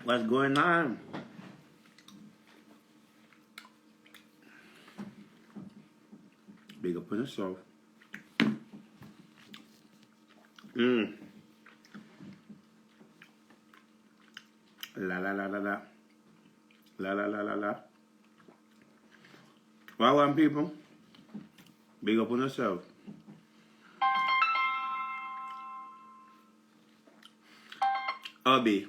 What's going on? Big up on yourself. La la la la la. La la la la la. Well, one people. Big up on yourself. Obi.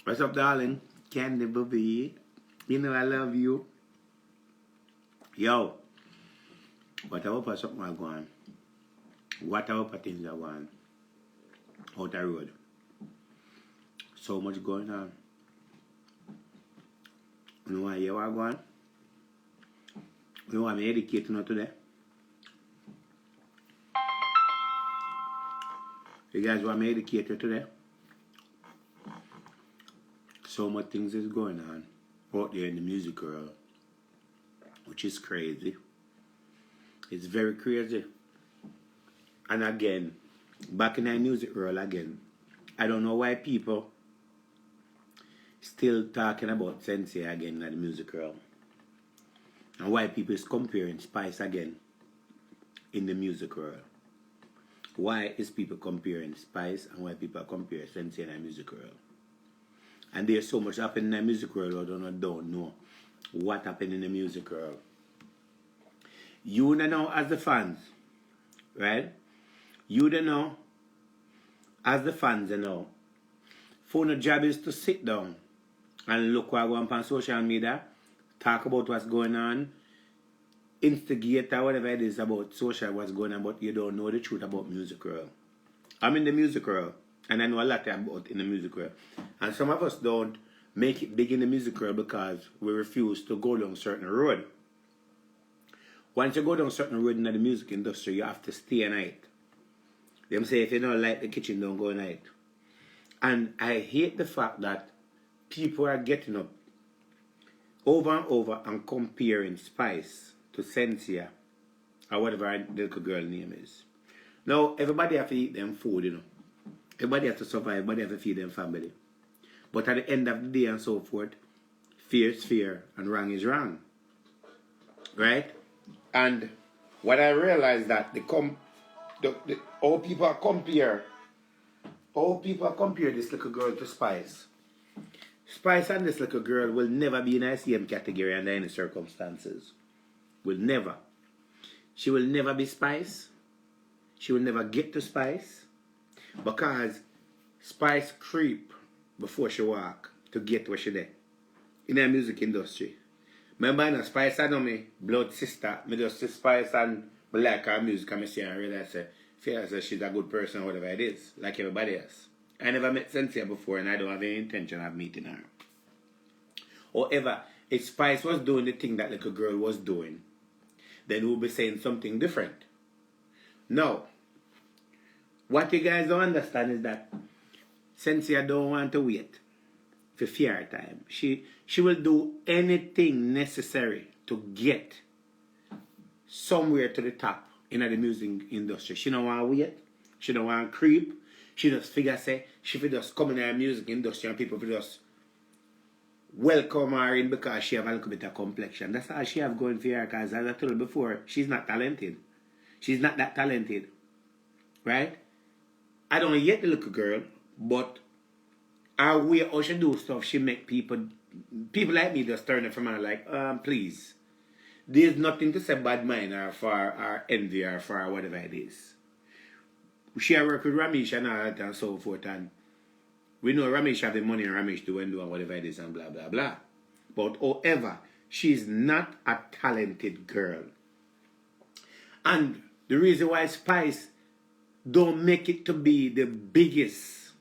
What's up, darling? Candy Bobby. You know I love you. Yo. Whatever for something are going. Whatever for things are going. Out the road. So much going on. You know why you are going? You know why I'm educating you today? You guys want me to educate you today? So much things is going on out there in the music world, which is crazy. It's very crazy. And again, back in the music world again, I don't know why people still talking about Shenseea again in the music world. And why people is comparing Spice again in the music world. Why is people comparing Spice and why people are comparing Shenseea in the music world? And there's so much happening in the music world, I don't know what happened in the music world. You don't know as the fans, right? You don't know as the fans, you know. For the job is to sit down and look what going on social media, talk about what's going on, instigate or whatever it is about social what's going on, but you don't know the truth about music world. I'm in the music world, and I know a lot about in the music world. And some of us don't make it big in the music world because we refuse to go down certain road. Once you go down certain road in the music industry, you have to stay a night. Them say if you don't like the kitchen, don't go night. And I hate the fact that people are getting up over and over and comparing Spice to Shenseea or whatever the little girl name is. Now, everybody have to eat them food, you know. Everybody have to survive, everybody have to feed them family. But at the end of the day and so forth, fear is fear and wrong is wrong. Right? And what I realized that all people compare this little girl to Spice. Spice and this little girl will never be in the same category under any circumstances. Will never. She will never be Spice. She will never get to Spice. Because Spice creep before she walk to get where she there. In the music industry. Remember in Spice I know me, blood sister. Me just see Spice and I like her music and I see her and realize that she's a good person or whatever it is. Like everybody else. I never met Shenseea before and I don't have any intention of meeting her. However, if Spice was doing the thing that little girl was doing, then we'll be saying something different. Now, what you guys don't understand is that Shenseea don't want to wait for fear time. She will do anything necessary to get somewhere to the top in the music industry. She don't want to wait. She don't want to creep. She just figure say she will just come in the music industry and people will just welcome her in because she have a little bit of complexion. That's all she have going for her because as I told you before, she's not talented. She's not that talented. Right? I don't yet the little girl, but her way how she do stuff, she make people like me just turn it from her like, please. There's nothing to say bad mind or for or envy or for whatever it is. She work with Ramesh and all that and so forth, and we know Ramesh have the money and Ramesh do and whatever it is and blah blah blah. But however, she's not a talented girl. And the reason why Spice don't make it to be the biggest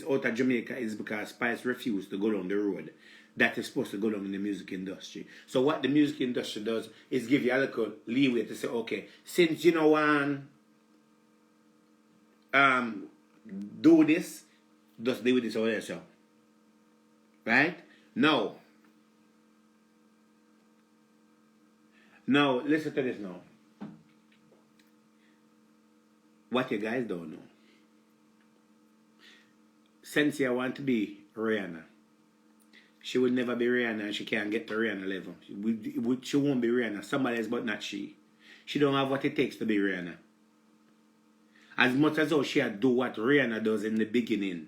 out of Jamaica is because Spice refused to go down the road that is supposed to go down in the music industry. So what the music industry does is give you a little leeway to say, okay, since you know one do this, just do this over there, so. Right? Now Now, listen to this now. What you guys don't know. Shenseea want to be Rihanna. She will never be Rihanna and she can't get to Rihanna level. She won't be Rihanna. Somebody else but not she. She don't have what it takes to be Rihanna. As much as how she do what Rihanna does in the beginning,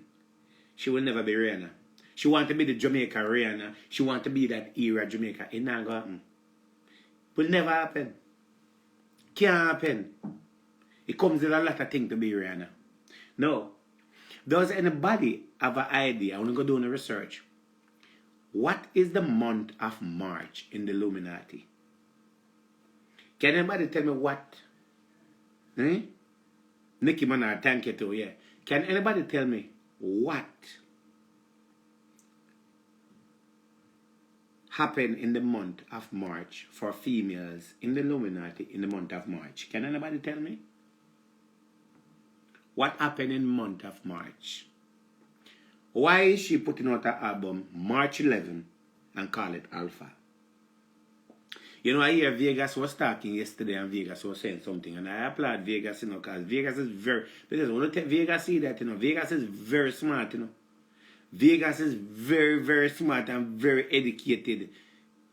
she will never be Rihanna. She want to be the Jamaica Rihanna. She want to be that era Jamaica. It not gonna happen. Will never happen. Can't happen. It comes with a lot of things to be Rihanna. No. Does anybody have an idea? I want to go do the research. What is the month of March in the Illuminati? Can anybody tell me what? Nicki Minaj, thank you too, yeah. Can anybody tell me what happened in the month of March for females in the Illuminati in the month of March? Can anybody tell me? What happened in the month of March? Why is she putting out her album March 11 and call it Alpha? You know, I hear Vegas was talking yesterday and Vegas was saying something. And I applaud Vegas, you know, because Vegas is very... Because when you take Vegas see that, you know, Vegas is very smart, you know. Vegas is very, very smart and very educated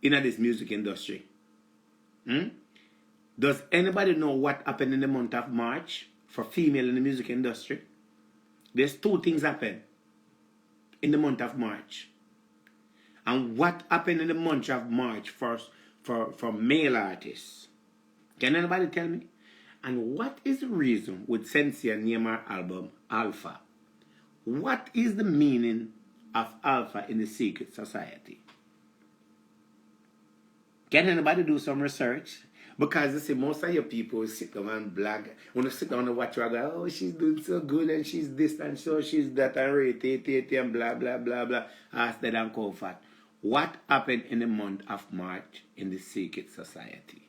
in this music industry. Does anybody know what happened in the month of March for female in the music industry? There's two things happen in the month of March. And what happened in the month of March for male artists? Can anybody tell me? And what is the reason with Shenseea name her album Alpha? What is the meaning of Alpha in the secret society? Can anybody do some research? Because you see, most of your people sit down and blog. When you sit down and watch her, go, oh, she's doing so good and she's this and so she's that and rate and blah, blah, blah, blah. Ask that and comfort. What happened in the month of March in the secret society?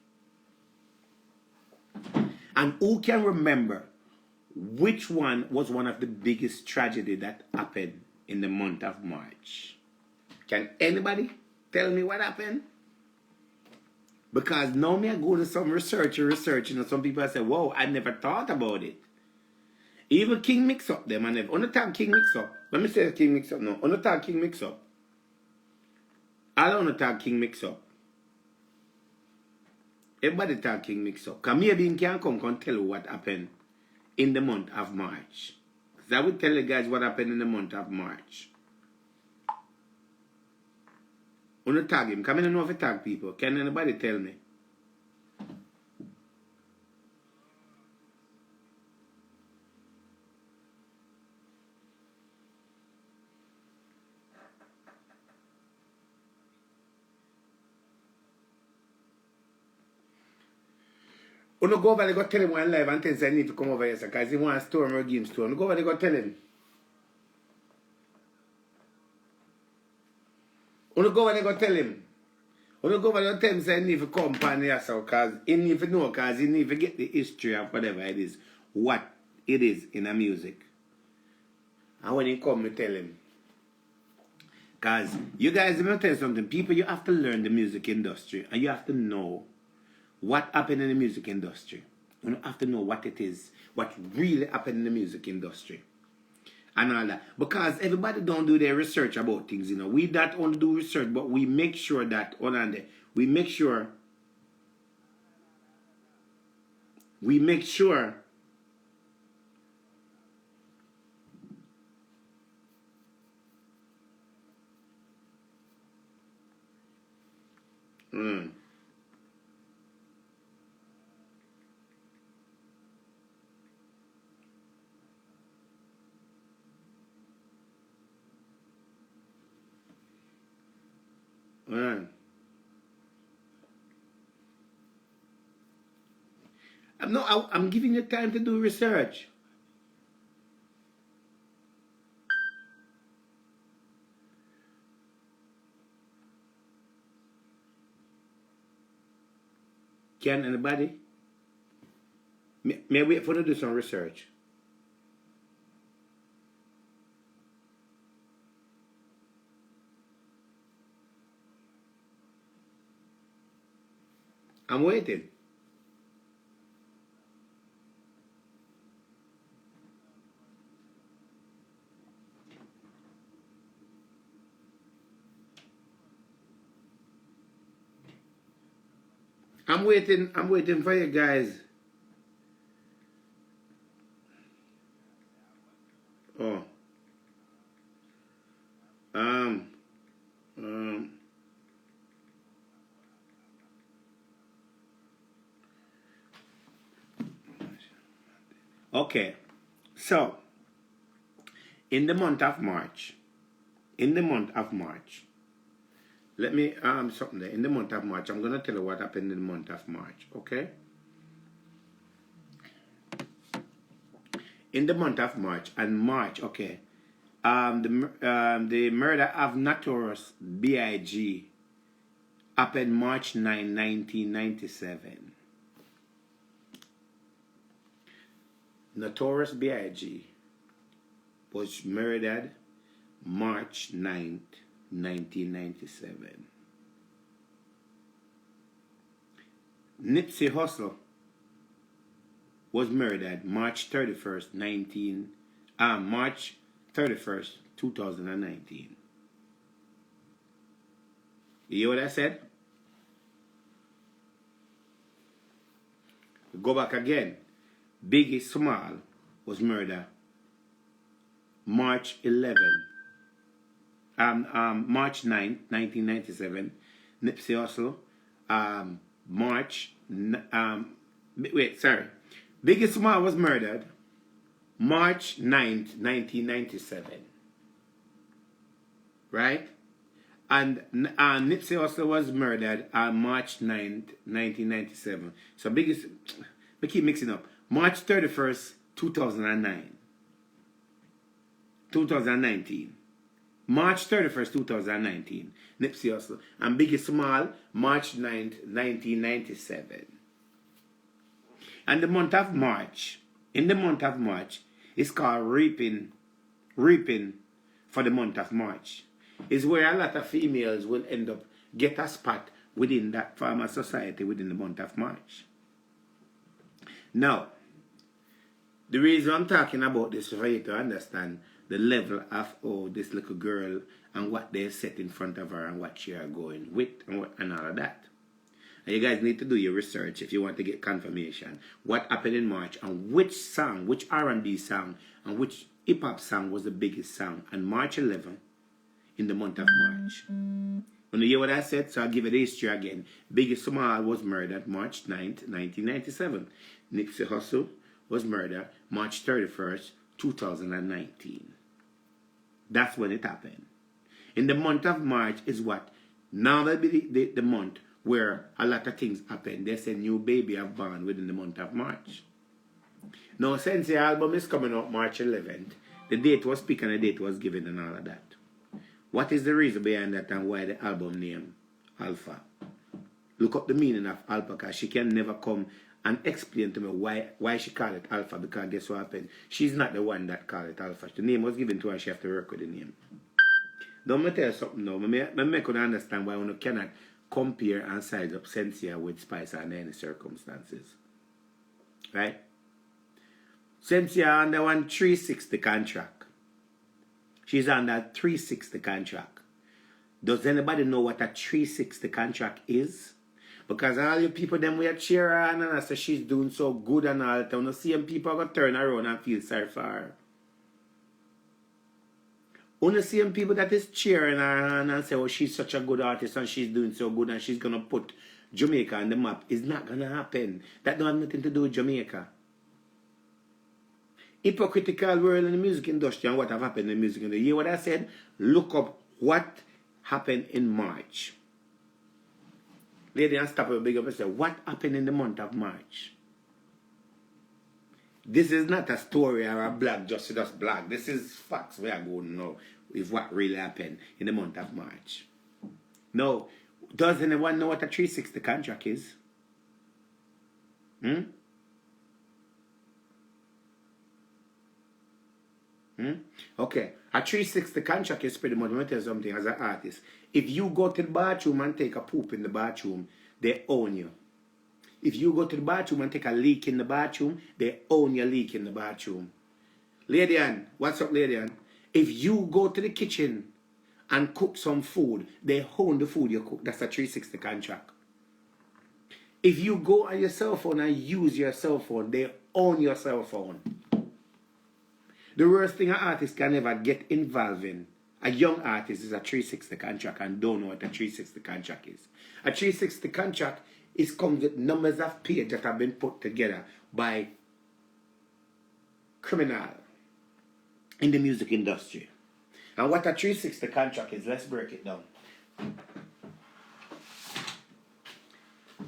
And who can remember which one was one of the biggest tragedy that happened in the month of March? Can anybody tell me what happened? Because now me I go to some research, you know, some people say, whoa, I never thought about it. Even King Mix Up them, I never. On the talk King Mix Up. Let me say King Mix Up now. On the talk King Mix Up. I don't want to talk King Mix Up. Everybody talk King Mix Up. Because maybe he can come and tell you what happened in the month of March. Because I will tell you guys what happened in the month of March. I want to tag him. Come in and know if I tag people. Can anybody tell me? I want to go over there and go tell him one live and tell him I need to come over here because he wants to store or game store. I want to go over there and go tell him. I want to go over there and go tell him. When you go over there, tell him say he need to come pan here, so because he need to know, because he need to get the history of whatever it is, what it is in the music. And when he come, I tell him. Because you guys, let me tell you something. People, you have to learn the music industry, and you have to know what happened in the music industry. You have to know what it is, what really happened in the music industry. And all that. Because everybody don't do their research about things, you know. We not only do research, but we make sure that, hold on there, we make sure I'm giving you time to do research. Can anybody? May I wait for you to do some research? I'm waiting. I'm waiting for you guys. Oh. Um. Um. Okay. So, in the month of March, let me something there. In the month of March, I'm gonna tell you what happened in the month of March. Okay. In the month of March and March. Okay. The murder of Notorious B.I.G. happened March 9, 1997. Notorious B.I.G. was murdered March 9th, 1997. Nipsey Hussle was murdered March 31st, 2019. You hear what I said? Go back again. Biggie Small was murdered March 9th, 1997. Nipsey Hussle, Biggie Small was murdered March 9th, 1997. Right? And Nipsey Hussle was murdered on March 9th, 1997. So Biggie, we keep mixing up. March 31st, 2019. March 31st, 2019. Nipsey Hussle. And Biggie Small, March 9th, 1997. And the month of March, in the month of March, it's called reaping for the month of March. Is where a lot of females will end up get a spot within that farmer society within the month of March. Now, the reason I'm talking about this is for you to understand the level of this little girl and what they set in front of her and what she are going with and all of that. And you guys need to do your research if you want to get confirmation. What happened in March and which song, which R&B song and which hip-hop song was the biggest song on March 11th in the month of March. When you hear what I said, so I'll give you the history again. Biggie Small was murdered March 9th, 1997. Nipsey Hussle was murdered March 31st, 2019. That's when it happened. In the month of March is what? Now will be the month where a lot of things happen. They say new baby have born within the month of March. Now, since the album is coming out March 11th, the date was picked and the date was given and all of that. What is the reason behind that and why the album name Alpha? Look up the meaning of Alpha because she can never come and explain to me why she called it Alpha, because guess what happened? She's not the one that called it Alpha. The name was given to her, she have to work with the name. Don't me tell you something now. I make you understand why one cannot compare and size up Shenseea with Spice under any circumstances. Right? Shenseea under one 360 contract. She's under 360 contract. Does anybody know what a 360 contract is? Because all you people them we cheer her and I say she's doing so good and all that. When you see them people go turn around and feel sorry for her. When you see them people that is cheering her and say, oh, she's such a good artist and she's doing so good and she's going to put Jamaica on the map, it's not going to happen. That don't have nothing to do with Jamaica. Hypocritical world in the music industry and what have happened in the music industry. You hear what I said? Look up what happened in March. Lady and stop a big up and say, what happened in the month of March? This is not a story or a blog, just blog. This is facts we are going to know if what really happened in the month of March. No, does anyone know what a 360 contract is? Okay, a 360 contract is pretty much, let me tell you something as an artist. If you go to the bathroom and take a poop in the bathroom, they own you. If you go to the bathroom and take a leak in the bathroom, they own your leak in the bathroom. Lady Ann, what's up, Lady Ann? If you go to the kitchen and cook some food, they own the food you cook. That's a 360 contract. If you go on your cell phone and use your cell phone, they own your cell phone. The worst thing an artist can ever get involved in, a young artist, is a 360 contract and don't know what a 360 contract is. A 360 contract comes with numbers of pages that have been put together by criminal in the music industry. And what a 360 contract is, let's break it down.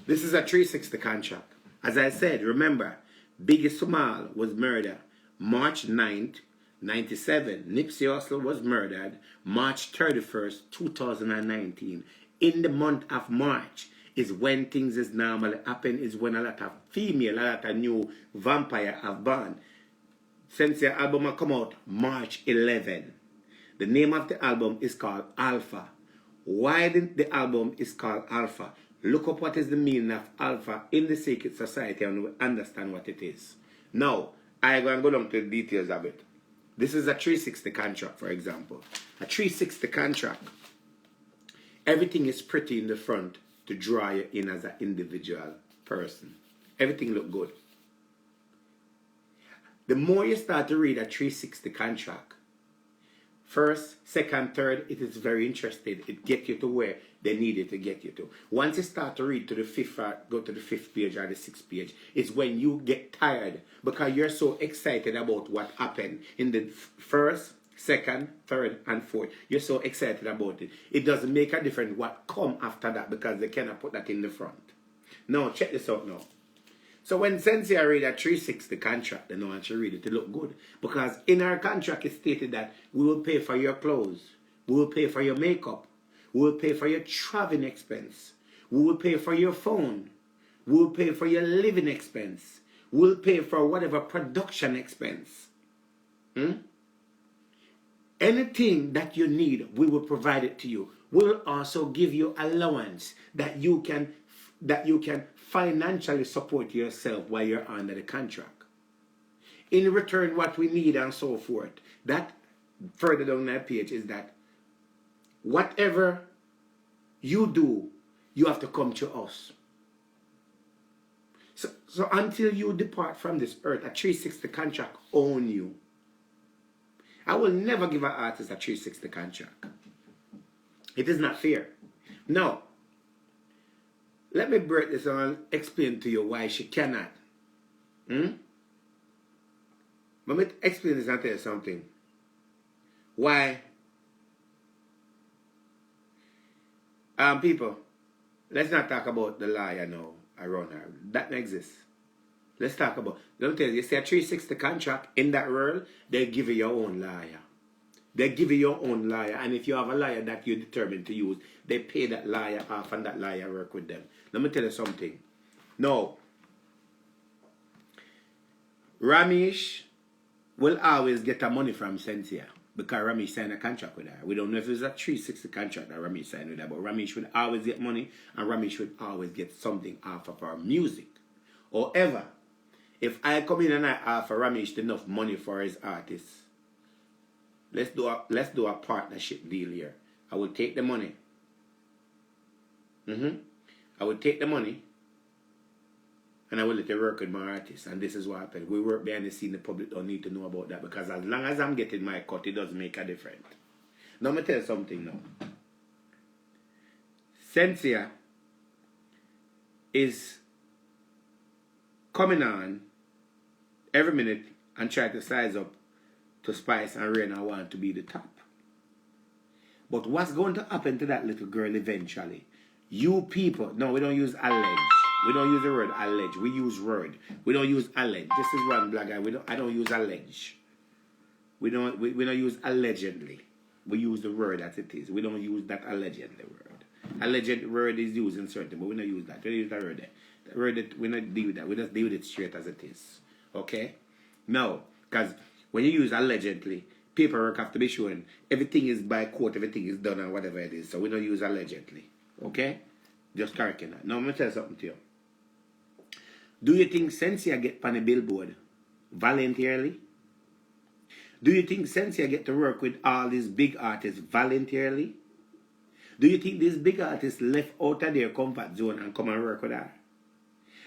This is a 360 contract. As I said, remember, Biggie Small was murdered March 9th, 97. Nipsey Hussle was murdered March 31st, 2019. In the month of March is when things is normally happen, is when a lot of female, a lot of new vampire have born. Shenseea album will come out March 11. The name of the album is called Alpha. Why the album is called Alpha? Look up what is the meaning of Alpha in the secret society and we'll understand what it is. Now, I'm going to go down to the details of it. This is a 360 contract, for example. A 360 contract, everything is pretty in the front to draw you in as an individual person. Everything look good. The more you start to read a 360 contract, first, second, third, it is very interesting. It gets you to where they need it to get you to. Once you start to read to the fifth, go to the 5th page or the 6th page, it's when you get tired because you're so excited about what happened in the first, second, third, and fourth. You're so excited about it. It doesn't make a difference what come after that because they cannot put that in the front. Now, check this out now. So when Shenseea read a 360 contract, they know want to read it to look good. Because in our contract it stated that we will pay for your clothes, we will pay for your makeup, we will pay for your traveling expense, we will pay for your phone, we will pay for your living expense, we will pay for whatever production expense. Anything that you need, we will provide it to you. We'll also give you allowance that you can financially support yourself while you're under the contract. In return, what we need and so forth. That further down that page is that whatever you do, you have to come to us. So until you depart from this earth, a 360 contract own you. I will never give an artist a 360 contract. It is not fair. Now, let me break this and explain to you why she cannot. Let me explain this and tell you something. Why? People, let's not talk about the liar now around her. That doesn't exist. Let's talk about, let me tell you, you see a 360 contract in that world, they give you your own liar. They give you your own liar, and if you have a liar that you're determined to use, they pay that liar off and that liar work with them. Let me tell you something. No. Ramesh will always get the money from Shenseea because Ramesh signed a contract with her. We don't know if it's a 360 contract that Ramesh signed with her, but Ramesh would always get money and Ramesh would always get something off of our music. However, if I come in and I offer Ramesh enough money for his artists, let's do a partnership deal here. I will take the money. I will take the money and I will let it work with my artists. And this is what happened. We work behind the scene. The public don't need to know about that because as long as I'm getting my cut, it doesn't make a difference. Now, let me tell you something now. Shenseea is coming on every minute and try to size up to Spice and Rain. I want to be the top. But what's going to happen to that little girl eventually? You people, no, we don't use allege. We don't use the word allege. We use word. We don't use allege. This is one black guy. I don't use allege. We don't use allegedly. We use the word as it is. We don't use that allegedly word. Alleged word is used in certain, but we don't use that. We don't use that word there. The word that we don't deal with that. We just deal with it straight as it is. Okay? No, because when you use allegedly, paperwork have to be shown. Everything is by court, everything is done and whatever it is. So we don't use allegedly. Okay? Just correcting that. Now, I'm going to tell you something to you. Do you think Shenseea get on a billboard voluntarily? Do you think Shenseea get to work with all these big artists voluntarily? Do you think these big artists left out of their comfort zone and come and work with her?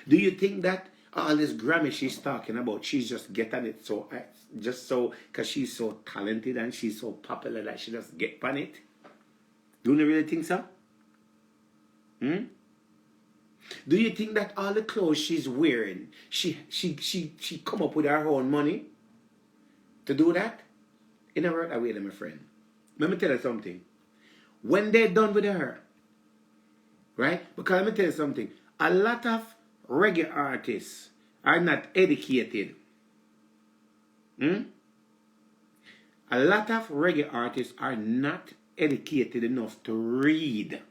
Do you think that all this Grammy she's talking about, she's just getting it so, just so, because she's so talented and she's so popular that she just get on it? Do you really think so? Do you think that all the clothes she's wearing, she come up with her own money to do that? It never work that way, my friend. Let me tell you something. When they're done with her, right? Because let me tell you something. A lot of reggae artists are not educated. A lot of reggae artists are not educated enough to read.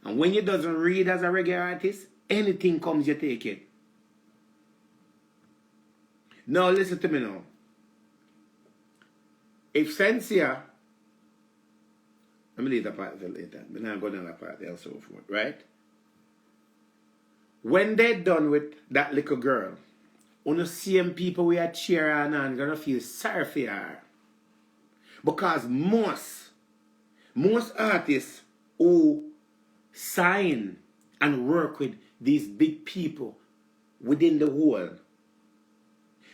And when you doesn't read as a reggae artist, anything comes, you take it. Now listen to me now. If Shenseea, let me leave that part later. I'm not going to that part there and so forth, right? When they're done with that little girl, on the same people we are cheering and gonna feel sorry for her. Because most artists who sign and work with these big people within the world,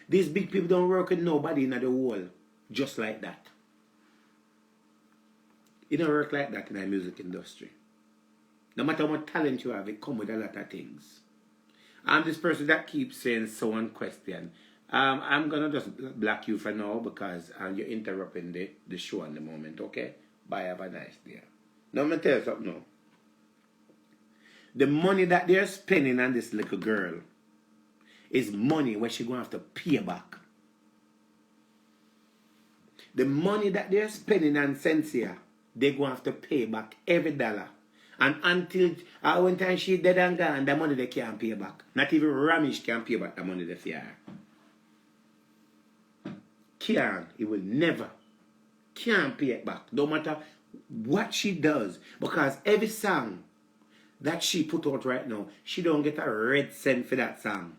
these big people don't work with nobody in the world just like that. It don't work like that in the music industry. No matter how much talent you have, it comes with a lot of things. I'm this person that keeps saying so one question. I'm going to just block you for now because you're interrupting the show at the moment, okay? Bye, have a nice day. Now, I'm going to tell you something now. The money that they're spending on this little girl is money where she's going to have to pay back. The money that they're spending on Shenseea, they're going to have to pay back every dollar. And until one time she's dead and gone, the money they can't pay back. Not even Ramesh can pay back the money they fear her. Can't. He will never. Can't pay it back. No matter what she does. Because every song that she put out right now, she don't get a red cent for that song.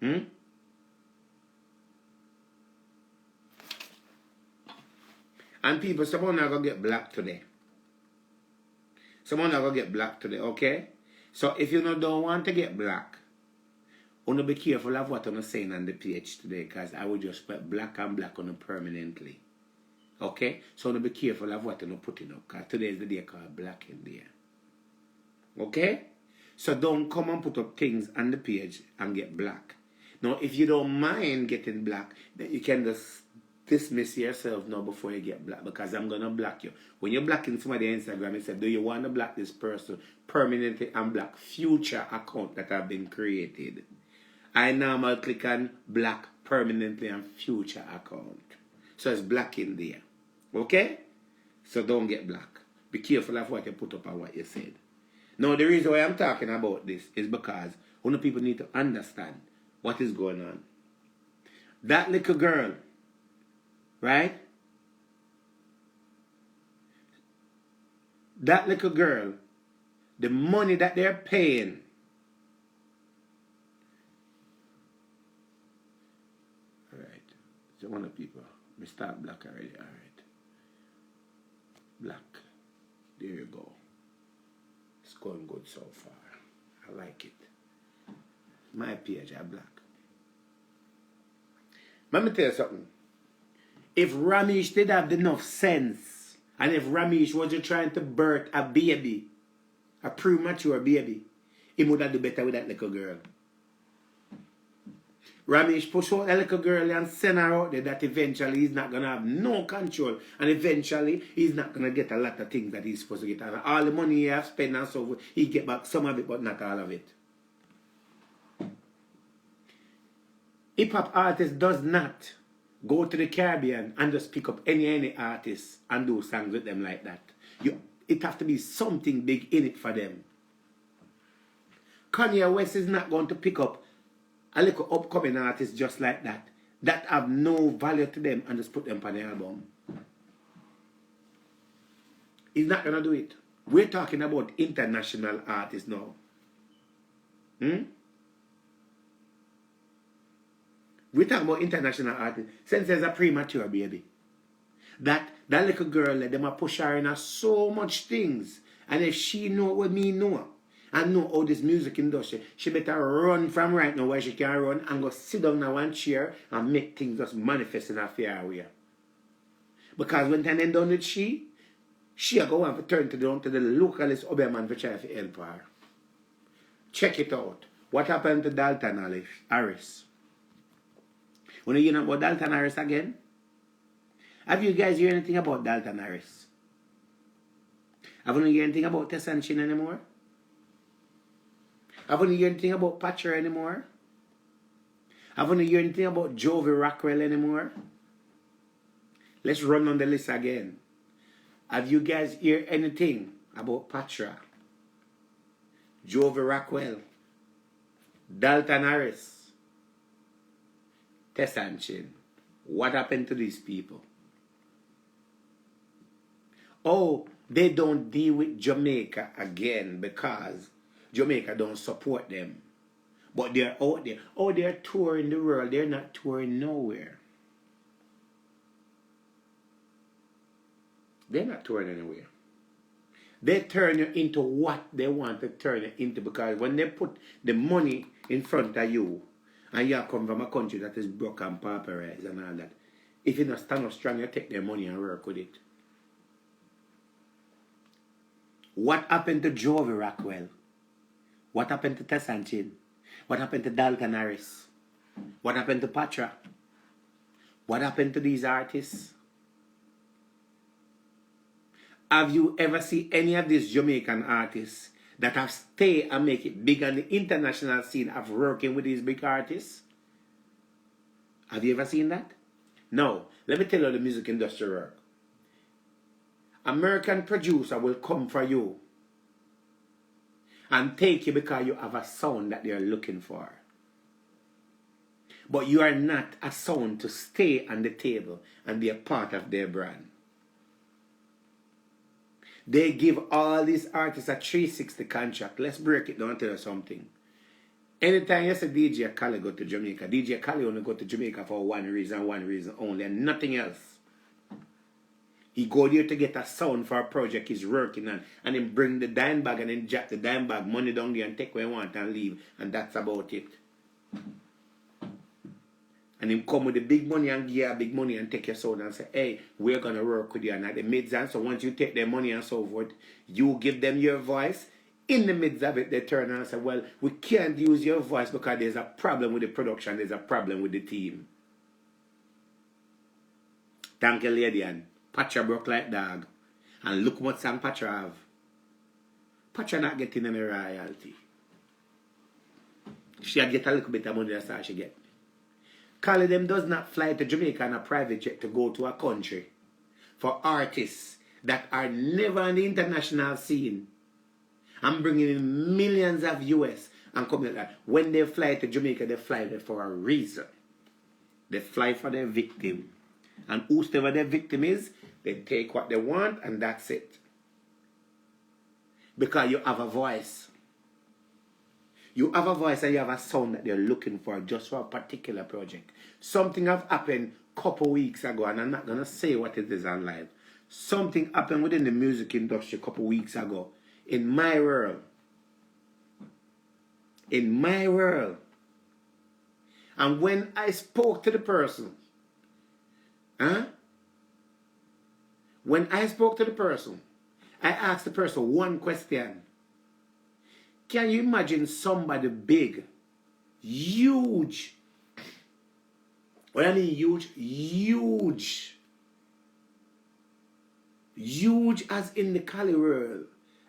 And people, someone are going to get black today. Someone are going to get black today, okay? So if you don't want to get black, you be careful of what I'm saying on the page today, because I will just put black and black on it permanently. Okay? So be careful of what I'm putting up, because today is the day called Black in there. Okay? So don't come and put up things on the page and get black. Now, if you don't mind getting black, then you can just dismiss yourself now before you get black, because I'm going to block you. When you're blocking somebody on Instagram, you say, do you want to block this person permanently and block future account that have been created? I now click on black permanently and future account. So it's black in there. Okay? So don't get black. Be careful of what you put up and what you said. Now, the reason why I'm talking about this is because people need to understand what is going on. That little girl, right? That little girl, the money that they're paying, all right, so one of people, we start black already, all right. Black, there you go. It's going good so far. I like it. My page, I black. Let me tell you something. If Ramesh did have enough sense, and if Ramesh wasn't trying to birth a baby, a premature baby, he would have done better with that little girl. Ramesh push out that little girl and send her out there that eventually he's not going to have no control, and eventually he's not going to get a lot of things that he's supposed to get. And all the money he has spent and so forth, he get back some of it, but not all of it. Hip-hop artist does not go to the Caribbean and just pick up any artist and do songs with them like that. It have to be something big in it for them. Kanye West is not going to pick up a little upcoming artist just like that have no value to them and just put them on the album. He's not going to do it. We're talking about international artists now. Hmm? We talk about international artists. Shenseea is a premature baby. That little girl, them a push her in so much things. And if she know what me know, and know how this music industry, she better run from right now where she can run and go sit down in one chair and make things just manifest in a fair way. Because when time done with she a go on to turn down to the localist Oberman for try to help her. Check it out. What happened to Dalton Harris? When you know about Dalton Harris again? Have you guys heard anything about Dalton Harris? Have you heard anything about Tess and Chin anymore? Have you heard anything about Patra anymore? Have you heard anything about Jovi Rockwell anymore? Let's run on the list again. Have you guys heard anything about Patra, Jovi Rockwell, Dalton Harris, Tess and Chin? What happened to these people? Oh, they don't deal with Jamaica again because Jamaica don't support them. But they're out there. Oh, they're touring the world. They're not touring nowhere. They're not touring anywhere. They turn you into what they want to turn you into, because when they put the money in front of you and you come from a country that is broke and pauperized and all that, if you don't stand up strong, you take their money and work with it. What happened to Jovi Rockwell? What happened to Tess and Chin? What happened to Dalton Harris? What happened to Patra? What happened to these artists? Have you ever seen any of these Jamaican artists that have stayed and make it big on the international scene of working with these big artists? Have you ever seen that? No. Let me tell you how the music industry works. American producer will come for you and take you because you have a sound that they are looking for. But you are not a sound to stay on the table and be a part of their brand. They give all these artists a 360 contract. Let's break it down and tell you something. Anytime you say DJ Khaled go to Jamaica, DJ Khaled only go to Jamaica for one reason only, and nothing else. He go there to get a sound for a project he's working on, and then bring the dime bag and then jack the dime bag money down there and take what he want and leave, and that's about it. And him come with the big money and give you big money and take your sound and say, hey, we're going to work with you. And at the midst, and so once you take their money and so forth, you give them your voice. In the midst of it, they turn around and say, well, we can't use your voice because there's a problem with the production, there's a problem with the team. Thank you, lady. And Patra broke like dog. And look what song Patra have. Patra not getting any royalty. She'll get a little bit of money, that's all she get. Khaled them does not fly to Jamaica on a private jet to go to a country for artists that are never on the international scene and bringing in millions of US and coming like that. When they fly to Jamaica, they fly there for a reason. They fly for their victim. And whoever their victim is, they take what they want and that's it. Because you have a voice. You have a voice and you have a sound that they're looking for just for a particular project. Something have happened a couple weeks ago, and I'm not going to say what it is on live. Something happened within the music industry a couple weeks ago. In my world. In my world. And when I spoke to the person, when I spoke to the person, I asked the person one question. Can you imagine somebody big, huge, what I mean huge as in the Cali world.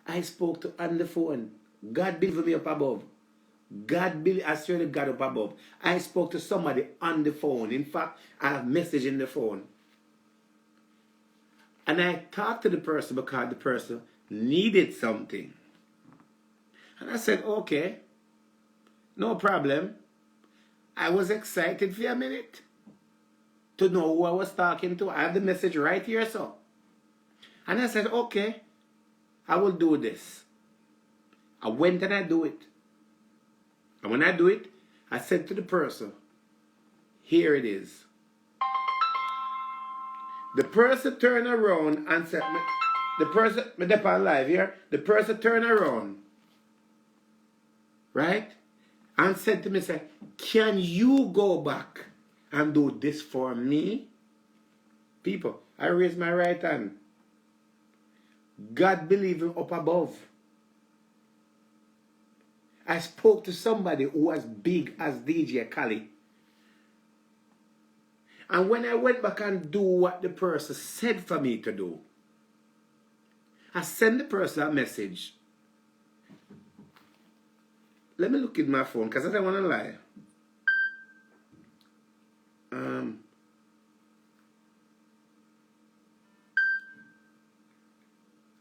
I spoke to on the phone. God built me up above. I swear to God up above. I spoke to somebody on the phone. In fact, I have a message in the phone. And I talked to the person because the person needed something. And I said, okay, no problem. I was excited for a minute to know who I was talking to. I have the message right here, so. And I said, okay, I will do this. I went and I do it. And when I do it, I said to the person, here it is. The person turned around and said, the person, me dep on live here, the person turned around, right? And said to me, say, can you go back and do this for me? People, I raised my right hand. God believing up above. I spoke to somebody who was big as DJ Khaled. And when I went back and do what the person said for me to do, I sent the person a message. Let me look in my phone because I don't want to lie.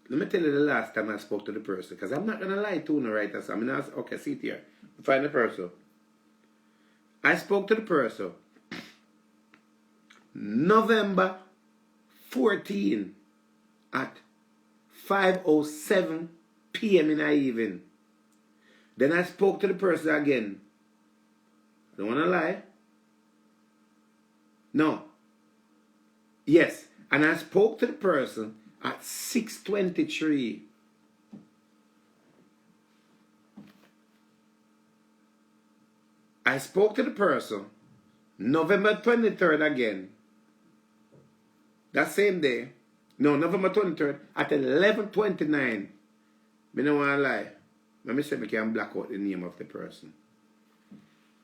Let me tell you the last time I spoke to the person because I'm not going to lie to you right now. So I'm going to okay, sit here. Find the person. I spoke to the person November 14 at 5:07 p.m. in the evening. Then I spoke to the person again. I don't want to lie. No. Yes. And I spoke to the person at 6:23. I spoke to the person November 23rd again. That same day. No, November 23rd at 11:29. Me don't want to lie. Let me say I can black out the name of the person.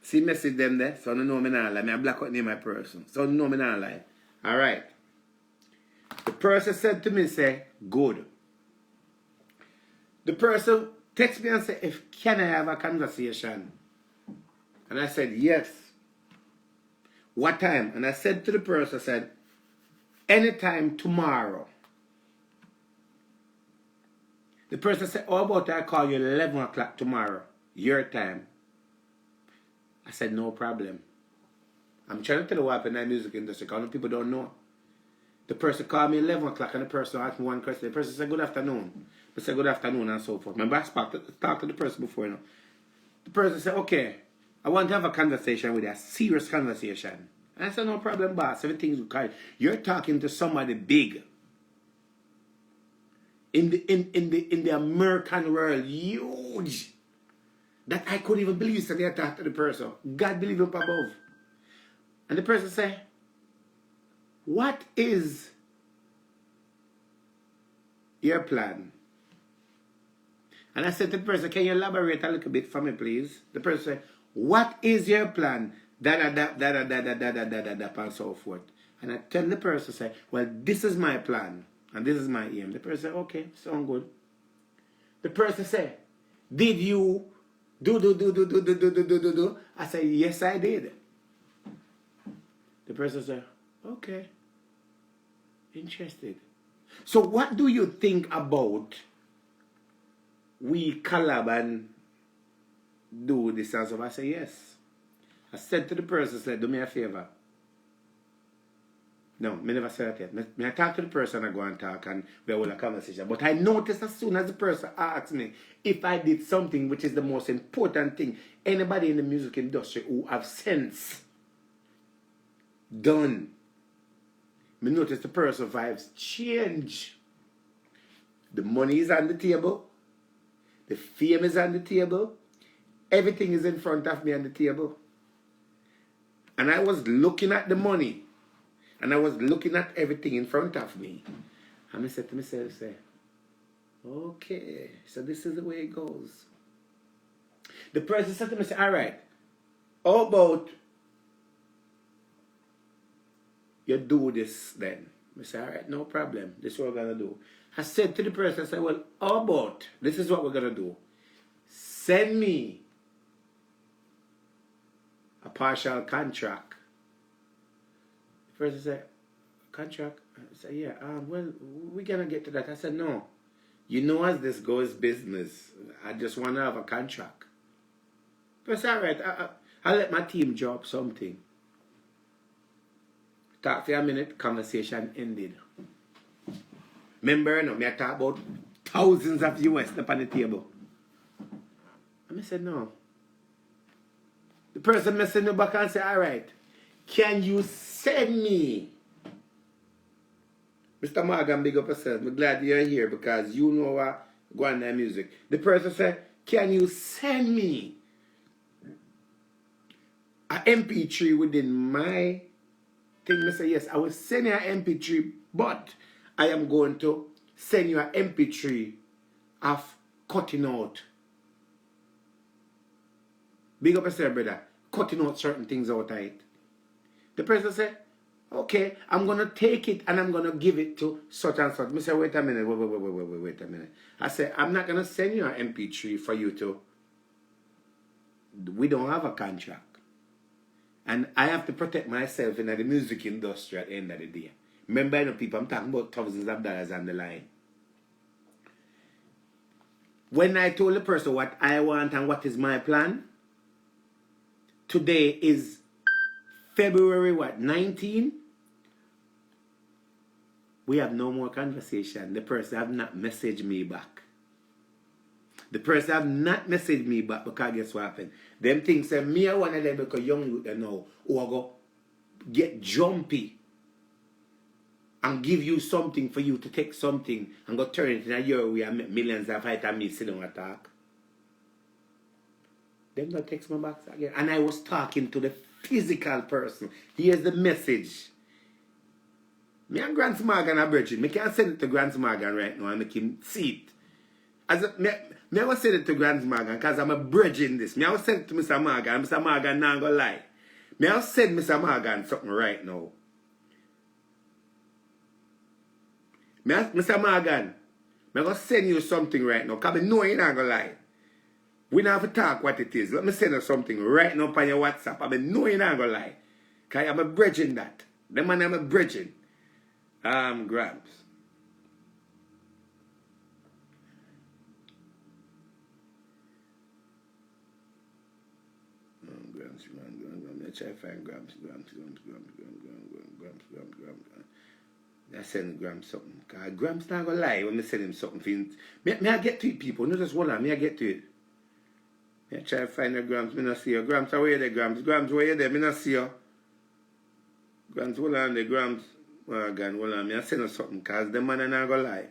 See message them there? So I don't know me not lie. I black out the name of my person. So I don't know me not lie. Alright. The person said to me, say, good. The person text me and said, if can I have a conversation? And I said, yes. What time? And I said to the person, I said, anytime tomorrow. The person said, how about I call you 11 o'clock tomorrow, your time? I said, no problem. I'm trying to tell you what happened in the music industry because people don't know. The person called me 11 o'clock and the person asked me one question. The person said, good afternoon. I said, good afternoon and so forth. Remember, I talked to the person before, you know. The person said, okay, I want to have a conversation with you, a serious conversation. And I said, no problem, boss. Everything's okay. You're talking to somebody big. In the American world, huge. That I couldn't even believe that I talked to the person. God believe up above. And the person said, what is your plan? And I said to the person, can you elaborate a little bit for me, please? The person said, what is your plan? And so forth. And I tell the person, say, well, this is my plan. And this is my aim. The person said, okay, sound good. The person said, did you do? I said, yes, I did. The person said, okay. Interested. So what do you think about we collab and do this and so? I said, yes. I said to the person, said, do me a favor. No, me never said that yet. I talk to the person, I go and talk and we hold a conversation. But I noticed as soon as the person asked me if I did something which is the most important thing anybody in the music industry who have sense done. Me notice the person's vibes change. The money is on the table. The fame is on the table. Everything is in front of me on the table. And I was looking at the money. And I was looking at everything in front of me. And I said to myself, okay, so this is the way it goes. The person said to me, all right, how about you do this then? I said, all right, no problem. This is what we're going to do. I said to the person, I said, well, how about, this is what we're going to do. Send me a partial contract. The person said, contract? I said, yeah, well, we're going to get to that. I said, no. You know as this goes business, I just want to have a contract. I said, all right, I'll let my team drop something. Talk for a minute, conversation ended. Remember, I talk about thousands of US up on the table. And I said, no. The person messaged me back and say, all right, can you send me? Mr. Morgan, big up yourself. I'm glad you're here because you know what go on that music. The person said, can you send me an MP3 within my thing? I say, yes, I will send you an MP3, but I am going to send you an MP3 of cutting out. Big up yourself, brother. Cutting out certain things out of it. The person said, okay, I'm going to take it and I'm going to give it to such and such. I say, wait a minute, wait a minute. I said, I'm not going to send you an MP3 for you to. We don't have a contract. And I have to protect myself in the music industry at the end of the day. Remember, I know people, I'm talking about thousands of dollars on the line. When I told the person what I want and what is my plan, today is February 19? We have no more conversation. The person have not messaged me back. The person have not messaged me back because guess what happened? Them things say me are one of them because young youth now who are go get jumpy and give you something for you to take something and go turn it in a year where make millions of fight and me sit down and talk. Them don't text me back again. And I was talking to the physical person. Here's the message. Me and Grant Morgan are bridging. Me can't send it to Grant Morgan right now and make him see it. As a, me I was send it to Grant Morgan because I'm a bridging this. Me I was send it to Mr. Morgan and Mr. Morgan not gonna lie. Me I send Mr. Morgan something right now. Mr. Morgan, I'm going to send you something right now because I know you're not going to lie. We don't have to talk what it is. Let me send you something right now on your WhatsApp. I know you're not going to lie. Because I'm a bridging that. The man I'm a bridging. Grams. Let's try to find Grams. I send Grams something. Because Grams not going to lie when I send him something. May I get to it, people? No, just hold on. May I get to it? May I try to find the Grams. I not see you. Grams, where you there, Grams? Grams, where you there? I not see you. Grams, hold on there, Grams. Morgan, hold on. May I send you something? Because the man not going to lie.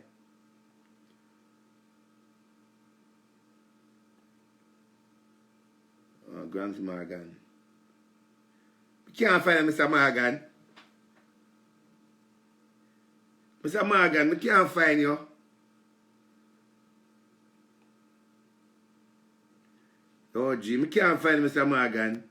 Oh, Grams Morgan. We can't find Mr. Morgan. Mr. Morgan, we can't find you. Oh, gee, we can't find Mr. Morgan.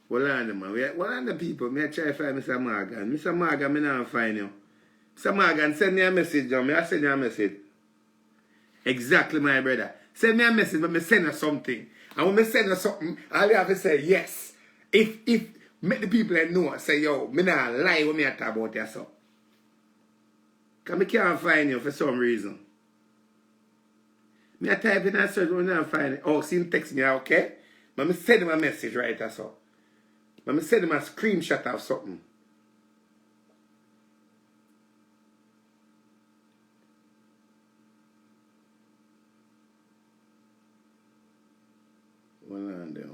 Hold on, man. Hold on, the people. Me try to find Mr. Morgan. Mr. Morgan, me not find you. Mr. Morgan, send me a message, John. I send you a message. Exactly, my brother. Send me a message, but me send you something. And when me send you something, all you have to say, yes. If make the people that know, say, yo, me not lie when me talk about yourself. Because me can't find you for some reason. Me type in a search, but me not find it. Oh, see, text me, okay? But me send him a message right or so. But me send him a screenshot of something. Hold on there.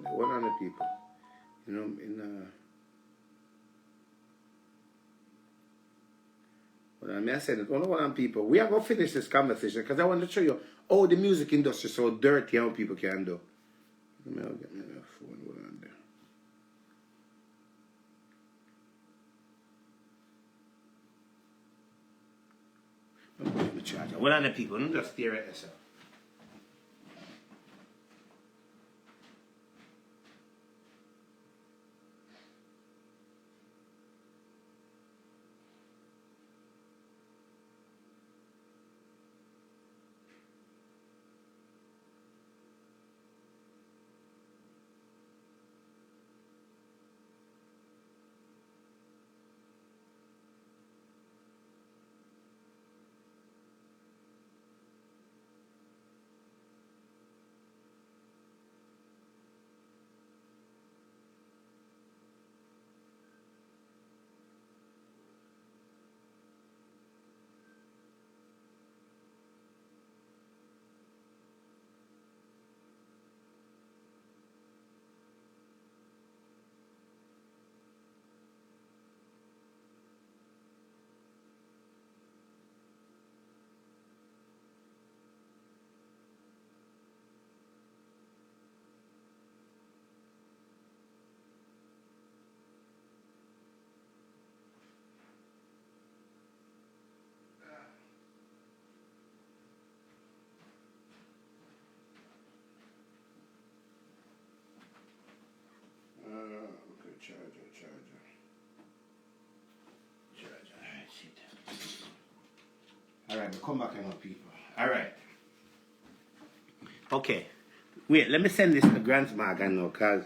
Hold on the people. You know, hold on, I said it. Hold on, people. We are going to finish this conversation because I want to show you how the music industry is so dirty and how people can do. Let me get my phone. Hold on there. I'm going to put my charger. Hold on the people. Don't just stare at yourself. Alright, come back now, people. Alright. Okay. Wait, let me send this to Grant Morgan now, cause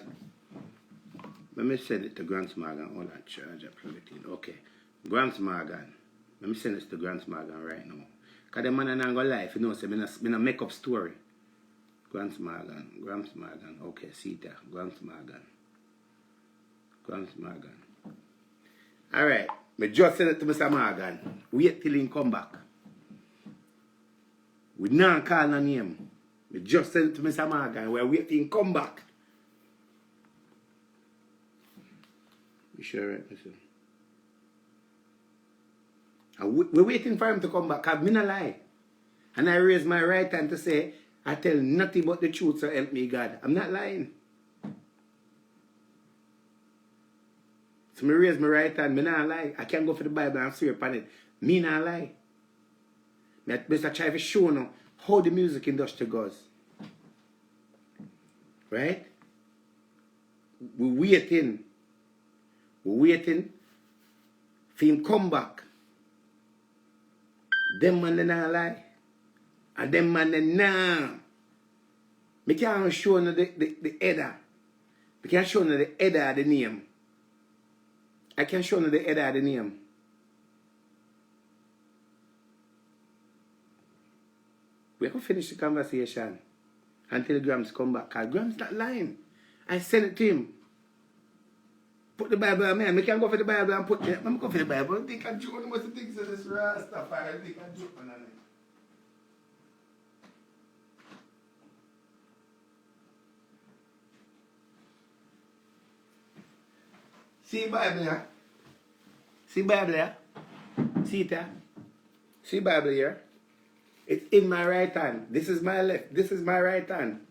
let me send it to Grant Morgan. Hold on, charge up everything. Okay. Grant Morgan. Let me send this to Grant Morgan right now. Cause the man ain't gonna lie, if you know, say, me not make up story. Grant Morgan. Okay, see that. Grant Morgan. Alright. Me just send it to Mr. Morgan. Wait till he come back. We not call no name. We just send it to Mr. Morgan. We're waiting come back. You sure right, Mr.? We're waiting for him to come back. Cause me not lie. And I raise my right hand to say, I tell nothing but the truth, so help me God. I'm not lying. So me raise my right hand, me not lie. I can't go for the Bible and swear upon it. Me not lie. Me just try to show now how the music industry goes. Right? We're waiting for him come back. Them man they not lie. And them man they nah. Me can't show no the header. Me can't show no the header of the name. I can show you the header of the name. We can finish the conversation until Grams come back. Because Grams not lying. I send it to him. Put the Bible on me. I can't go for the Bible and put it. I'm going for the Bible. I think I joke. I must think so this Rastafari. I think I joke on it. See Bible here? See Bible here? See it here? See Bible here? It's in my right hand. This is my left. This is my right hand.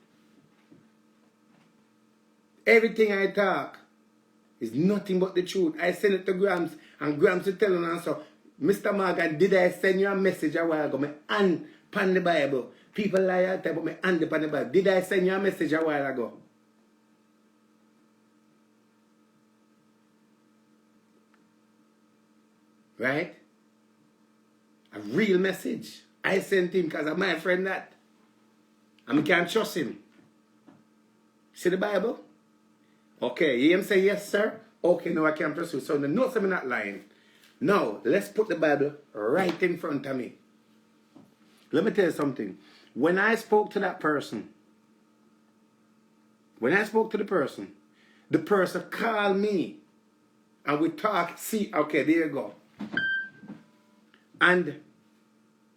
Everything I talk is nothing but the truth. I send it to Grams, and Grams will tell him so, Mr. Morgan, did I send you a message a while ago? My hand upon the Bible. People lie out there, but my hand upon the Bible. Did I send you a message a while ago? Right? A real message. I sent him because I'm my friend that. And I can't trust him. See the Bible? Okay, you hear him say yes, sir? Okay, no, I can't pursue. So the notes I'm not lying. Now, let's put the Bible right in front of me. Let me tell you something. When I spoke to that person, the person called me and we talked. See, okay, there you go. And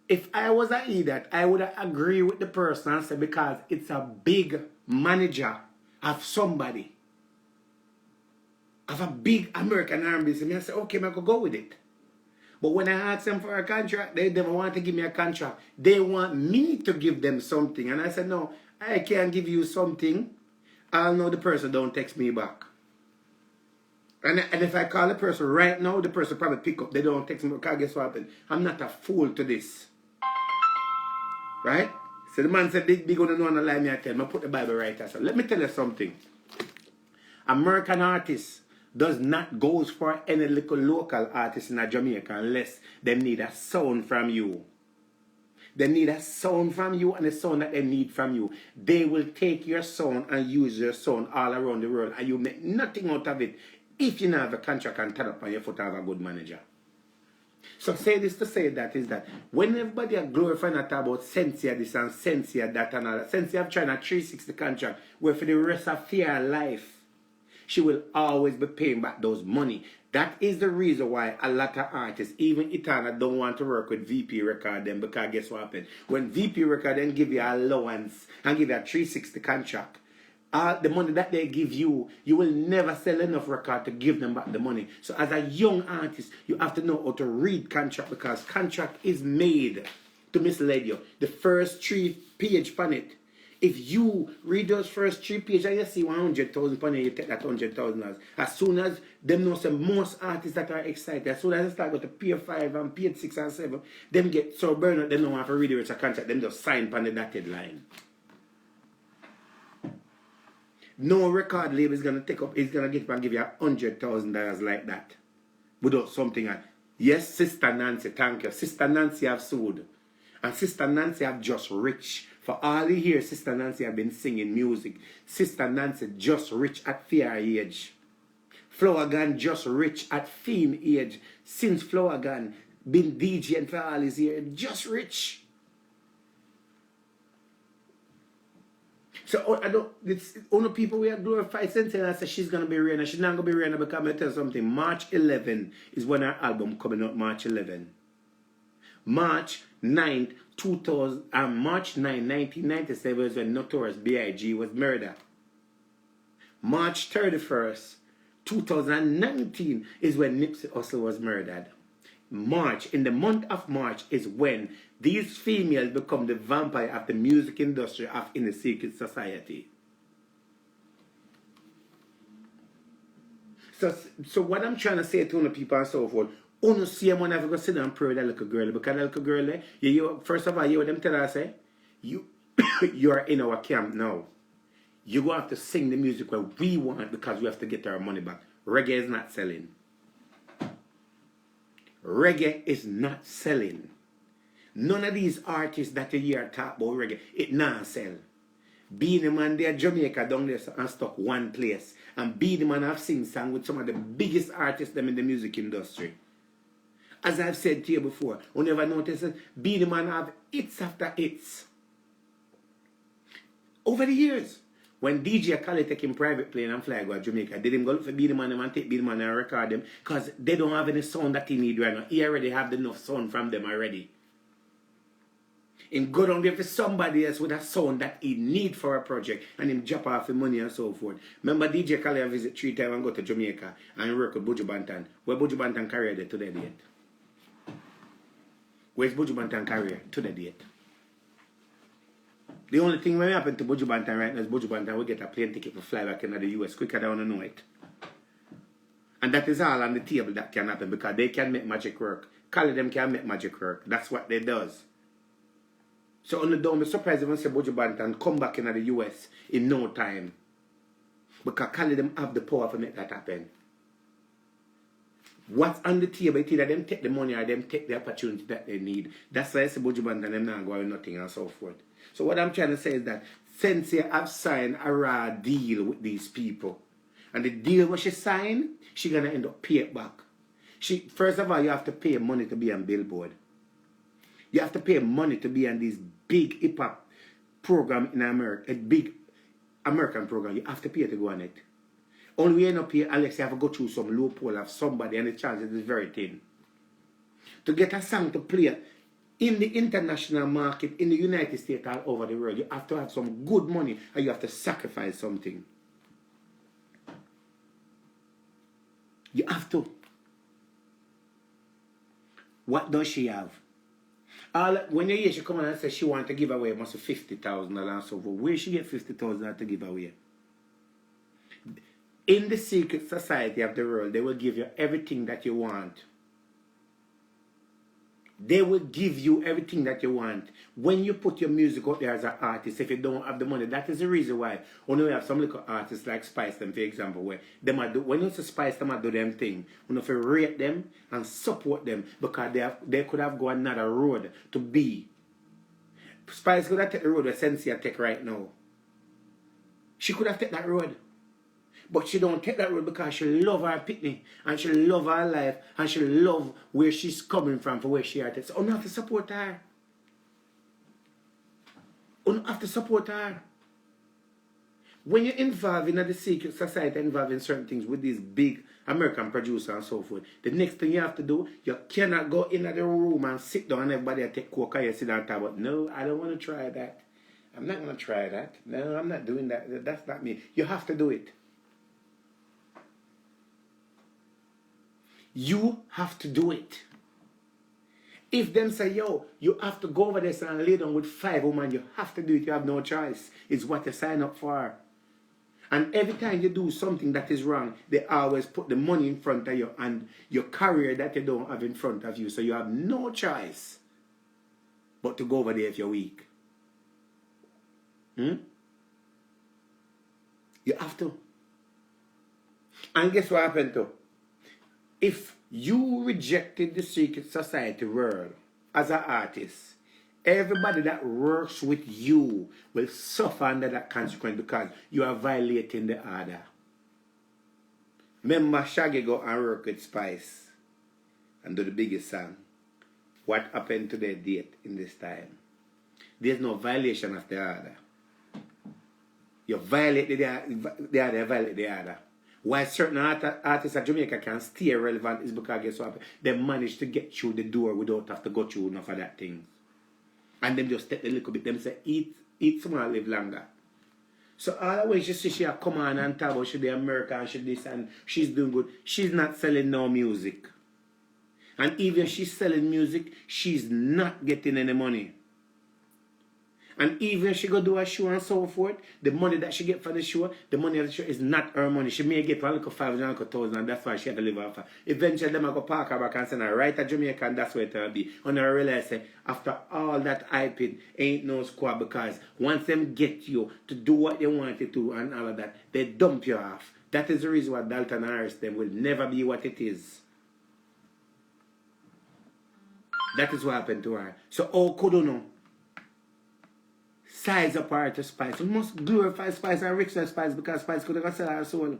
if I was an idiot, I would agree with the person and say because it's a big manager of somebody, of a big American army business, I say, okay, I could go with it. But when I ask them for a contract, they never want to give me a contract. They want me to give them something. And I said, no, I can't give you something. I'll know the person don't text me back. And if I call the person right now, the person probably pick up. They don't text me because guess what happened? I'm not a fool to this. Right? So the man said, they going to know on the line me I tell him. I put the Bible right there. So let me tell you something. American artists does not go for any little local artist in Jamaica unless they need a sound from you. They need a sound from you and the sound that they need from you. They will take your sound and use your sound all around the world and you make nothing out of it if you don't have a contract and turn up on your foot and have a good manager. So say this to say that is that when everybody are glorifying that about Shenseea this and Shenseea that and all that, Shenseea have tried a 360 contract where for the rest of her life she will always be paying back those money. That is the reason why a lot of artists, even Itana, don't want to work with VP Record them because guess what happened? When VP Record then give you an allowance and give you a 360 contract, the money that they give you, you will never sell enough record to give them back the money. So as a young artist, you have to know how to read contract because contract is made to mislead you. The first 3 pages on it. If you read those first 3 pages and you see 100,000 on it, you take that 100,000 as soon as them know some most artists that are excited, as soon as they start with the page 5 and page 6 and 7, them get so burned out, they don't want to read it a contract, them just sign on the dotted line. No record label is gonna take up, is gonna get and give you $100,000 like that. Without something Yes, Sister Nancy, thank you. Sister Nancy have sued. And Sister Nancy have just rich. For all the years, Sister Nancy have been singing music. Sister Nancy just rich at fair age. Flower Gun just rich at fame age. Since Flower Gun been DJing for all his years, just rich. So I don't. It's only people we have glorified Shenseea and say she's gonna be Rihanna. She's not gonna be Rihanna because I'm gonna tell you something. March 11 is when her album coming out. March 11. March 9th, 2000. March 9, 1997 is when Notorious B.I.G. was murdered. March 31st, 2019 is when Nipsey Hussle was murdered. March, in the month of March, is when these females become the vampire of the music industry in the secret society. So what I'm trying to say to the people and so forth, you see when I go sit down and pray with that little girl, because that little girl, first of all, you hear them tell her, say, you are in our camp now. You go have to sing the music where we want because we have to get our money back. Reggae is not selling. Reggae is not selling. None of these artists that you hear talk about reggae, it not sell. Beenie Man there, Jamaica down there and stuck one place. And Beenie Man have sing song with some of the biggest artists them in the music industry. As I've said to you before, you never notice it, Beenie Man have hits after hits. Over the years, when DJ Khaled take him private plane and fly go to Jamaica, did him go look for Beenie Man and take Beenie Man and record them because they don't have any sound that he need right now. He already have enough sound from them already. Him go down there for somebody else with a sound that he need for a project and him drop off the money and so forth. Remember DJ Khaled visit 3 times and go to Jamaica and work with Buju Banton. Where Buju Banton career there to the date? Where's Buju Banton career to the date? The only thing that happen to Buju Banton right now is Buju Banton will get a plane ticket to fly back into the US quicker than I know it. And that is all on the table that can happen because they can make magic work. Khaled them can make magic work. That's what they does. So don't be surprised if I say Buju Banton come back into the US in no time. Because Khaled them have the power to make that happen. What's on the table, it's either them take the money or them take the opportunity that they need. That's why I say Buju Banton them not going nothing and so forth. So what I'm trying to say is that Shenseea have signed a raw deal with these people. And the deal what she signed, she gonna end up pay it back. First of all, you have to pay money to be on Billboard. You have to pay money to be on this big hip-hop program in America, a big American program. You have to pay to go on it. Only way you end up here, unless you have to go through some loophole of somebody, and the chances is very thin. To get a song to play in the international market, in the United States, all over the world, you have to have some good money and you have to sacrifice something. You have to. What does she have? When you hear she come on and say she want to give away must be $50,000 and so forth, where she get $50,000 to give away? In the secret society of the world, they will give you everything that you want. They will give you everything that you want. When you put your music out there as an artist, if you don't have the money, that is the reason why. When you have some little artists like Spice them, for example, where they might do, when you see Spice them do them thing, you have to rate them and support them because they could have gone another road to be. Spice could have taken the road where Shenseea take right now. She could have taken that road. But she don't take that road because she love her pitney and she love her life and she love where she's coming from for where she is. So you have to support her. You have to support her. When you're involved in the secret society, involved in certain things with these big American producers and so forth, the next thing you have to do, you cannot go in the room and sit down and everybody take coke and you sit down and talk about, no, I don't want to try that. I'm not going to try that. No, I'm not doing that. That's not me. You have to do it. You have to do it. If them say, yo, you have to go over there and lay down with 5 women, you have to do it. You have no choice. It's what you sign up for. And every time you do something that is wrong, they always put the money in front of you and your career that you don't have in front of you. So you have no choice but to go over there if you're weak. You have to. And guess what happened to? If You rejected the secret society world as an artist. Everybody that works with you will suffer under that consequence because you are violating the order. Remember Shaggy go and work with Spice and do the biggest song. What happened to their date in this time? There's no violation of the order. You violate the order, you violate the order. Why certain artists of Jamaica can stay relevant is because guess what? They manage to get through the door without have to go through enough of that thing. And them just take a little bit. Them say, eat small, live longer. So always you see she come on and talk about she the American, she this and she's doing good. She's not selling no music. And even if she's selling music, she's not getting any money. And even if she go do a show and so forth, the money that she get for the show, the money of the show is not her money. She may get 500,000 and that's why she had to live off her. Eventually, them go park her back and send her right to Jamaica and that's where it will be. And I realize that after all that hyping, ain't no squad because once them get you to do what they want you to and all of that, they dump you off. That is the reason why Dalton Harris them will never be what it is. That is what happened to her. So how could you know? Size apart to Spice. We must glorify Spice and recognize Spice because Spice could have sold her soul.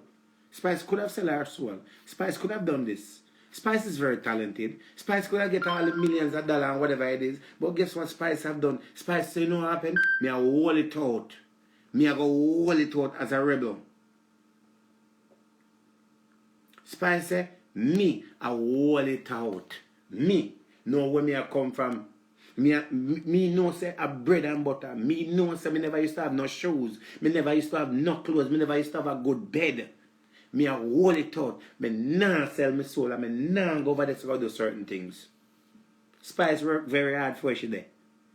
Spice could have sold her soul. Spice could have done this. Spice is very talented. Spice could have get all the millions of dollars and whatever it is. But guess what Spice have done? Spice say, you know what happened? Me I hold it out. Me I go hold it out as a rebel. Spice say, me I hold it out. Me know where me I come from. Me know say a bread and butter. Me know say me never used to have no shoes. Me never used to have no clothes. Me never used to have a good bed. Me a hold it out. Me nah sell my soul. And me nah go over there to go do certain things. Spice worked very hard for she there.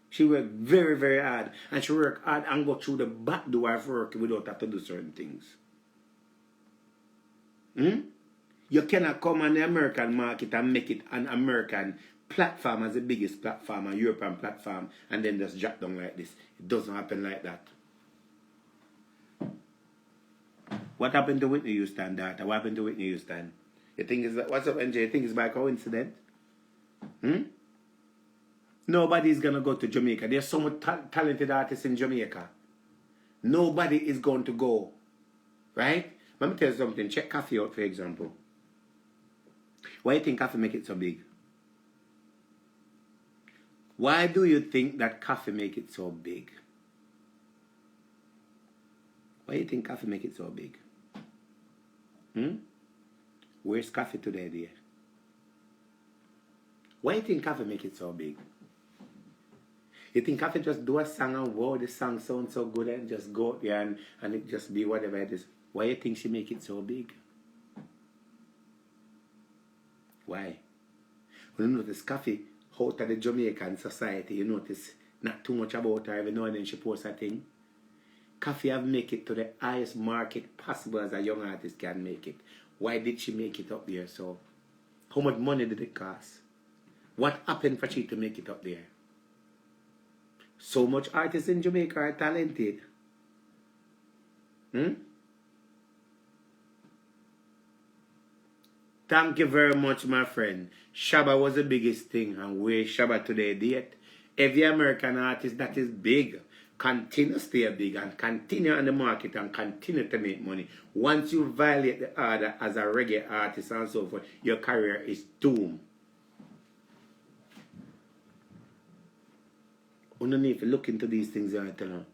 She worked very, very hard. And she worked hard and go through the back door of work without have to do certain things. You cannot come on the American market and make it an American platform as the biggest platform, a European platform, and then just drop down like this. It doesn't happen like that. What happened to Whitney Houston, daughter? What happened to Whitney Houston? You think it's what's up, NJ? You think it's by coincidence? Nobody's gonna go to Jamaica. There's so much talented artists in Jamaica. Nobody is going to go. Right? Let me tell you something. Check Coffee out, for example. Why do you think Coffee make it so big? Why do you think that Coffee make it so big? Why do you think Coffee make it so big? Where's Coffee today, dear? Why do you think Coffee make it so big? You think Coffee just do a song and wow, the song sounds so good and just go out there and it just be whatever it is? Why do you think she make it so big? Why? When you notice Coffee out of the Jamaican society, you notice not too much about her every now and then she posts a thing. Coffee have make it to the highest market possible as a young artist can make it. Why did she make it up there? So, how much money did it cost? What happened for she to make it up there? So much artists in Jamaica are talented. Thank you very much, my friend. Shabba was the biggest thing, and where Shabba today did. Every American artist that is big, continue to stay big and continue on the market and continue to make money. Once you violate the order as a reggae artist and so forth, your career is doomed. Underneath, look into these things you tell her.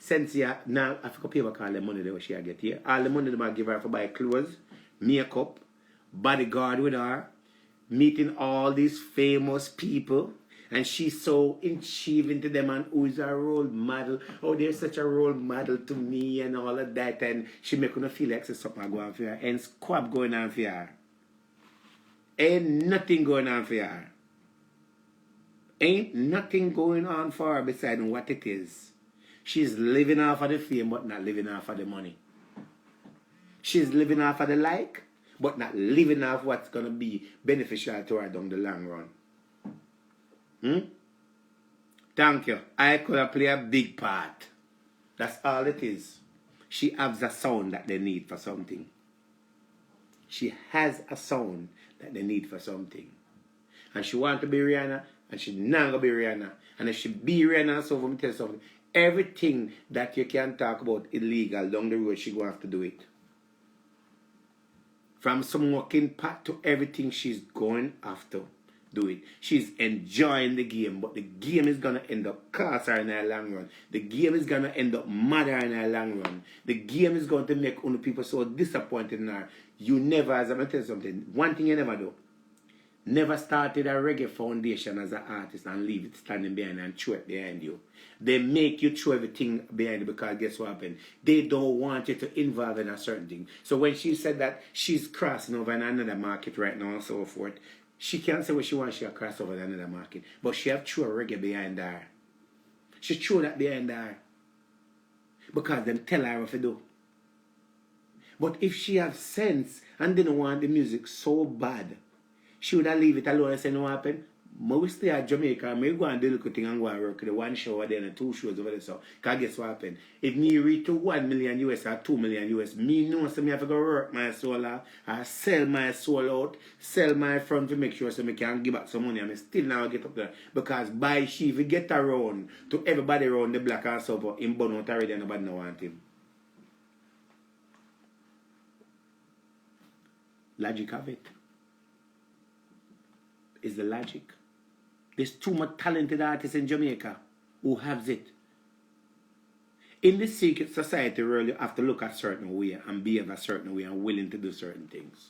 Shenseea, now I forgot people call the money that she get here. All the money they might give her for buy clothes, makeup, bodyguard with her, meeting all these famous people, and she's so achieving to them and who is a role model. Oh, they're such a role model to me and all of that, and she make her feel like something going for her and squab going on for her. Ain't nothing going on for her. Ain't nothing going on for her besides what it is. She's living off of the fame but not living off of the money. She's living off of the like but not living off what's going to be beneficial to her down the long run. Thank you. I could have played a big part. That's all it is. She has a sound that they need for something. She has a sound that they need for something. And she want to be Rihanna, and she not gonna be Rihanna. And if she be Rihanna, so let me tell you something. Everything that you can talk about illegal down the road, she gonna have to do it. From smoking pot to everything, she's going to have to do it. She's enjoying the game, but the game is going to end up cost her in the long run. The game is going to end up mad her in the long run. The game is going to make other people so disappointed in her. You never, as I'm going to tell you something, one thing you never do. Never started a reggae foundation as an artist and leave it standing behind and throw it behind you. They make you throw everything behind you because guess what happened? They don't want you to involve in a certain thing. So when she said that she's crossing over in another market right now and so forth, she can't say what she wants, she'll cross over in another market. But she have throw reggae behind her. She throw that behind her. Because them tell her what to do. But if she have sense and didn't want the music so bad, she would have leave it alone and say, no happen. I will stay at Jamaica and I go and do the little thing and go and work the one show over there and 2 shows over there. So, because guess what happened? If me reach to $1 million US or $2 million US, me know so me have to go work my soul out, or sell my soul out, sell my front to make sure so me can give back some money and I still now get up there. Because by she, if we get around to everybody around the black and so forth, in burn out already and nobody no want him. Logic of it. Is the logic. There's too much talented artists in Jamaica who have it. In this secret society world, you have to look a certain way and behave a certain way and willing to do certain things.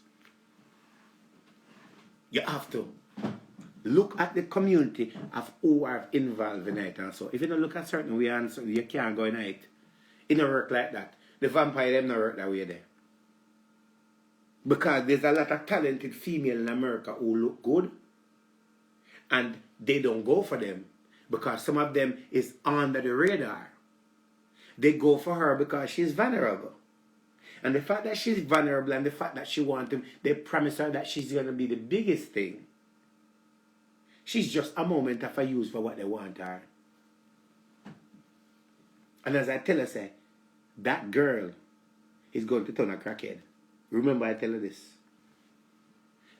You have to look at the community of who are involved in it and so. If you don't look a certain way and so, you can't go in it. It don't work like that. The vampire them don't work that way there. Because there's a lot of talented female in America who look good. And they don't go for them because some of them is under the radar. They go for her because she's vulnerable. And the fact that she's vulnerable and the fact that she wants him, they promise her that she's going to be the biggest thing. She's just a moment of a use for what they want her. And as I tell her, say, that girl is going to turn a crackhead. Remember I tell her this.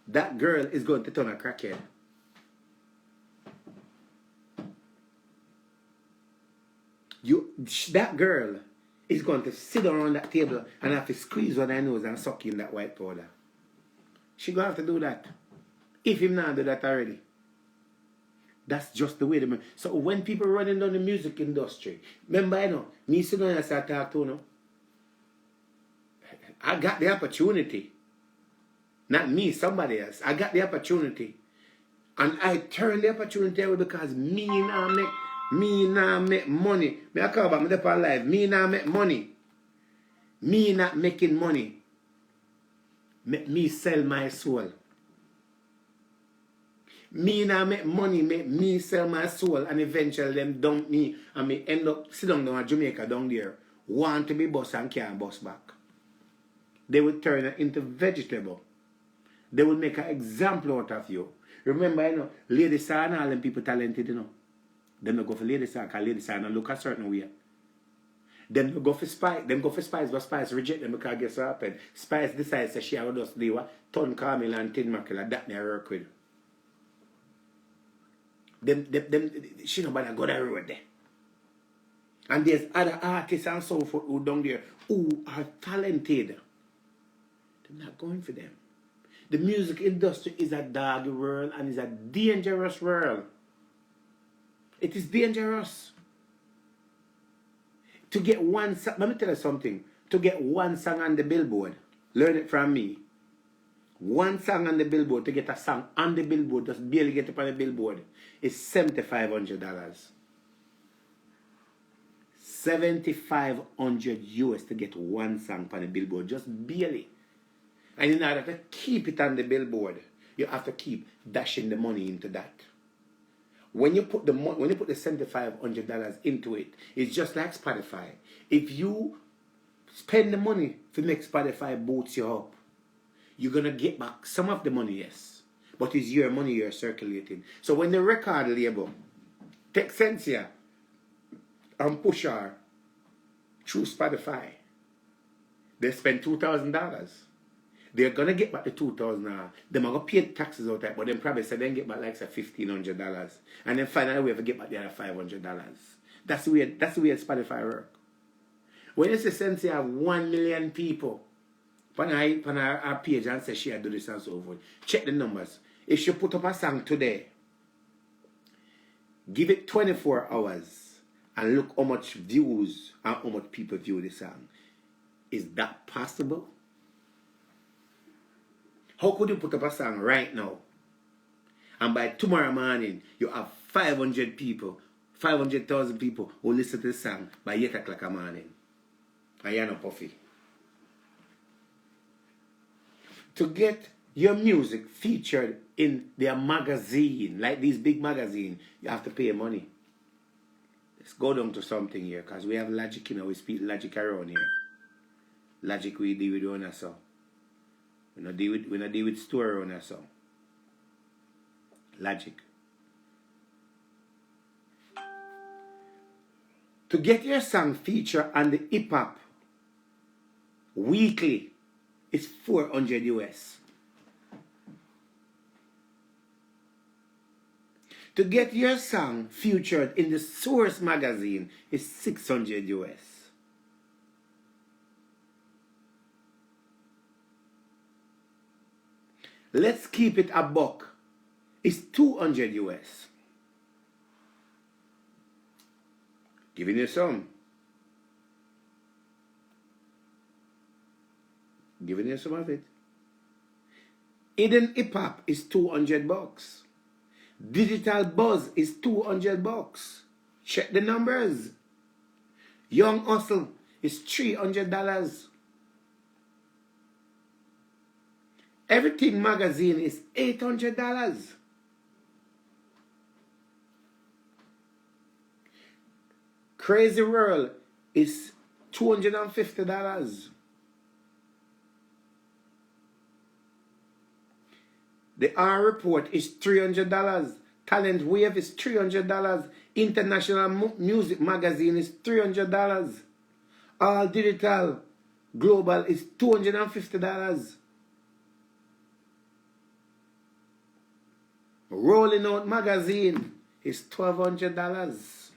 That girl is going to turn a crackhead. That girl is going to sit down on that table and have to squeeze on her nose and suck in that white powder. She's going to have to do that. If him not do that already. That's just the way they make. So when people running down the music industry, remember, you know, me sit down and start talk to you, I got the opportunity. Not me, somebody else. I got the opportunity. And I turned the opportunity away because me now make money. Me I call about me up alive. Me now make money. Me not making money. Make me sell my soul. Me now make money, make me sell my soul, and eventually them dump me and me end up sit down in Jamaica down there, want to be boss and can't boss back. They will turn it into vegetable. They will make an example out of you. Remember, you know, Lady Star and all them people talented, you know. Them don't go for Lady Star because Lady Star don't look a certain way. Them go for Spice. Them go for Spice, but Spice reject them because guess what happened? Spice decides that she will just do what? Ton Carmel and Tin Mackerel, that they work with. She nobody go that road there. And there's other artists and so forth who down there who are talented. They're not going for them. The music industry is a doggy world and is a dangerous world. It is dangerous. To get one song, let me tell you something. To get one song on the billboard, learn it from me. One song on the billboard, to get a song on the billboard, just barely get up on the billboard, is $7,500. $7,500 US to get one song on the billboard, just barely. And in order to keep it on the billboard, you have to keep dashing the money into that. When you put the $7,500 into it, it's just like Spotify. If you spend the money to make Spotify boost you up, you're going to get back some of the money, yes. But it's your money you're circulating. So when the record label take Shenseea and push her through Spotify, they spend $2,000. They're gonna get back the 2,000. Them are gonna pay taxes out there, but then probably say then get back like say $1,500, and then finally we have to get back the other $500. That's the way Spotify work. When you say Shenseea have 1 million people on our page and say she do this and so forth, check the numbers. If she put up a song today, give it 24 hours and look how much views and how much people view the song. Is that possible? How could you put up a song right now and by tomorrow morning you have 500,000 people who listen to the song by 8 o'clock in the morning? And you're not puffy. To get your music featured in their magazine, like these big magazines, you have to pay money. Let's go down to something here, because we have logic, we speak logic around here. Logic we deal with on us, so. We not deal with story on us, so. Logic. To get your song featured on the hip hop weekly, it's $400 US. To get your song featured in the Source magazine is $600 US. Let's keep it a buck. It's $200 US. Giving you some. Giving you some of it. Hidden hip hop is $200. Digital buzz is $200. Check the numbers. Young Hustle is $300. Everything magazine is $800. Crazy World is $250. The R Report is $300. Talent Wave is $300. International Music Magazine is $300. All Digital Global is $250. Rolling Out Magazine is $1,200.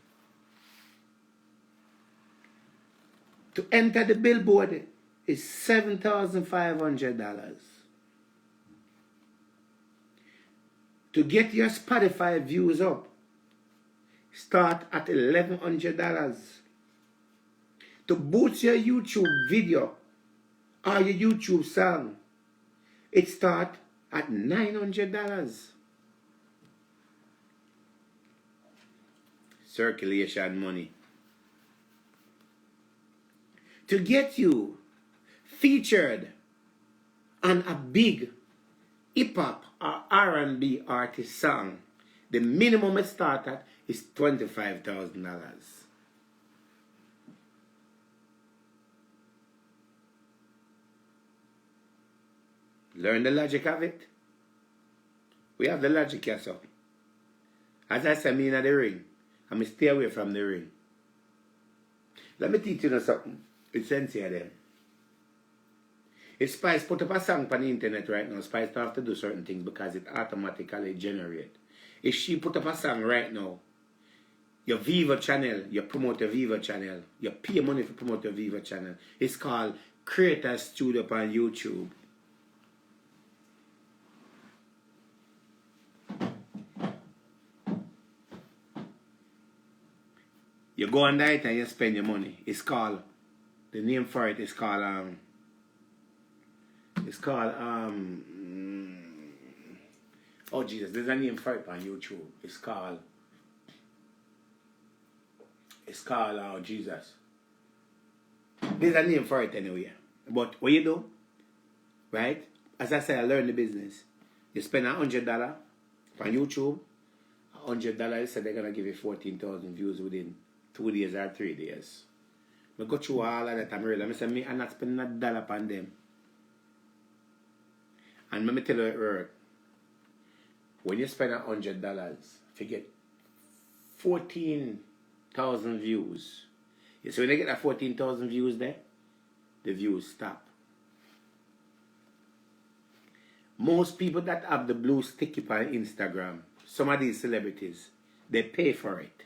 To enter the Billboard is $7,500. To get your Spotify views up, start at $1,100. To boost your YouTube video or your YouTube song, it starts at $900. Circulation money. To get you featured on a big hip-hop or R&B artist song, the minimum it start at is $25,000. Learn the logic of it. We have the logic here, so. As I said, me in the ring, I'm going to stay away from the ring. Let me teach you something. It's Shenseea then. If Spice put up a song on the internet right now, Spice don't have to do certain things because it automatically generates. If she put up a song right now, your Viva channel, you promote your Viva channel, you pay money to promote your Viva channel. It's called Creator Studio on YouTube. You go on that and you spend your money. It's called, the name for it is called, oh Jesus, there's a name for it on YouTube. It's called, oh Jesus. There's a name for it anyway. But what you do, right? As I said, I learned the business. You spend $100 on YouTube. $100, you said they're going to give you 14,000 views within 2 days or 3 days. I go through all of that. I say, I'm not spending $1 on them. And let me tell you it works. When you spend $100, if you get 14,000 views, so when you get that 14,000 views there, the views stop. Most people that have the blue sticky on Instagram, some of these celebrities, they pay for it.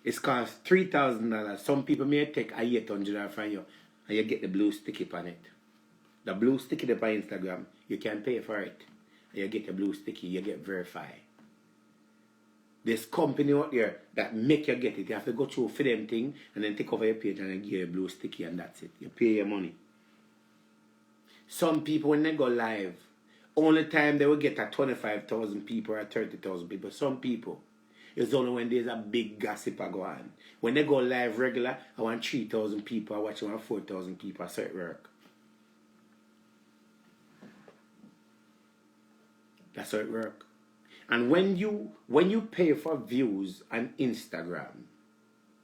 It's cost $3,000. Some people may take a $800 from you and you get the blue sticky on it. The blue sticky on Instagram, you can pay for it. And you get the blue sticky, you get verified. There's company out there that make you get it. You have to go through for them thing and then take over your page and then give you a blue sticky and that's it. You pay your money. Some people when they go live, only time they will get at 25,000 people or 30,000 people. Some people, it's only when there's a big gossip go on. When they go live regular, I want 3,000 people, I watch 4,000 people, I saw it work. That's how it works. And when you pay for views on Instagram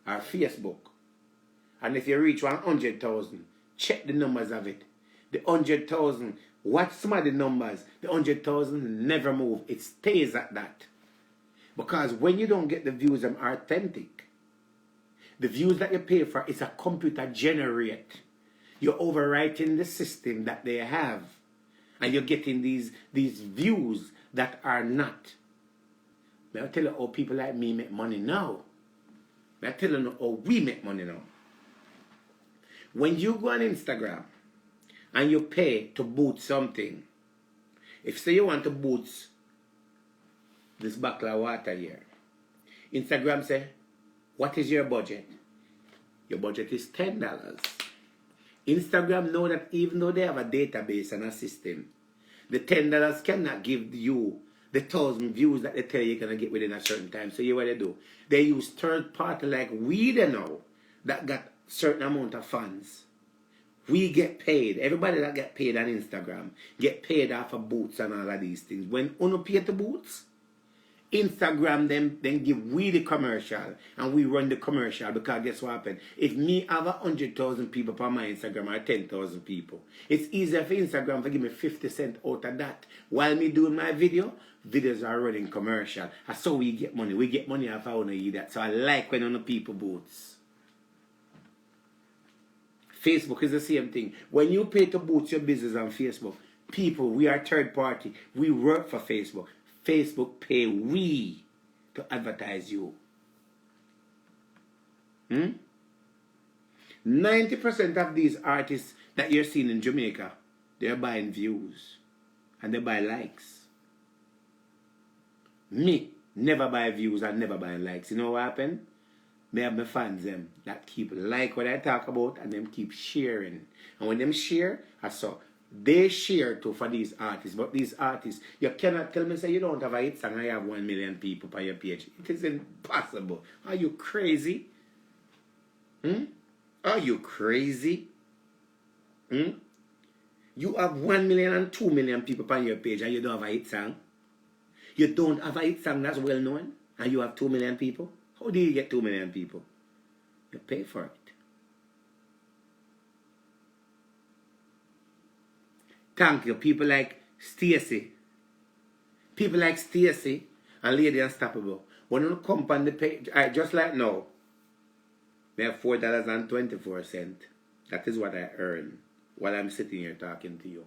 or Facebook, and if you reach 100,000, check the numbers of it. The 100,000, watch some of the numbers. The 100,000 never move. It stays at that. Because when you don't get the views that are authentic, the views that you pay for is a computer generate. You're overwriting the system that they have. And you're getting these views that are not. May I tell you how people like me make money now? May I tell you how we make money now? When you go on Instagram and you pay to boot something, if say you want to boot this bottle of water here, Instagram say, what is your budget? Your budget is $10. Instagram know that even though they have a database and a system, the $10 cannot give you the 1,000 views that they tell you you're going to get within a certain time. So you what they do? They use third party like we they know that got certain amount of funds. We get paid. Everybody that get paid on Instagram get paid off of boots and all of these things. When uno pay the boots, Instagram then give we the commercial and we run the commercial because guess what happened? If me have 100,000 people on my Instagram or 10,000 people, it's easier for Instagram to give me 50 cents out of that. While me doing my videos are running commercial. That's how we get money. We get money off our eat that. So I like when on the people boots. Facebook is the same thing. When you pay to boost your business on Facebook, people, we are third party. We work for Facebook. Facebook pay we to advertise you. 90% of these artists that you're seeing in Jamaica, they're buying views and they buy likes. Me, never buy views and never buy likes. You know what happened? Me have my fans them that keep like what I talk about and them keep sharing. And when them share, I saw they share too for these artists. But these artists, you cannot tell me say you don't have a hit song and you have 1 million people on your page. It is impossible. Are you crazy? Are you crazy? You have 1 million and 2 million people on your page and you don't have a hit song? You don't have a hit song that's well known and you have 2 million people? How do you get 2 million people? You pay for it. Thank you. People like Stacy. People like Stacy and Lady Unstoppable. When you come on the page, just like now, I have $4.24. That is what I earn while I'm sitting here talking to you.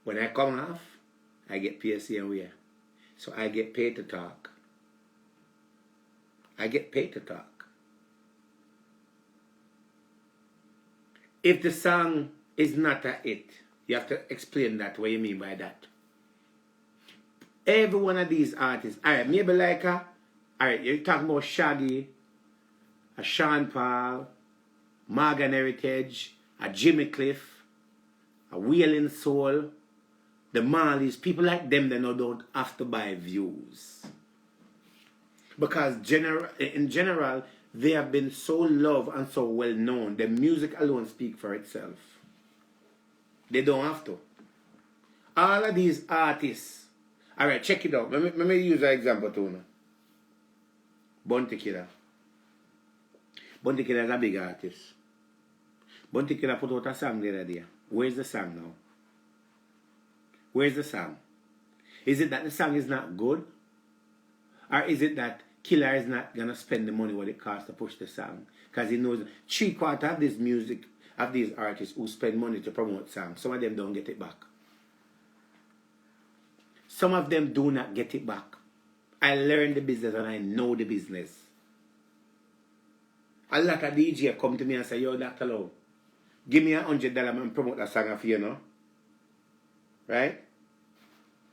When I come off, I get PSC and wear. So I get paid to talk. I get paid to talk. If the song is not a hit, you have to explain that, what you mean by that. Every one of these artists, alright, maybe like alright, you're talking about Shaggy, a Sean Paul, Morgan Heritage, a Jimmy Cliff, a Wailing Soul, the Marleys, people like them, they don't have to buy views. Because in general, they have been so loved and so well known. The music alone speaks for itself. They don't have to. All of these artists. Alright, check it out. Let me use an example too now. Bounty Killer. Bounty Killer is a big artist. Bounty Killer put out a song the other day. Where's the song now? Where's the song? Is it that the song is not good? Or is it that Killer is not going to spend the money what it costs to push the song? Because he knows 3/4 of this music of these artists who spend money to promote songs, some of them don't get it back. Some of them do not get it back. I learned the business and I know the business. A lot of DJ come to me and say, yo, Dr. Lowe, give me $100 and promote that song for you, no? Right?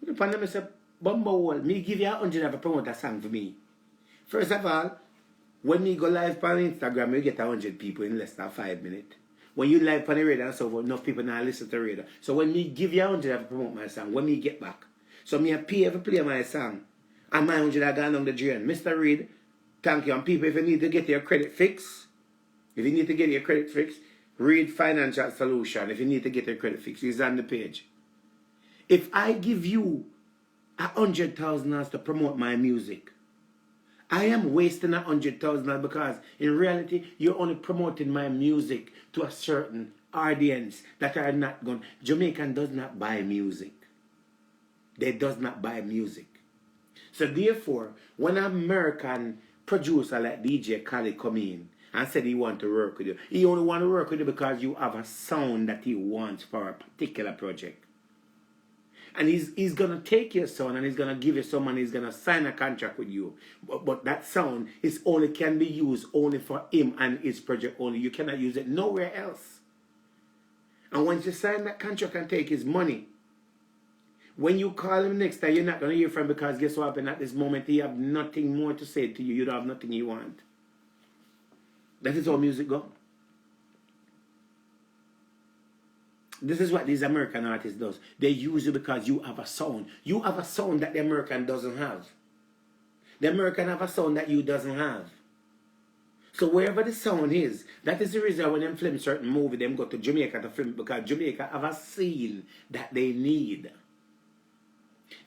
Upon them, I say, Bumble, me give you $100 to promote that song for me. First of all, when me go live on Instagram, you get 100 people in less than 5 minutes. When you live on the radio and so forth, enough people now listen to the radio. So when me give you $100 to promote my song, when me get back, so me pay to play my song, and my $100 gone down the drain. Mr. Reed, thank you. And people, if you need to get your credit fixed, read Financial Solution. If you need to get your credit fixed, it's on the page. If I give you $100,000 to promote my music, I am wasting $100,000 because in reality, you're only promoting my music to a certain audience that are not going. Jamaican does not buy music. They does not buy music. So therefore, when an American producer like DJ Khaled come in and said he want to work with you, he only want to work with you because you have a sound that he wants for a particular project. And he's going to take your sound and he's going to give you some money. He's going to sign a contract with you. But that sound is only can be used only for him and his project only. You cannot use it nowhere else. And once you sign that contract and take his money, when you call him next time, you're not going to hear from him because guess what happened at this moment? He have nothing more to say to you. You don't have nothing you want. That is how music goes. This is what these American artists does. They use you because you have a sound. You have a sound that the American doesn't have. The American have a sound that you doesn't have. So wherever the sound is, that is the reason when them film certain movie, them go to Jamaica to film because Jamaica have a scene that they need.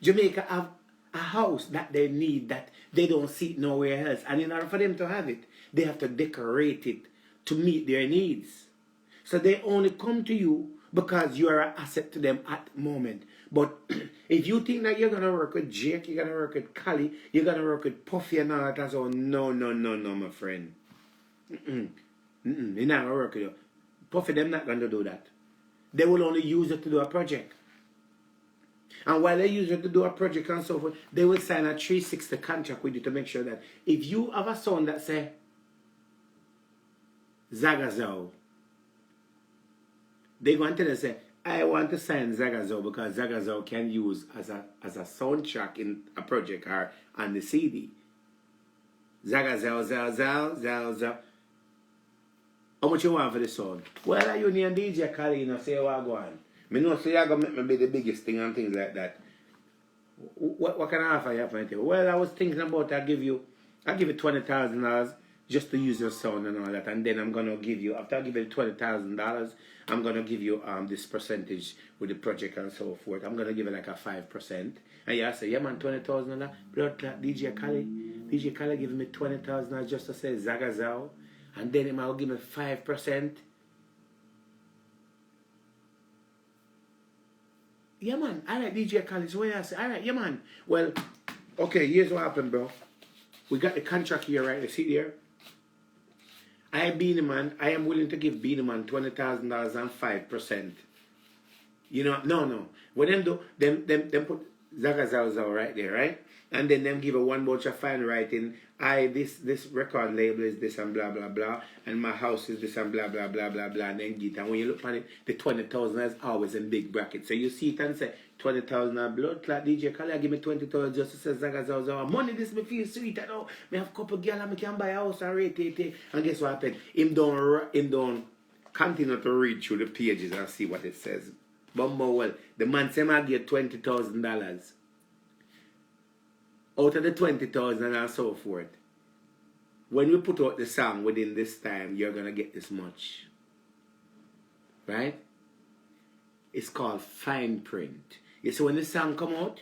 Jamaica have a house that they need that they don't see it nowhere else. And in order for them to have it, they have to decorate it to meet their needs. So they only come to you because you are an asset to them at the moment. But if you think that you're going to work with Jake, you're going to work with Cali, you're going to work with Puffy and all that, so no, my friend. You're not going to work with you. Puffy, them not going to do that. They will only use it to do a project. And while they use it to do a project and so forth, they will sign a 360 contract with you to make sure that if you have a sound that say, Zagazao, they're going to tell you, say, I want to sign Zagazao because Zagazao can use as a soundtrack in a project or on the CD. Zagazao, Zao. How much you want for the song? Well, you and DJ Khaled, you know, say what go on. Me know so you're going to make me be the biggest thing and things like that. What can I offer you for it? Well, I was thinking about I'll give you $20,000 just to use your sound and all that, and then I'm gonna give you, after I give you $20,000, I'm gonna give you this percentage with the project and so forth. I'm gonna give it like a 5%. And you say, yeah man, $20,000. Blood clot DJ Khaled giving me $20,000 just to say Zagazao, and then him I'll give me 5%. Yeah man, alright DJ Khaled, so when I say, alright, yeah man. Well, okay, here's what happened, bro. We got the contract here, right? You see there? I am willing to give Beanie Man $20,000 and 5%. You know, no. When them do, them put Zagazao right there, right? And then them give a one bunch of fine writing. This record label is this and blah blah blah, and my house is this and blah blah blah blah blah, and then get. And when you look at it, the 20,000 is always in big brackets. So you see it and say 20,000 blood clot DJ Khaled give me 20,000 just to say Zagazao. Money this me feel sweet. I know. Me have a couple girl and me can buy a house and rate it. And guess what happened? Him don't continue to read through the pages and see what it says. But more well, the man say I get $20,000. Out of the 20,000 and so forth. When we put out the song within this time, you're going to get this much. Right? It's called fine print. You see, when the song come out,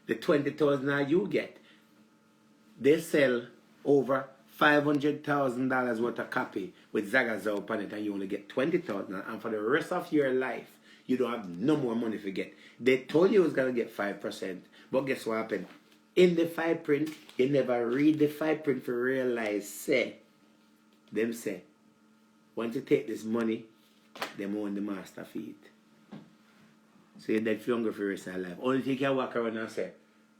the 20,000 you get, they sell over $500,000 worth of copy with Zagazao upon it, and you only get 20,000. And for the rest of your life, you don't have no more money to get. They told you it was going to get 5%. But guess what happened? In the fine print, you never read the fine print to realize, say, once you take this money Them own the master feet. So you're dead for longer for the rest of your life. Only thing you can walk around and say,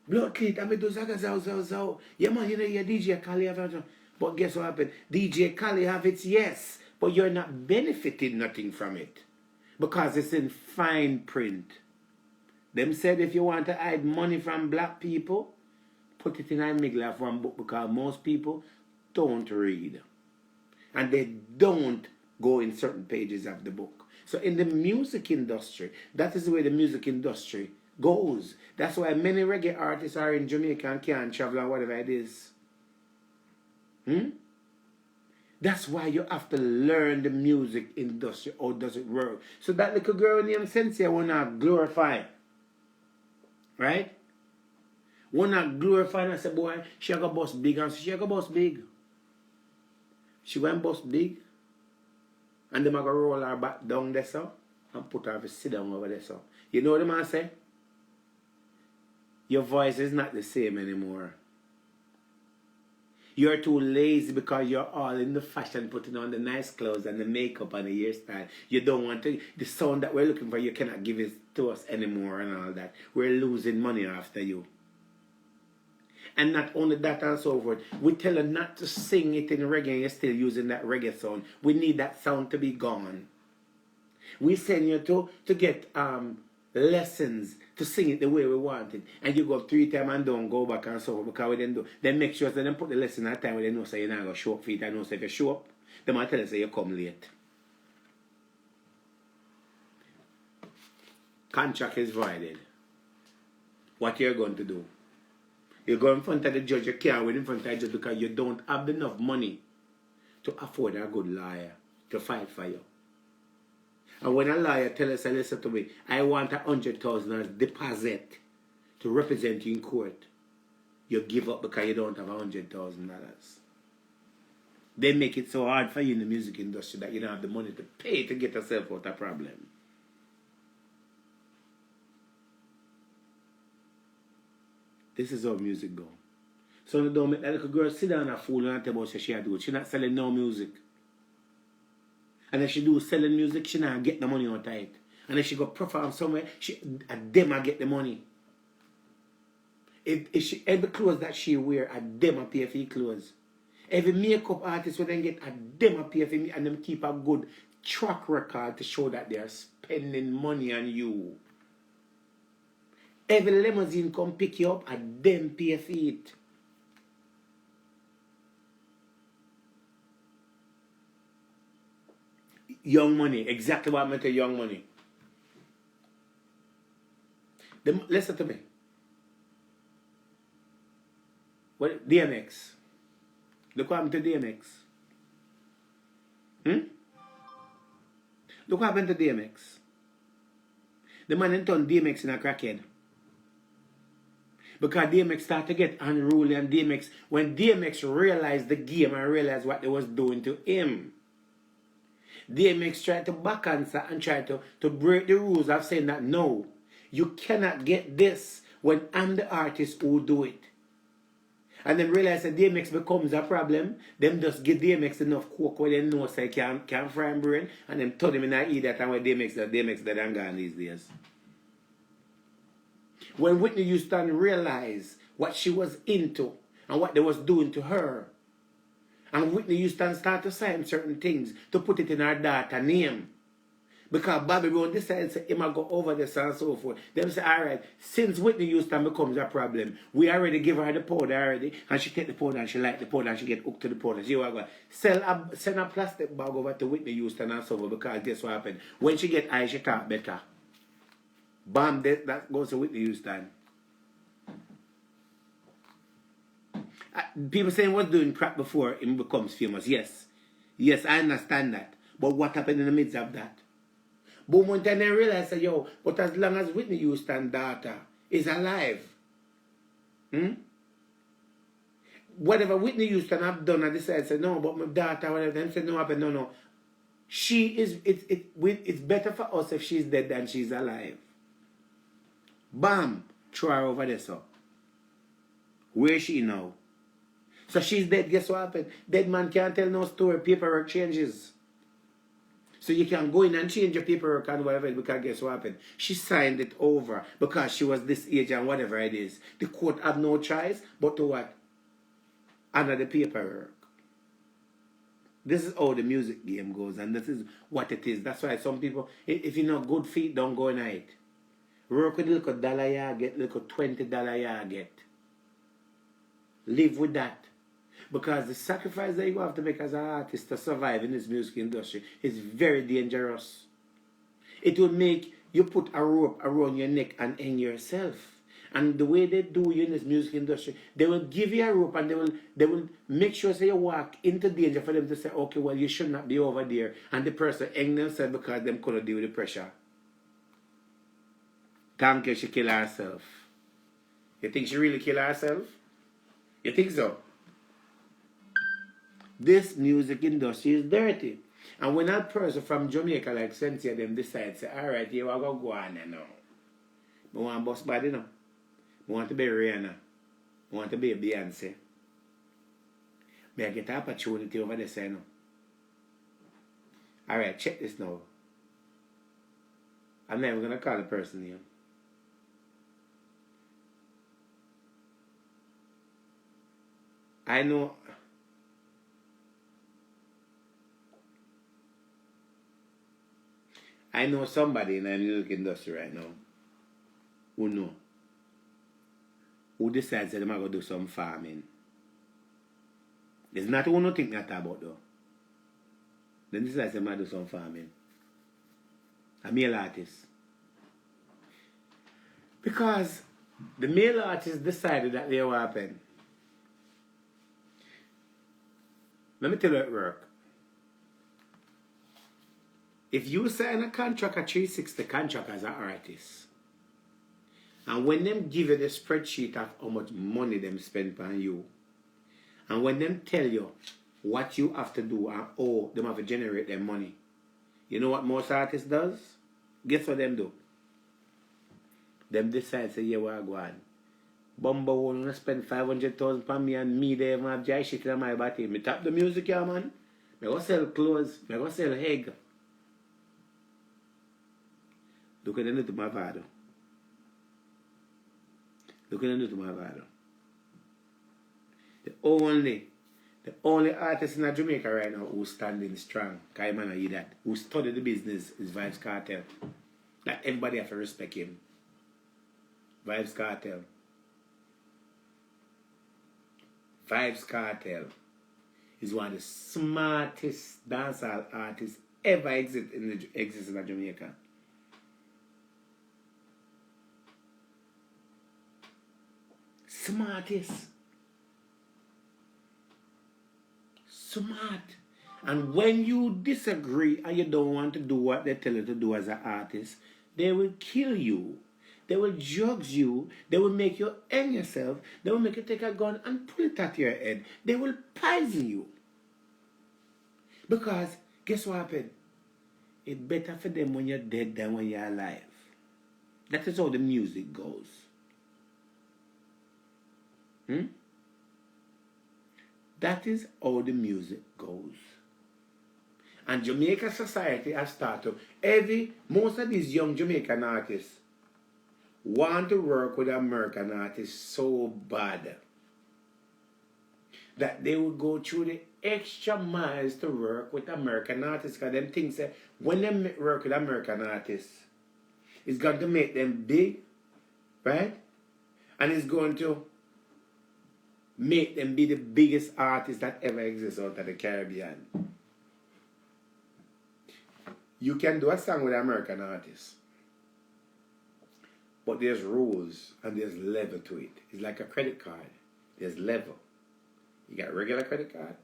blood cleat, I'm do zaga zaw zaw zaw. Yeah man, you know your DJ Kali have it. But guess what happened? DJ Kali have it, yes. But you're not benefiting nothing from it. Because it's in fine print. Them said if you want to hide money from black people, put it in a middle of one book, because most people don't read. And they don't go in certain pages of the book. So in the music industry, that is where the music industry goes. That's why many reggae artists are in Jamaica and can't travel or whatever it is. That's why you have to learn the music industry. How does it work? So that little girl named Shenseea will not glorify. Right? Will not glorify and say, boy, she got bust big. And she got bust big. She went bust big. And them are going to roll her back down there, so, and put her to sit down over there, so. You know what the man say? Your voice is not the same anymore. You're too lazy because you're all in the fashion, putting on the nice clothes and the makeup and the hairstyle. You don't want to, the sound that we're looking for, you cannot give it to us anymore and all that. We're losing money after you. And not only that and so forth, we tell her not to sing it in reggae and you're still using that reggae sound. We need that sound to be gone. We send you to get lessons to sing it the way we want it. And you go 3 times and don't go back and so forth, because we then do. Then make sure that they put the lesson at a time where they know so you're not going to show up for it. I know so if you show up, they might tell you so you come late. Contract is voided. What you're going to do? You go in front of the judge, you can't win in front of the judge because you don't have enough money to afford a good lawyer to fight for you. And when a lawyer tells us, listen to me, I want $100,000 as deposit to represent you in court, you give up because you don't have $100,000. They make it so hard for you in the music industry that you don't have the money to pay to get yourself out of problem. This is how music go. So don't make that little girl sit down and fool and tell about what she do. She not selling no music. And if she do selling music, she not get the money out of it. And if she go perform somewhere, them get the money. Every clothes that she wear, them pay for the clothes. Every makeup artist will then get them pay for me, and them keep a good track record to show that they are spending money on you. Every limousine come pick you up and them pay for it. Young money, exactly what I meant to young money. Listen to me. What DMX? Look what happened to DMX. Look what happened to DMX. The man didn't turn DMX in a crackhead. Because DMX started to get unruly, and when DMX realized the game and realized what they was doing to him, DMX tried to back answer and tried to break the rules of saying that no, you cannot get this when I'm the artist who do it. And then realize that DMX becomes a problem, them just give DMX enough coke where they know so they can fry him brain, and then turn him in an idiot and where DMX that I'm gone these days. When Whitney Houston realized what she was into and what they was doing to her, and Whitney Houston started to sign certain things to put it in her daughter's name, because Bobby Brown decided to say, him go over this and so forth. Them say, all right, since Whitney Houston becomes a problem, we already give her the powder already, and she take the powder and she like the powder and she get hooked to the powder. She was going send a plastic bag over to Whitney Houston and so forth, because guess what happened? When she get high, she talk better. Bam, that goes to Whitney Houston. People saying was doing crap before he becomes famous. Yes. Yes, I understand that. But what happened in the midst of that? But one time they realized that, yo, but as long as Whitney Houston's daughter is alive, whatever Whitney Houston have done, I decided to say, no, but my daughter, whatever, them said, no, happen, no. She is, it's better for us if she's dead than she's alive. Bam, throw her over there, so. Where is she now? So she's dead, guess what happened? Dead man can't tell no story, paperwork changes. So you can go in and change your paperwork and whatever, because guess what happened? She signed it over because she was this age and whatever it is. The court had no choice but to what? Honor the paperwork. This is how the music game goes, and this is what it is. That's why some people, if you know good feet, don't go in it. Work with little dollar you get, little $20 you get. Live with that. Because the sacrifice that you have to make as an artist to survive in this music industry is very dangerous. It will make you put a rope around your neck and hang yourself. And the way they do you in this music industry, they will give you a rope and they will make sure that you walk into danger for them to say, okay, well, you should not be over there. And the person hang themselves because them couldn't deal with the pressure. Thank you, she killed herself. You think she really killed herself? You think so? This music industry is dirty. And when a person from Jamaica like Shenseea them decide, say, all right, you are going to go on now. I want to bust body now. I want to be Rihanna. I want to be a Beyonce. But I get an opportunity over there, say no. All right, check this now. I'm never going to call the person name. I know somebody in the music industry right now who decides that they're going to do some farming. There's not one who think that about though. Then decides they're going to do some farming. A male artist. Because the male artist decided that they will happen. Let me tell you how it works. If you sign a contract, a 360 contract as an artist, and when them give you the spreadsheet of how much money them spend on you, and when them tell you what you have to do and how them have to generate their money, you know what most artists does? Guess what them do? Them decide, say, yeah, we're going. Bumbo won't spend 500,000 for me and me there have dry shit in my body. Me tap the music here, man. Me go sell clothes. Me go sell egg. Look at the new to my father. Look at the new to my father. The only artist in Jamaica right now who's standing strong, because man hear that, who studied the business is Vybz Kartel. Like everybody have to respect him. Vybz Kartel. Vybz Kartel is one of the smartest dancehall artists ever exist in Jamaica. Smartest. Smart. And when you disagree and you don't want to do what they tell you to do as an artist, they will kill you. They will judge you. They will make you hang yourself. They will make you take a gun and put it at your head. They will poison you. Because, guess what happened? It's better for them when you're dead than when you're alive. That is how the music goes. That is how the music goes. And Jamaica society has started. Most of these young Jamaican artists want to work with American artists so bad that they would go through the extra miles to work with American artists, because them things that when they work with American artists, it's going to make them big, right? And it's going to make them be the biggest artists that ever exists out of the Caribbean. You can do a song with an American artist, but there's rules and there's level to it. It's like a credit card. There's level. You got regular credit card,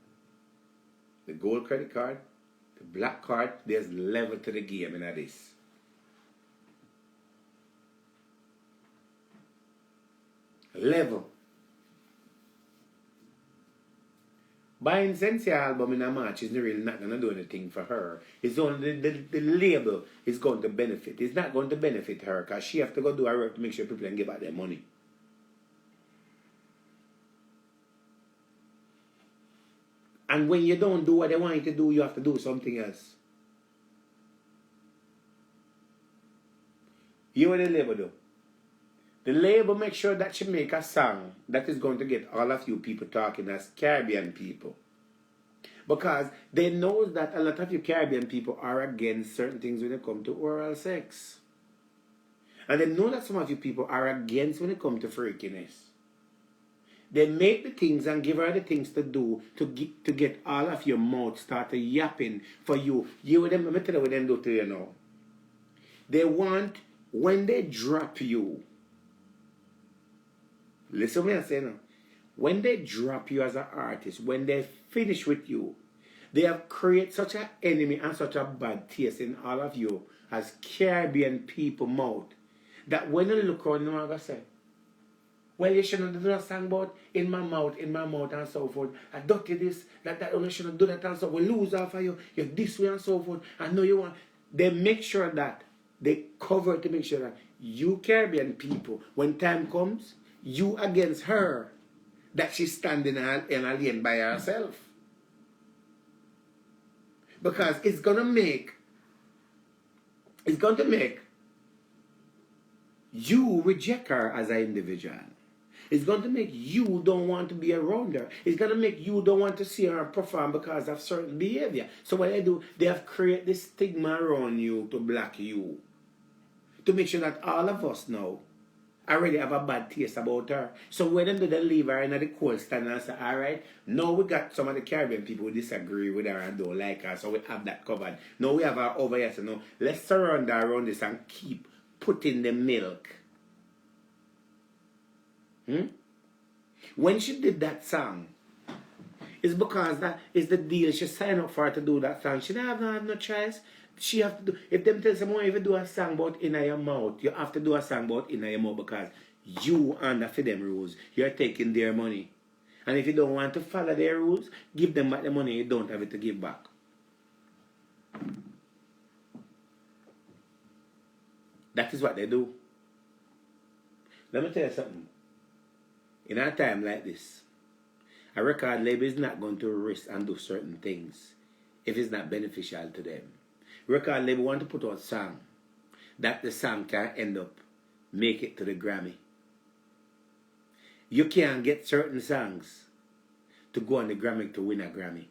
the gold credit card, the black card. There's level to the game in this. Level. Buying Shenseea album in a March is really not going to do anything for her. It's only the label is going to benefit. It's not going to benefit her because she have to go do her work to make sure people can give out their money. And when you don't do what they want you to do, you have to do something else. You what the label do? The label make sure that she make a song that is going to get all of you people talking as Caribbean people. Because they know that a lot of you Caribbean people are against certain things when it comes to oral sex. And they know that some of you people are against when it comes to freakiness. They make the things and give her the things to do to get all of your mouth started yapping for you. You with them, let me tell you what they do to you now. They want, when they drop you, listen to me I say now. When they drop you as an artist, when they finish with you, they have created such an enemy and such a bad taste in all of you as Caribbean people mouth that when you look around, you're going to say, well, you shouldn't do a song about in my mouth, and so forth. I dirty this, that, you shouldn't do that, and so we lose off of you, you're this way, and so forth. I know you want. They make sure that they cover to make sure that you Caribbean people, when time comes, you against her, that she's standing in a lane by herself. Because it's going to make you reject her as an individual. It's going to make you don't want to be around her. It's going to make you don't want to see her perform because of certain behavior. So what they do, they have created this stigma around you to block you. To make sure that all of us now already have a bad taste about her. So when they do, they leave her in the cold stand and say, all right, now we got some of the Caribbean people who disagree with her and don't like her, so we have that covered. Now we have her over here, so now let's surround her around this and keep putting the milk. When she did that song, it's because that is the deal. She signed up for her to do that song. She didn't have no choice. She have to do. If them tell someone if you do a song about in your mouth, you have to do a song about in your mouth because you under for them rules. You're taking their money. And if you don't want to follow their rules, give them back the money. You don't have it to give back. That is what they do. Let me tell you something. In a time like this, a record label is not going to risk and do certain things if it's not beneficial to them. Record label want to put out a song that the song can end up make it to the Grammy. You can't get certain songs to go on the Grammy to win a Grammy.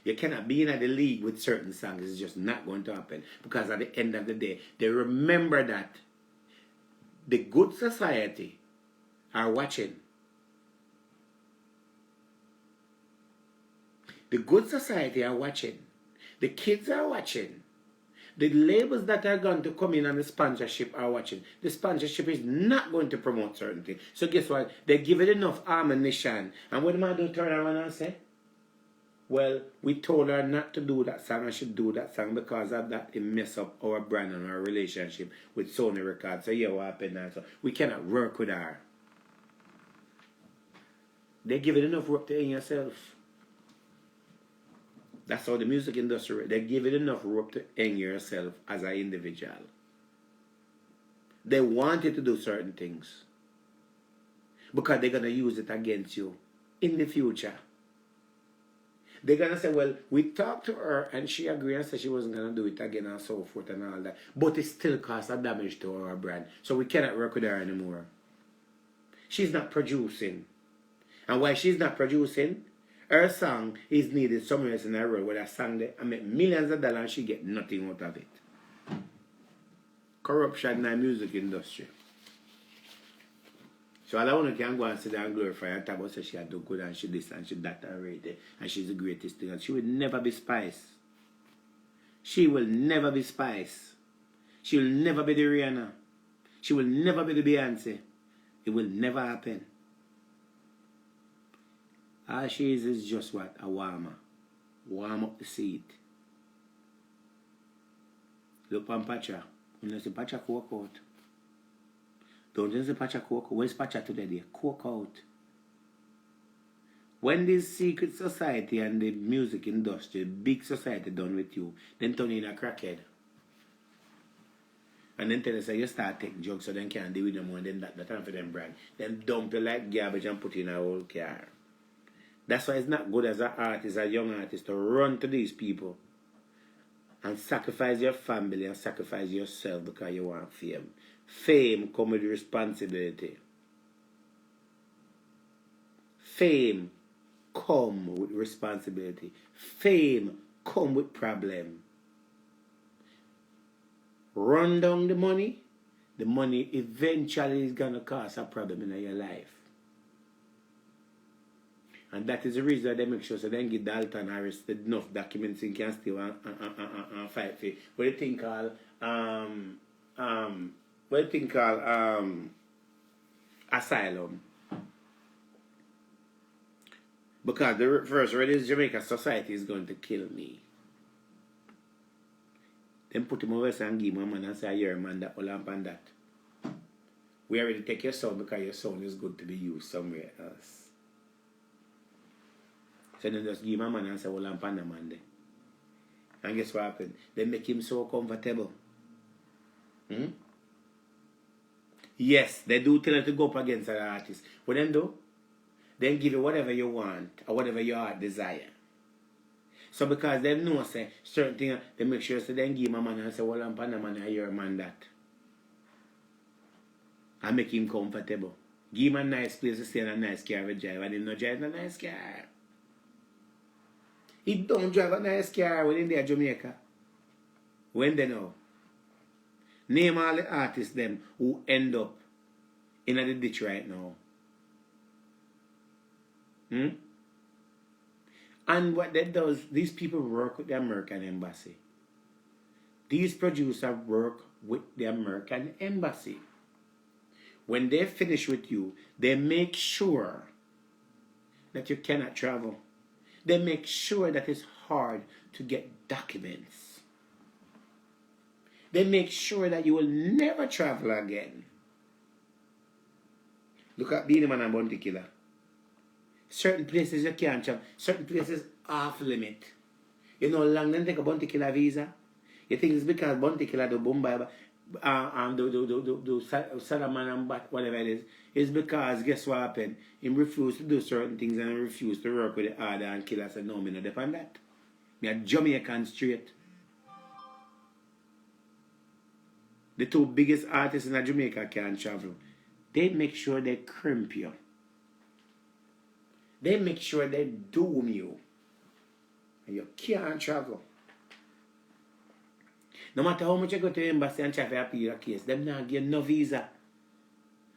You cannot be in the league with certain songs. It's just not going to happen. Because at the end of the day, they remember that the good society are watching. The good society are watching. The kids are watching. The labels that are going to come in on the sponsorship are watching. The sponsorship is not going to promote certain things. So guess what? They give it enough ammunition. And what the man do turn around and say? Well, we told her not to do that song and she do that song because of that it mess up our brand and our relationship with Sony Records. So yeah, what happened now? So we cannot work with her. They give it enough rope to hang yourself. That's how the music industry, they give it enough rope to hang yourself as an individual. They want you to do certain things because they're going to use it against you in the future. They're going to say, well, we talked to her and she agreed and said she wasn't going to do it again and so forth and all that. But it still caused a damage to our brand. So we cannot work with her anymore. She's not producing. And why she's not producing, her song is needed somewhere else in the world where that song there, I make millions of dollars and she get nothing out of it. Corruption in the music industry. So all I want to can go and sit down and glorify and talk about say she had do good and she this and she that and right there and she's the greatest thing and she will never be Spice. She will never be Spice. She will never be the Rihanna. She will never be the Beyonce. It will never happen. All she is just what? A warmer. Warm up the seat. Look on Patra. When you see Patra coke out. Don't you see Patra coke out? Where's Patra today? Coke out. When this secret society and the music industry, big society done with you, then turn in a crackhead. And then tell us you start taking drugs so then can't deal with them more and then that time for them brand. Then dump you like garbage and put in a whole car. That's why it's not good as an artist, a young artist, to run to these people and sacrifice your family and sacrifice yourself because you want fame. Fame come with responsibility. Fame come with responsibility. Fame come with problem. Run down the money eventually is gonna cause a problem in your life. And that is the reason they make sure so they can give Dalton Harris enough documents and can still fight for what do you think called asylum. Because the first word is Jamaica society is going to kill me. Then put him over and give him a man and say, you're a man that all up on that. We already take your son because your son is good to be used somewhere else. So then just give him a man and say, well, I'm on the man there. And guess what happened? They make him so comfortable. Yes, they do tell him to go up against an artist. What then do? Then give you whatever you want or whatever your heart desire. So because they know say certain things, they make sure so then give him a man and say, well, I'm on the man and you're a man that. And make him comfortable. Give him a nice place to stay in a nice car with drive and he not drive a nice car. He don't drive a nice car when in there Jamaica. When they know. Name all the artists them who end up in the ditch right now. And what that does, these people work with the American embassy. These producers work with the American embassy. When they finish with you, they make sure that you cannot travel. They make sure that it's hard to get documents. They make sure that you will never travel again. Look at Beenie Man and Bounty Killer. Certain places you can't travel. Certain places off limit. You know how long they take a Bounty Killer visa? You think it's because Bounty Killer do Bombay, do Salaman and Bat, whatever it is. It's because guess what happened? He refused to do certain things and he refused to work with the other and killer said, no, me not depend that. Me a Jamaican straight. The two biggest artists in Jamaica can't travel. They make sure they crimp you. They make sure they doom you. And you can't travel. No matter how much you go to the embassy and try to appeal your case, them not give no visa.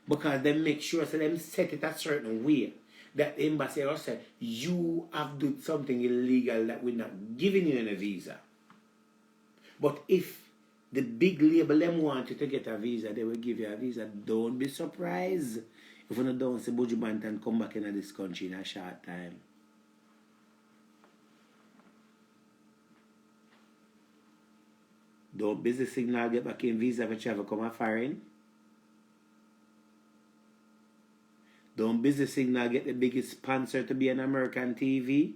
Because they make sure so them set it a certain way. That the embassy will say, you have done something illegal that we're not giving you any visa. But if the big label them want you to get a visa, they will give you a visa. Don't be surprised if you don't see Buju Banton come back into this country in a short time. Don't busy signal get back in visa for travel come a foreign. Don't busy signal get the biggest sponsor to be on American TV.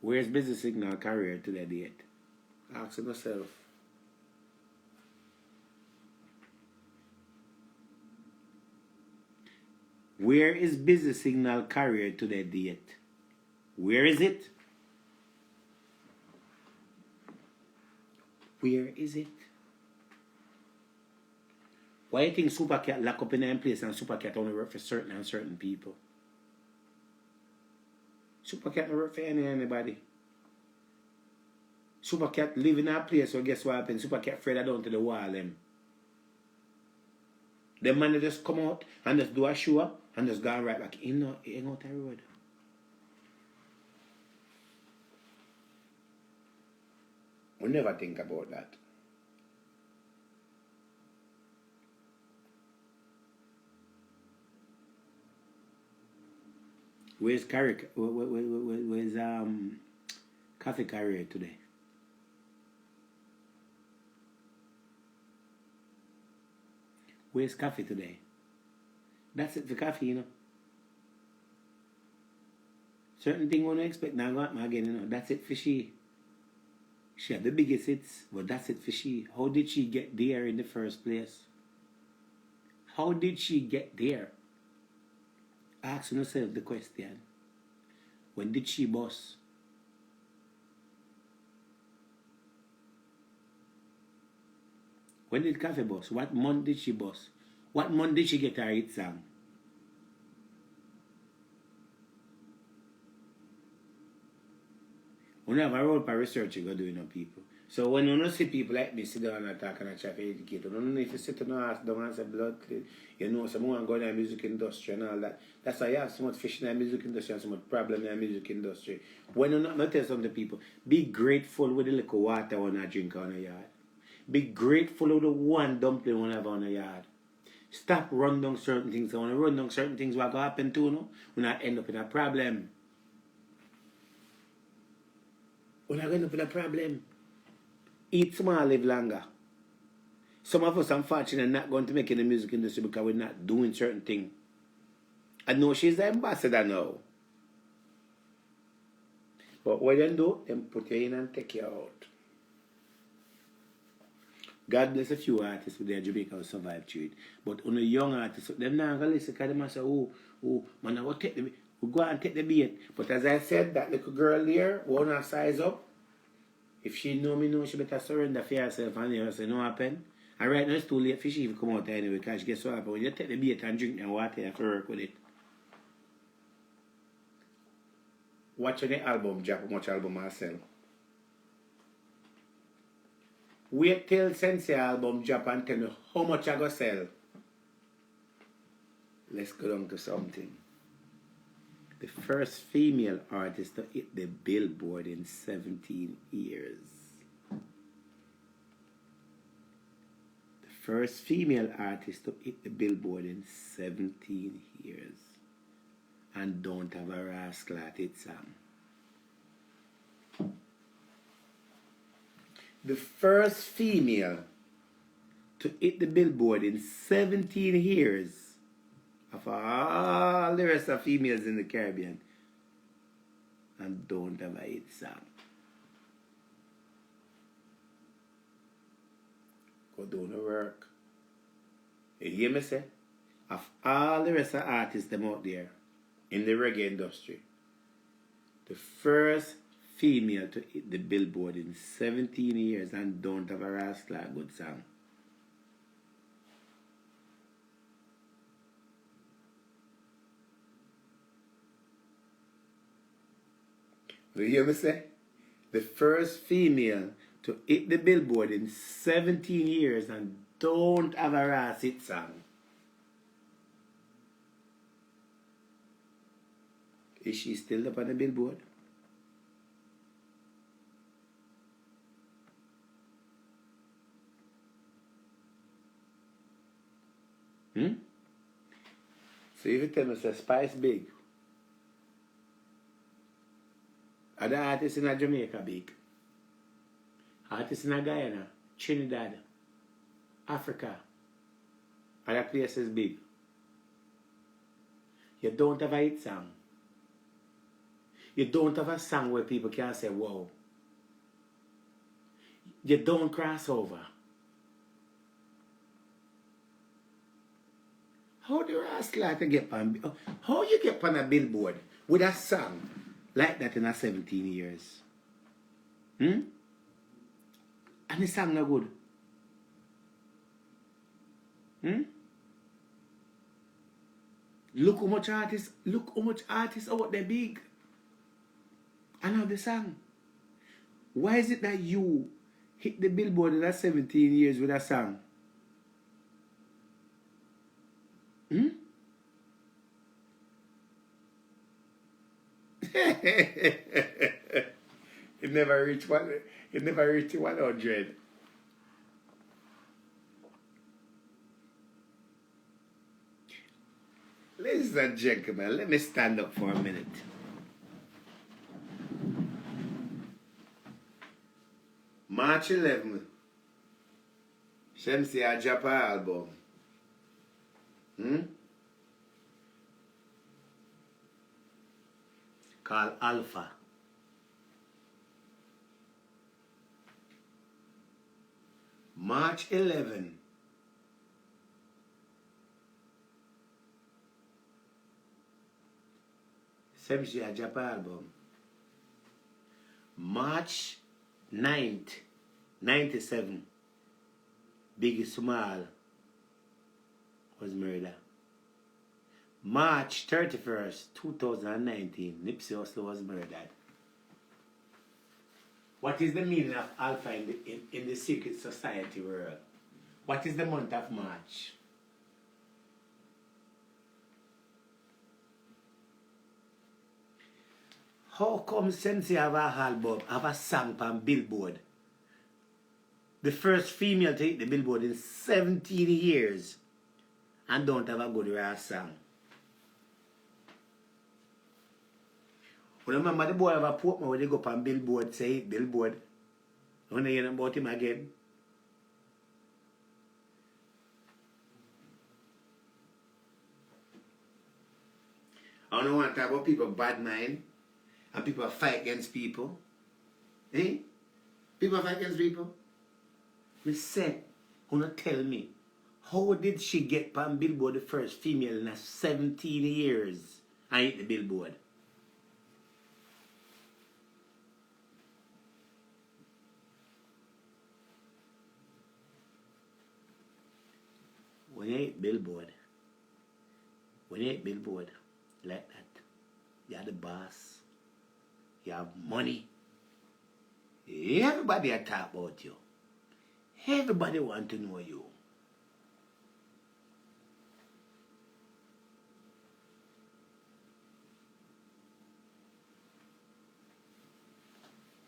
Where's busy signal career to that date? Ask yourself. Where is busy signal career to that date? Where is it? Where is it? Why do you think Supercat lock up in that place and Supercat only work for certain people? Supercat don't work for anybody. Supercat live in a place so guess what happens? Supercat afraid down to the wall them. The man just come out and just do a show up and just go right back. He ain't out the road. We never think about that. Where's Coffee Career today? Where's Coffee today? That's it for Coffee, you know. Certain thing we don't expect now go happen again, you know. That's it for she. She had the biggest hits, but that's it for she. How did she get there in the first place? How did she get there? Ask yourself the question. When did she bust? When did Cafe bust? What month did she bust? What month did she get her hit song? We have a role for research you go do, people. So when you don't see people like me sit down and talk and try to educate, you don't need to sit down and ask them and say blood clean. You know, someone go in the music industry and all that. That's why you have so much fish in the music industry and so much problem in the music industry. When you not tell some of the people, be grateful with the little water when I drink on the yard. Be grateful with the one dumpling when I have on the yard. Stop run down certain things. So when you run down certain things, what will happen to you? When I end up in a problem. When I end up in a problem. Eat small, live longer. Some of us, unfortunately, are not going to make it in the music industry because we're not doing certain things. I know she's the ambassador now. But what they do, them put you in and take you out. God bless a few artists with their Jamaica who survive through it. But on the young artists, them not going to listen because they say, man, I will take the we go and take the bait. But as I said, that little girl there, won't have size up. If she know, she better surrender for herself and you say, no happen. And right now it's too late for she to come out anyway because she gets so happy. When you take the bait and drink and water, you have to work with it. Watch the album drop, how much album I sell. Wait till Shenseea album drop and tell me how much I go sell. Let's go down to something. The first female artist to hit the Billboard in 17 years. The first female artist to hit the Billboard in 17 years. And don't have a rascal at it, Sam. The first female to hit the Billboard in 17 years of all the rest of females in the Caribbean and don't have a hit song. Go down the work. You hear me say? Of all the rest of artists them out there in the reggae industry, the first female to hit the Billboard in 17 years and don't have a rascal good song. You hear me say? The first female to hit the Billboard in 17 years and don't have a Ras hit song. Is she still up on the Billboard? So if you tell me say Spice big, other artists in Jamaica big, artists in Guyana, Trinidad, Africa, other places big. You don't have a hit song. You don't have a song where people can say, wow. You don't cross over. How do you ask like to get on? How you get on a Billboard with a song like that in a 17 years? And the song no good. Look how much artists out there big. I know the song. Why is it that you hit the Billboard in that 17 years with a song? You never reach 100. Ladies and gentlemen, let me stand up for a minute. March 11th, Shenseea drop her album. Called Alpha. March 11. Shenseea drop her album. March 9th, 97. Biggie Small was murdered. March 31st, 2019, Nipsey Hussle was murdered. What is the meaning of Alpha in the secret society world? What is the month of March? How come Shenseea have a album, have a song on Billboard? The first female to hit the Billboard in 17 years and don't have a good rap song. Remember the boy of a Portman where they go up on Billboard, say Billboard. When they hear about him again. I don't want to talk about people bad mind and people fight against people. Eh? People fight against people. Me say, wanna tell me, how did she get on Billboard the first female in 17 years and hit the Billboard? When you hit Billboard like that, you're the boss, you have money, everybody will talk about you. Everybody want to know you.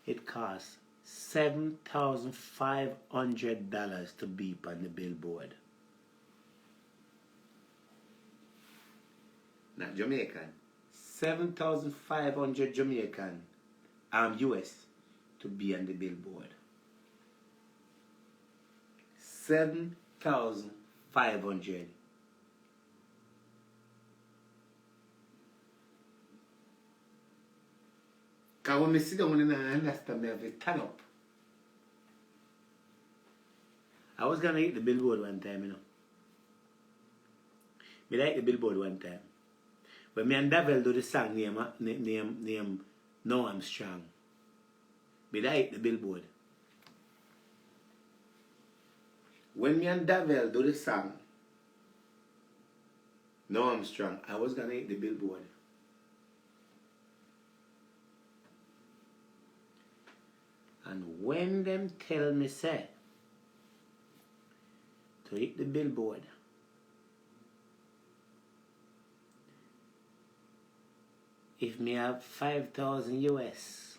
It costs $7,500 to be on the Billboard. Not Jamaican. 7,500 Jamaican US to be on the Billboard. 7,500. Because when I sit down and I understand, I have to turn up. I was going to hit the Billboard one time, you know. I like the Billboard one time. But me and Devil do the song name Now I'm Strong. But I hit the Billboard. When me and Devil do the song Now I'm Strong, I was gonna hit the Billboard. And when them tell me say to hit the Billboard, if me have 5,000 US,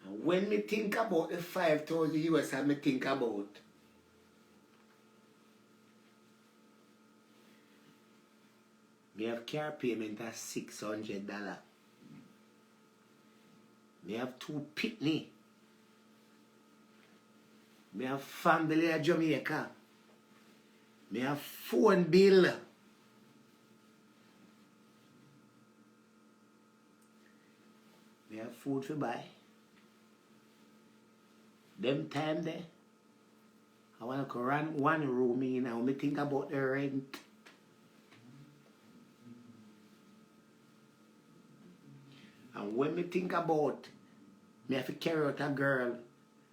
and when me think about the 5,000 US, I me think about me have car payment of $600. Me have 2 pitney. Me have family in Jamaica. Me have phone bill. Me have food to buy. Them time there, I want to run one room in and me think about the rent. And when me think about me have to carry out a girl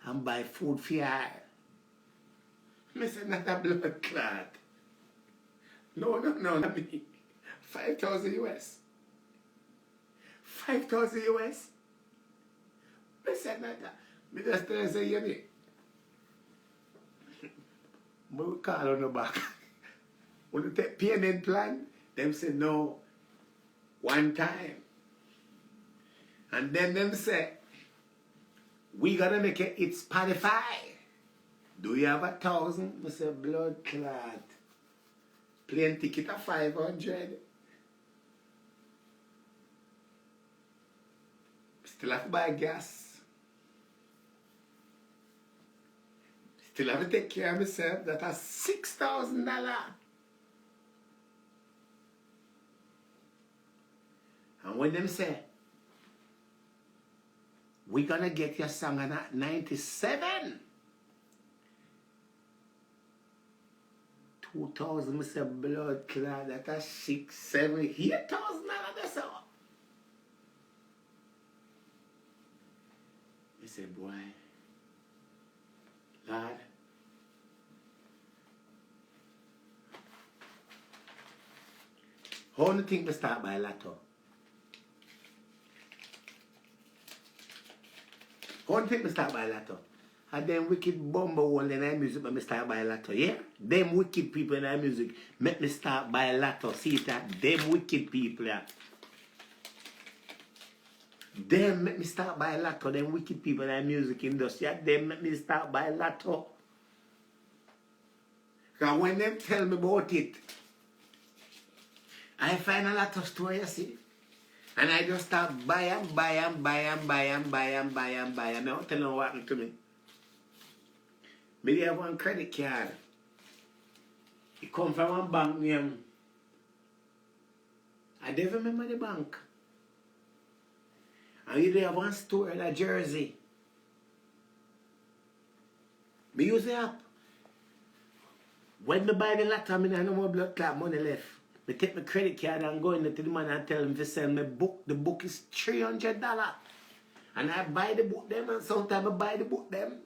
and buy food for her, me say not a blood clot. No, not me. 5,000 US. 5,000 US. Me say not that. Me just tell you say, you me. Me will call on the back. When you take payment plan, them say no, one time. And then them say, we gonna make it Spotify. Do you have 1,000? I say, blood clot. Plane ticket of 500. Still have to buy gas. Still have to take care of myself. That has $6,000. And when them say, we gonna get your song at 97. 2,000, I say, blood clot, that's $6,000, $7,000, $8,000, that's all. I say, boy, How do you think we start by Lato? How do you think we start by Lato? And them wicked bumble one in our music make me start by Lato, yeah? Them wicked people in our music make me start by Lato. See that? Them wicked people, yeah. Them make me start by Lato. Them wicked people in our music industry, yeah? Them make me start by Lato. Because when them tell me about it, I find a lot of story, you see. And I just start buy them. I don't tell them what happened to me. Maybe I have one credit card. It come from one bank name. I don't remember the bank. And you have one store in Jersey. Me use the app. When me buy the lot, I mean, I have no more blood clot money left. I take my credit card and go in to the man and tell him to send me book. The book is $300. And I buy the book them, and sometimes I buy the book them.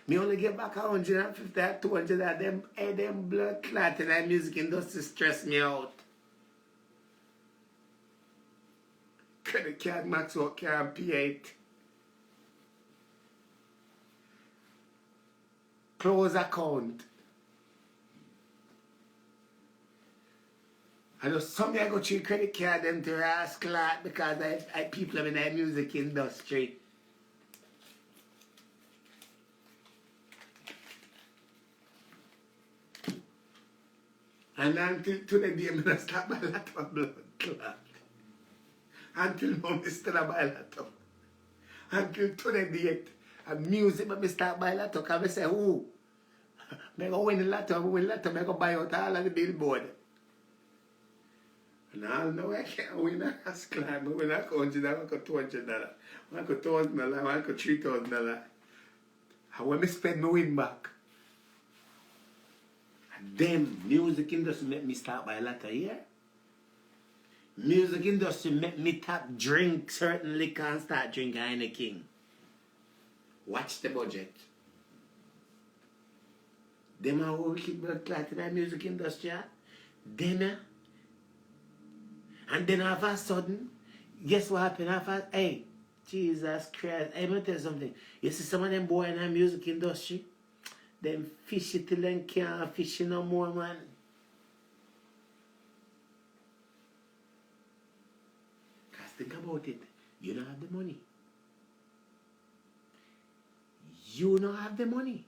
Me only get back 150 or 200 of them. Hey, them blood clot in that music industry stress me out. Credit card max out can't pay it. Close account. I know some I go through credit card them to ask clot because I people in the music industry. And until today, I'm going to start by a lot of blood clot. Until now, I still buy a lot of. Until today, and music, but I start by a lot of. Because I say, oh, I go win a lot of, I go buy out all of the billboard. And I know I can't win a house climb, but when I go $100, I go $200. I go $1,000, I go $3,000. And when I spend my win back, and then music industry make me start by a lot of year. Music industry make me tap drink certain liquor and start drinking Heineken. Watch the budget. Them are all keep blood clot in the music industry. Them, and then all of a sudden, guess what happened? Hey, Jesus Christ, I'm going to tell you something. You see some of them boys in the music industry, them fish it till them can't fish no more, man. Because think about it. You don't have the money. You don't have the money.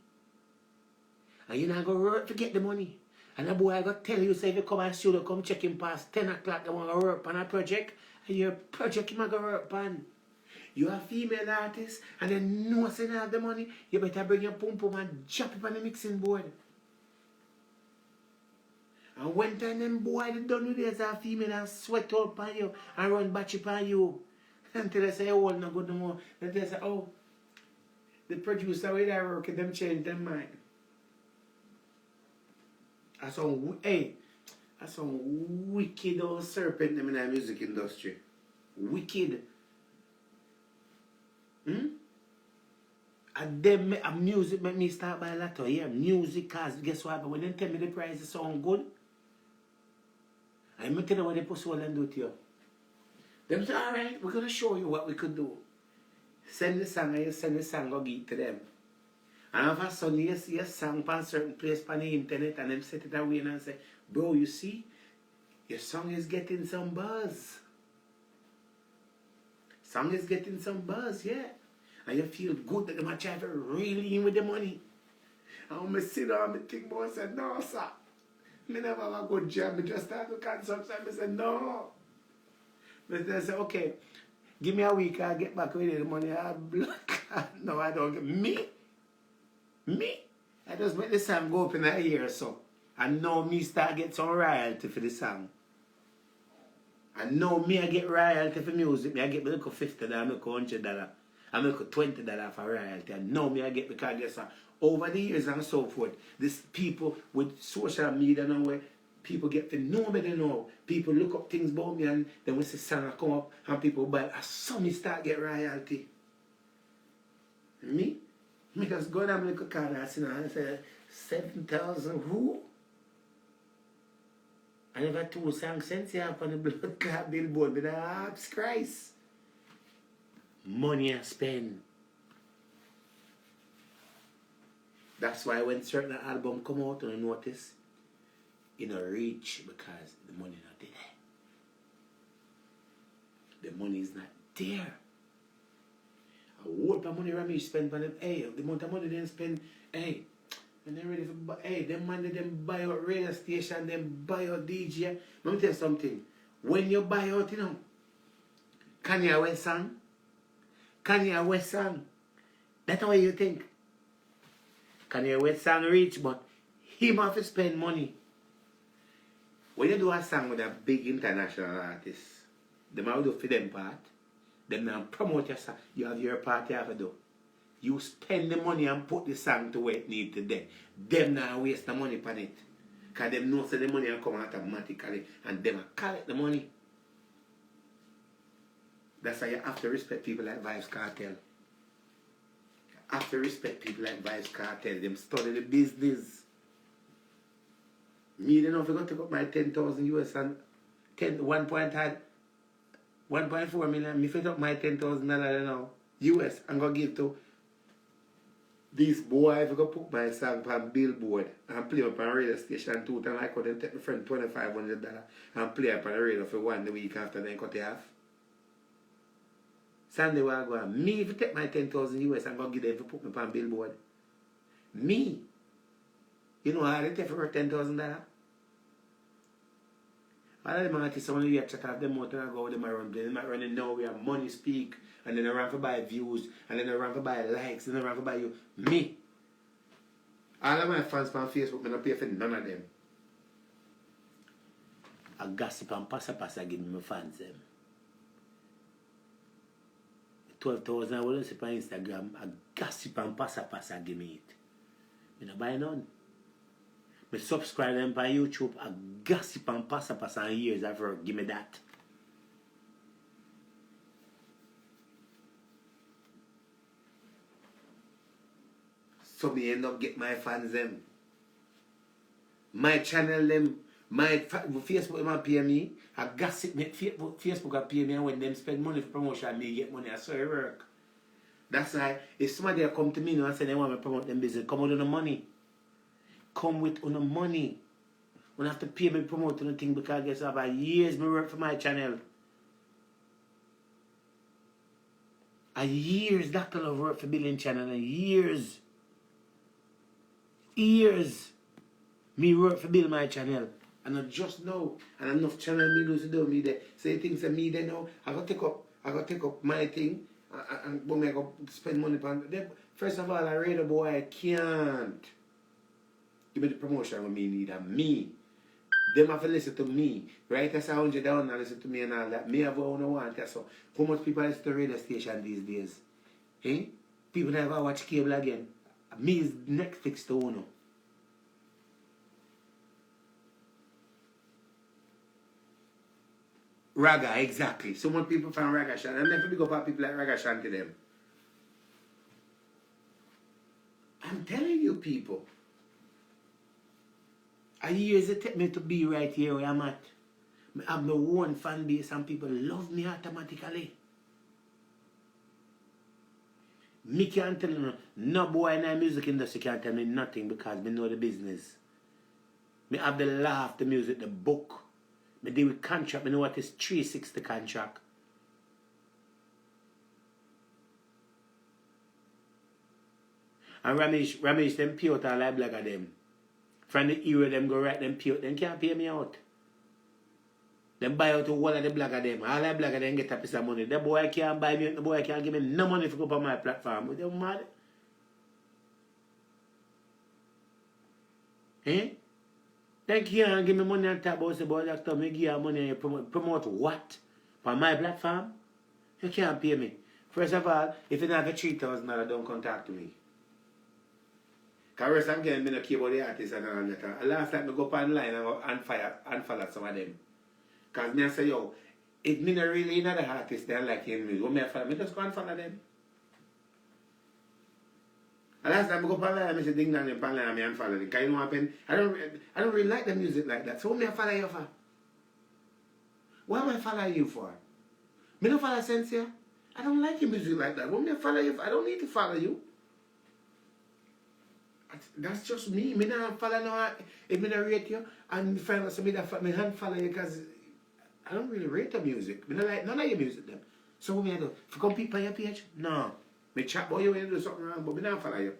And you're not going to work to get the money. And a boy I got to tell you, say if you come and studio, come check him past 10 o'clock, they want to work on a project, and your project you might go work on. You're a female artist, and then no say you have the money, you better bring your pum pum and drop it on the mixing board. And when time them boy they done with this, a female and sweat all upon you and run batch upon you. Until they say, oh, no good no more. Then they say, oh, the producer with that work, them change their mind. That's some wicked old serpent them in the music industry. Wicked. And them music make me start by a lot of yeah. Music, cause guess what? But when they tell me the price is sound good, I'm tell you what they put so and do to you. Them say, alright, we're gonna show you what we could do. Send the song and you send the song go give it to them. And all of a sudden you see a song on a certain place on the internet and them set it away and say, bro, you see, your song is getting some buzz. Song is getting some buzz, yeah. And you feel good that they might try to reel in with the money. And when I sit down and think about it, I said, no, sir. I never have a good job. I just start to consumption. I said, no. But they say, okay, give me a week, I'll get back with the money. No, I don't get me. I just make the song go up in a year or so. And now me start get some royalty for the song. And now me I get royalty for music. Me I get me look $50, I make $100. I make $20 for royalty. And now me I get because guess what? Over the years and so forth, this people with social media now where people get to know me now. People look up things about me and then when the song come up and people buy it. And so me start get royalty. Me just go down and look at the car and I say 7,000 who? I never two songs Shenseea up on the blood clot billboard, but that's Christ. Money I spend. That's why when certain album come out and you notice, you know, reach because the money not there. The money is not there. What money Rami spend on them? Hey, the amount of money they spend, hey, when they ready for hey, them money them buy out radio station, them buy out DJ. Let me tell you something. When you buy out, you know, Kanye West song, that's how you think. Kanye West song reach, but him have to spend money. When you do a song with a big international artist, them have to do for them part. Them now promote your song. You have your part you have to do. You spend the money and put the song to where it needs to be. Them now waste the money on it. Because them know so the money will come automatically and them will collect the money. That's why you have to respect people like Vybz Kartel. You have to respect people like Vybz Kartel. Them study the business. Me, you know, if I go take up my 10,000 US and 1.4 million, me fit up my $10,000 now, US, I'm going to give to this boy. If I go put my song on billboard and play up on radio station 2 times, I could take my friend $2,500 and play up on the radio for 1 week after then cut it off. Sunday will go on. Me, if I take my 10,000 US, I'm going to give them to put me on billboard. Me, you know how they take for $10,000? All of them artists only you check out them out and go with them around. They might run in nowhere, money speak, and then they run for buy views, and then they run for buy likes, and they run for buy you. Me. All of my fans on Facebook, I don't pay for none of them. I gossip and passa give me my fans them. 12,000 I will see on Instagram, I gossip and passa give me it. I don't buy none. I subscribe them on YouTube, I gossip and passa and years I've heard, give me that. So me end up get my fans them. My channel them, my Facebook them pay me. I gossip me Facebook pay me, and when them spend money for promotion, me get money. I saw it work. That's why if somebody come to me now and say they want me to promote them business, come with the money. Come with the money. You have to pay me to promote the thing because guess what? For years me work for my channel. A years Dr. Love work for Billion Channel and years me work for build my channel. And I just know and enough channel me lose to do me there. Say things to me there now. I gotta take up my thing and I go spend money on them. First of all, I read a boy I can't. Give me the promotion what me need and me. Them have to listen to me. Right as $100 down and listen to me and all that. Me have what I want that. So how much people listen to radio station these days? Eh? People never watch cable again. Me is Netflix to Uno. Raga, exactly. So much people from Raga Shanti. I'm never big up people like Raga Shanti them. I'm telling you people. A years it take me to be right here where I'm at. I have my own fan base and people love me automatically. Me can't tell you, no boy in the music industry can't tell me nothing because me know the business. Me have the law of the music, the book. Me deal with contract, me know what is 360 contract. And Ramesh them pay out all I black of them. From the era them go right them pay out, them can't pay me out. Them buy out all of the black of them. All I black of them get a piece of money. The boy can't buy me out, the boy can't give me no money to go up on my platform. They're mad. Eh? They can't give me money and talk about the boy doctor, me give you money and you promote what? On my platform? You can't pay me. First of all, if you don't have $3,000, don't contact me. Because I'm getting me no care about the artists and all that. Last time I go up online and go unfollow some of them. Because me I say, yo, if me not really another artist they like him, what me I follow? Me just go and follow them. And last time I go up online, I say, ding dong, them online and me unfollow them. Because you know what happened? I don't really like the music like that. So what me I follow you for? What am I following you for? Me don't follow Shenseea. I don't like your music like that. What me follow you? I don't need to follow you. That's just me. Me not follow no. If me not rate you, and friend of me that me hand follow you because I don't really rate the music. Me not like none of your music them. So what me I do? If you compete on your page, no. Me chat about you when you do something wrong, but me not follow you.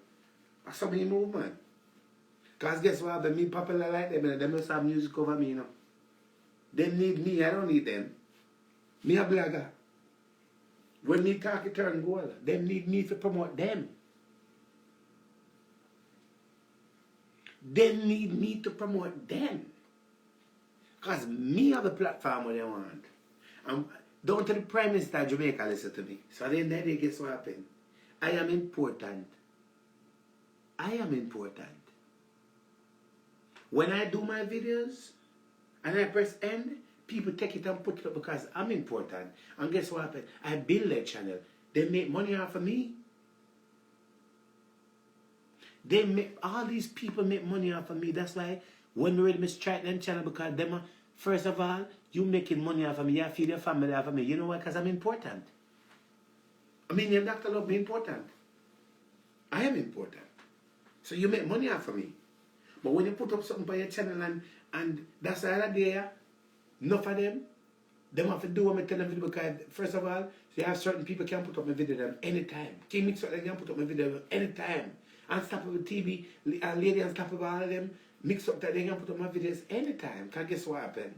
That's how me move, man. Cause guess what? When me popular like them, and them just have music over me, you know. Them need me. I don't need them. Me a blogger. When me talk, it turn goal. Them need me to promote them. They need me to promote them. Because me have the platform where they want. Down to the Prime Minister of Jamaica listen to me. So at the end of the day, guess what happened? I am important. I am important. When I do my videos and I press end, people take it and put it up because I'm important. And guess what happened? I build that channel. They make money off of me. All these people make money off of me. That's why when we ready to strike them channel because them are, first of all, you making money off of me. You feed your family off of me. You know why? Because I'm important. I mean, your Dr. Love me important. I am important. So you make money off of me. But when you put up something by your channel and that's the other day, enough of them have to do what I tell them because first of all, you have certain people can put up my video them anytime. King Mix up, they can put up my video anytime. Unstoppable TV, lady unstoppable, all of them mix up that they can put up my videos anytime. Because guess what happened?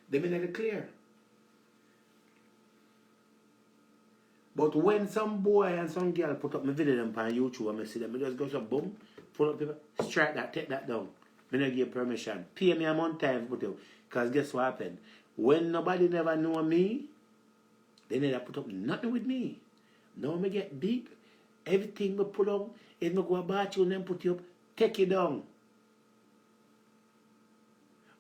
They may not clear. But when some boy and some girl put up my video them on YouTube and I see them, I just go some boom, pull up people, strike that, take that down. I don't give permission. Pay me a month time put up. Because guess what happened? When nobody never know me, they never put up nothing with me. Now I get big, everything we put up, if I go about you and then put you up, take it down.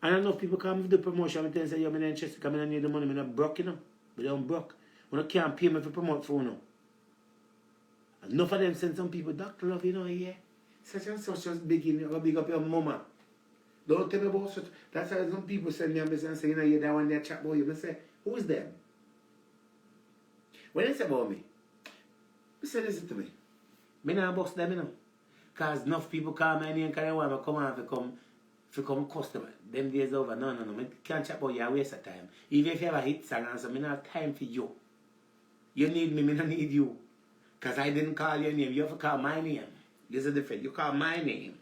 And I know people come with the promotion and say, yo, I'm not interested because I need the money, I'm not broke, you know. But I'm broke. When I can't pay me for promote for you. Enough of them send some people, Dr. Love, you know, yeah. Such and such just big in you, big up your mama. Don't tell me about such. That's why some people send me a message and say, you know, you're that one there chat about you. I say, who is them? When they say about me, they say, listen to me. Me not box them, you know. Because enough people call my name because they want to come on to come customer. Them days over. No. I can't chat about you, I waste of time. Even if you have a hit song and so, I don't have time for you. You need me, I don't need you. Because I didn't call your name. You have to call my name. There's a difference. You call my name.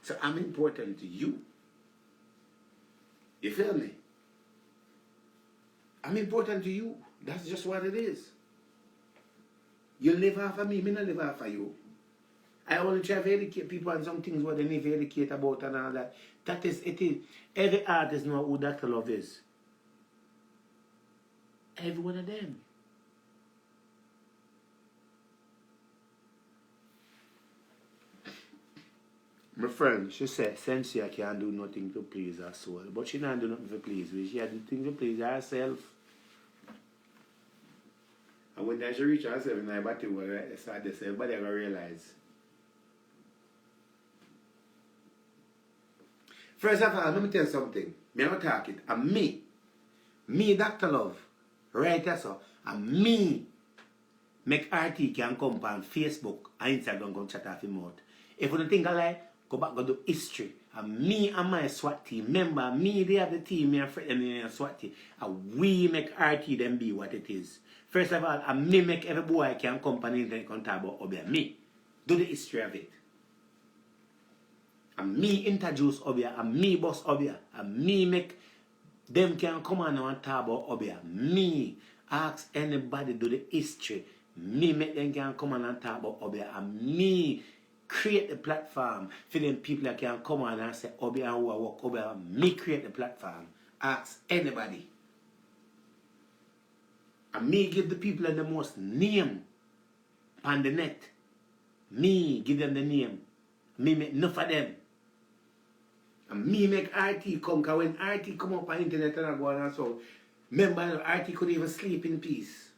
So I'm important to you. You feel me? I'm important to you. That's just what it is. You live off of me not live off of you. I only try to educate people on some things what they need to educate about and all that. That is, it is. Every artist knows who Dr. Love is. Every one of them. My friend, she said, Shenseea can't do nothing to please her soul. But she can't do nothing to please me. She had nothing to please herself. And when she reach herself in her body, everybody ever realize. First of all, let me tell you something. Me not talk it. And me, Dr. Love, right there, so, and me, make RT can come on Facebook and Instagram come chat off him out. If you don't think I like, go back go do history. And me and my SWAT team, remember, me they have the team, me and Fred and me and SWAT team. And we make RT them be what it is. First of all, and me make every boy can come on the internet and talk about Obia. Me. Do the history of it. And me introduce Obia, and me boss Obia, and me make them can come on and talk about Obia. Me ask anybody do the history. Me make them can come on and talk about Obia, and me create the platform for them people that can come on and say Obia who I work Obia. Me create the platform. Ask anybody. And me give the people the most name on the net. Me give them the name. Me make enough of them. And me make RT come, because when RT come up on the internet and I go on and so, remember RT could even sleep in peace.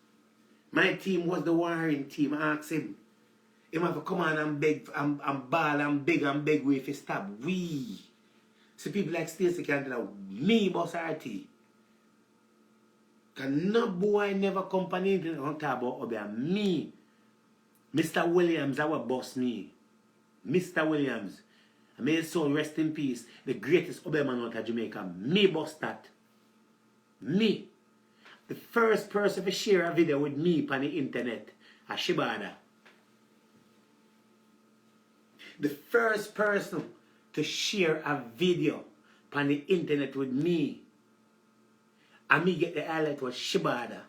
My team was the warring team. I asked him. He have to come on and beg, and ball and beg way if he stop. We. So people like Stacey can tell me boss RT. Because no boy never company on talk about Obia. Me, Mr. Williams, I will boss me. Mr. Williams. I may his soul rest in peace. The greatest Obia man out of Jamaica. Me boss that. Me. The first person to share a video with me on the internet. A Shibada. The first person to share a video on the internet with me. And me get the highlight was Shibada.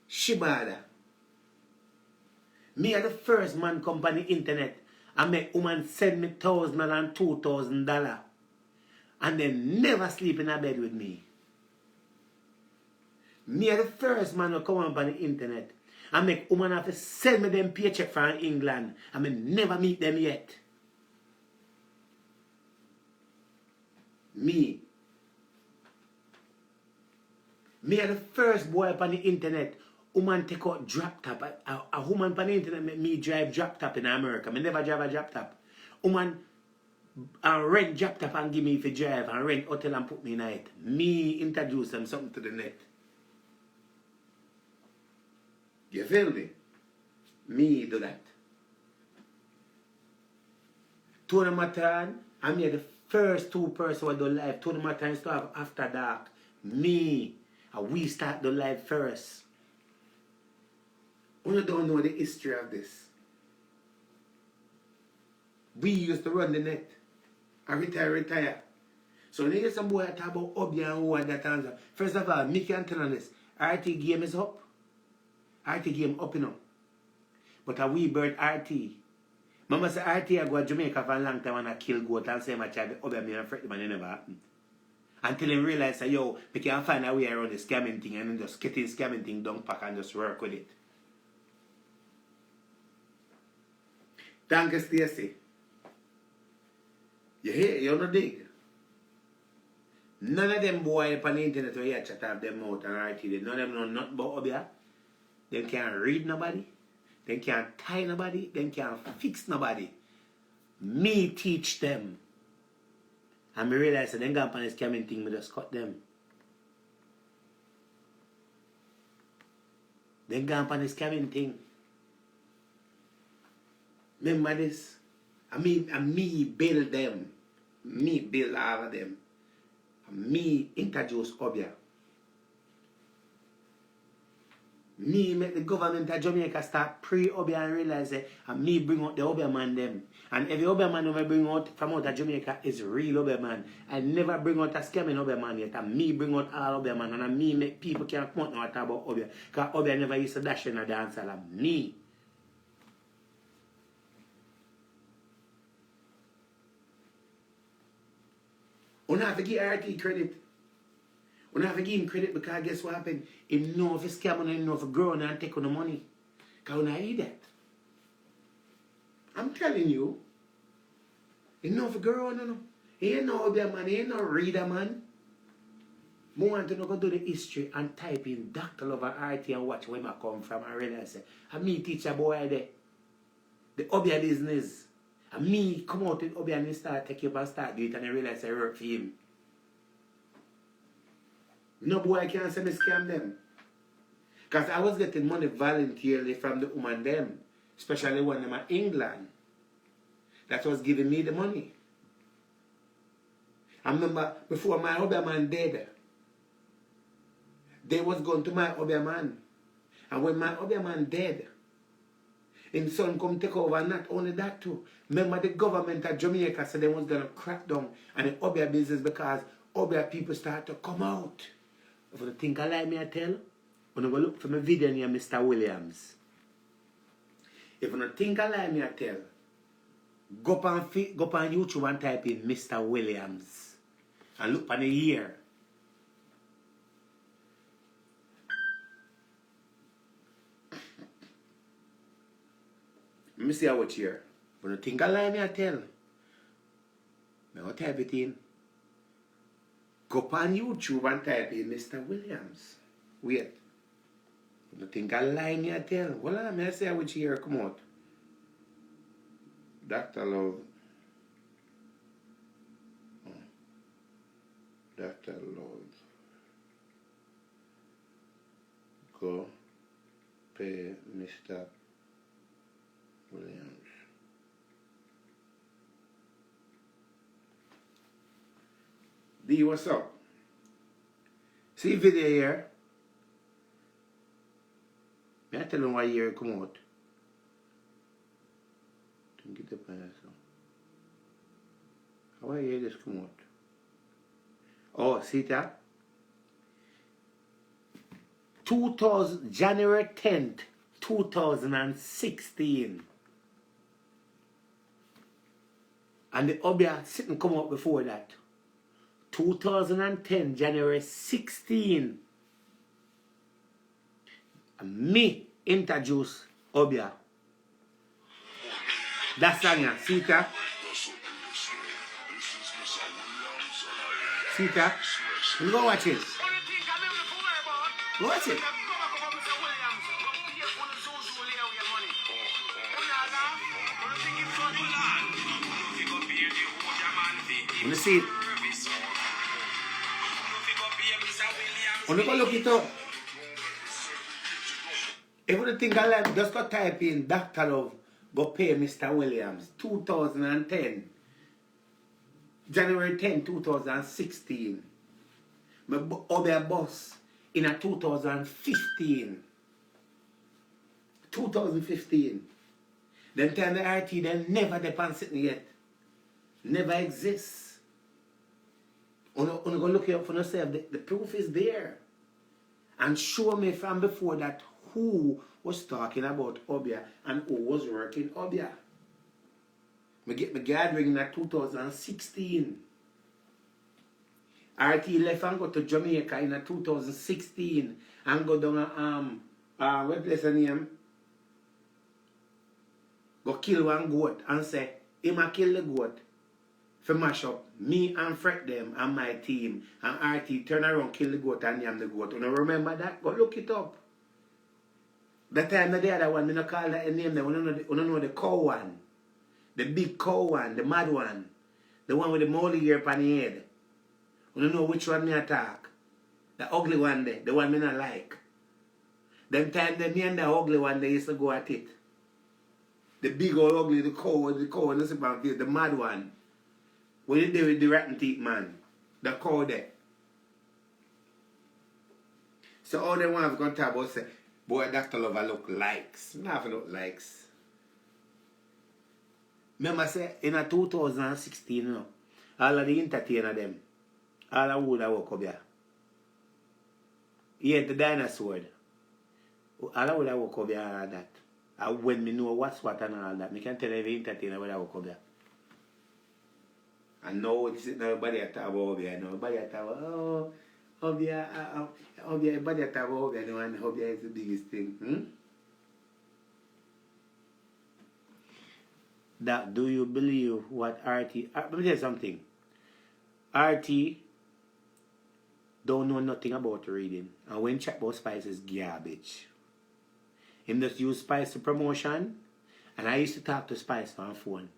Shibada. Me are the first man come on the internet and make woman send me $1,000 and $2,000 and then never sleep in a bed with me. Me are the first man who come on the internet and make woman have to send me them paycheck from England and me never meet them yet. Me are the first boy on the internet. Woman take out drop top. A woman on the internet make me drive drop top in America. I never drive a drop top. Woman rent drop top and give me if you drive and rent hotel and put me in it. Me introduce them something to the net. You feel me? Me do that. Tony Matan, I'm here the first two person who do live. Tony Matan start after dark. Me. And we start the live first. We don't know the history of this. We used to run the net. I retire. So when you get some boy talk about Obia and who and that answer. First of all, me can tell on this. RT game is up. RT game up, you know. But a wee bird RT. Mama say RT I go to Jamaica for a long time and I kill goat and say my child Obia me and fret man, it never happened. Until him realize that yo, we can find a way around the scamming thing and then just get the scamming thing down pack and just work with it. Thank you, Stacey. You hear? You don't dig. None of them boys on the internet where you chat up them out and RT. None of them know nothing about Obia. They can't read nobody. They can't tie nobody. They can't fix nobody. Me teach them. And I realize that they go on this scamming thing, I just cut them. They go on this scamming thing. Remember this? Me build them. Me build all of them. Me introduce Obia. Me make the government of Jamaica start pre-Obia and realize that and me bring out the Obia man them. And every Obia man I bring out from out of Jamaica is real Obia man. I never bring out a scamming Obia man yet. And me bring out all Obia man. And me make people can't come out now talk about Obia. Because Obia never used to dash in a dance hall. Me. We don't have to give RT credit. We don't have to give him credit because guess what happened? He know if he's scamming and he know if he's growing and taking the money. Because we don't eat that. I'm telling you. He know if he's growing or no. He ain't no Obia man. He ain't no reader man. I want to go do the history and type in Dr. Love and RT and watch where I come from and realize that and me teach a boy there. The Obia business. And me come out with Obia and start take you up and start do it and I realize I work for him. No boy can say me scam them. Because I was getting money voluntarily from the woman them. Especially when them at England. That was giving me the money. I remember before my Obia man dead, they was going to my Obia man. And when my Obia man dead, his son come take over, and not only that too. Remember the government of Jamaica said they was going to crack down on the Obia business because Obia people start to come out. If you think I lie me I tell, when you go look for my video near Mr. Williams. If you think I lie me I tell, go up on YouTube and type in Mr. Williams. And look on the year. Let me see how it's here. When you think I lie me I tell, I will type it in. Go up on YouTube and type in Mr. Williams. Wait. When you think I lie me I tell. Well, let me see how it's here come out. Dr. Love. Dr. Love. Go pay Mr. Williams. D, what's up? See video here? May I tell you why year come out? Don't get up on that song. How I hear this come out? Oh, see that? 2000, January 10th, 2016. And the Obia sitting come out before that. 2010, January 16. And me introduce Obia. That song here, see that? See that? You go watch it. Go watch it. You see it? When you go look it up, if you think I like, just go type in Dr. Love, go pay Mr. Williams, 2010, January 10, 2016. My other boss in a 2015. 2015. Then tell the RT, they never depend sitting yet. Never exists. You go look it up for yourself. The proof is there. And show me from before that who was talking about Obia and who was working Obia. I get my gathering in 2016. RT left and go to Jamaica in 2016 and go down what place the name? Go kill one goat and say, him a kill the goat for mash up me and Fred them and my team, and RT turn around, kill the goat and name the goat. You know, remember that? Go look it up. The time the other one, I don't call that name them. You don't know the cow one. The big cow one, the mad one. The one with the moldy ear on the head. You don't know which one me attack. The ugly one there, the one me not like. Them time me and the ugly one they used to go at it. The big old ugly, the cow and the mad one. What you do with the rotten teeth man? The cow there. So all they want is going to talk about say, boy, Dr. Love I look likes. I have to look likes. Remember say in 2016, you know, all of the entertainer them, all of would have walk up here. He had the dinosaur. All of would have walk up here and all that. And when me know what's what and all that, me can tell every entertainer where I walk up here. And now it's nobody at about Obia. Nobody at about Obia, everybody at about Obia. No one Obia is the biggest thing. That do you believe what RT? Let me tell you something. RT don't know nothing about reading, and when check about Spice is garbage. Him just use Spice for promotion, and I used to talk to Spice on phone.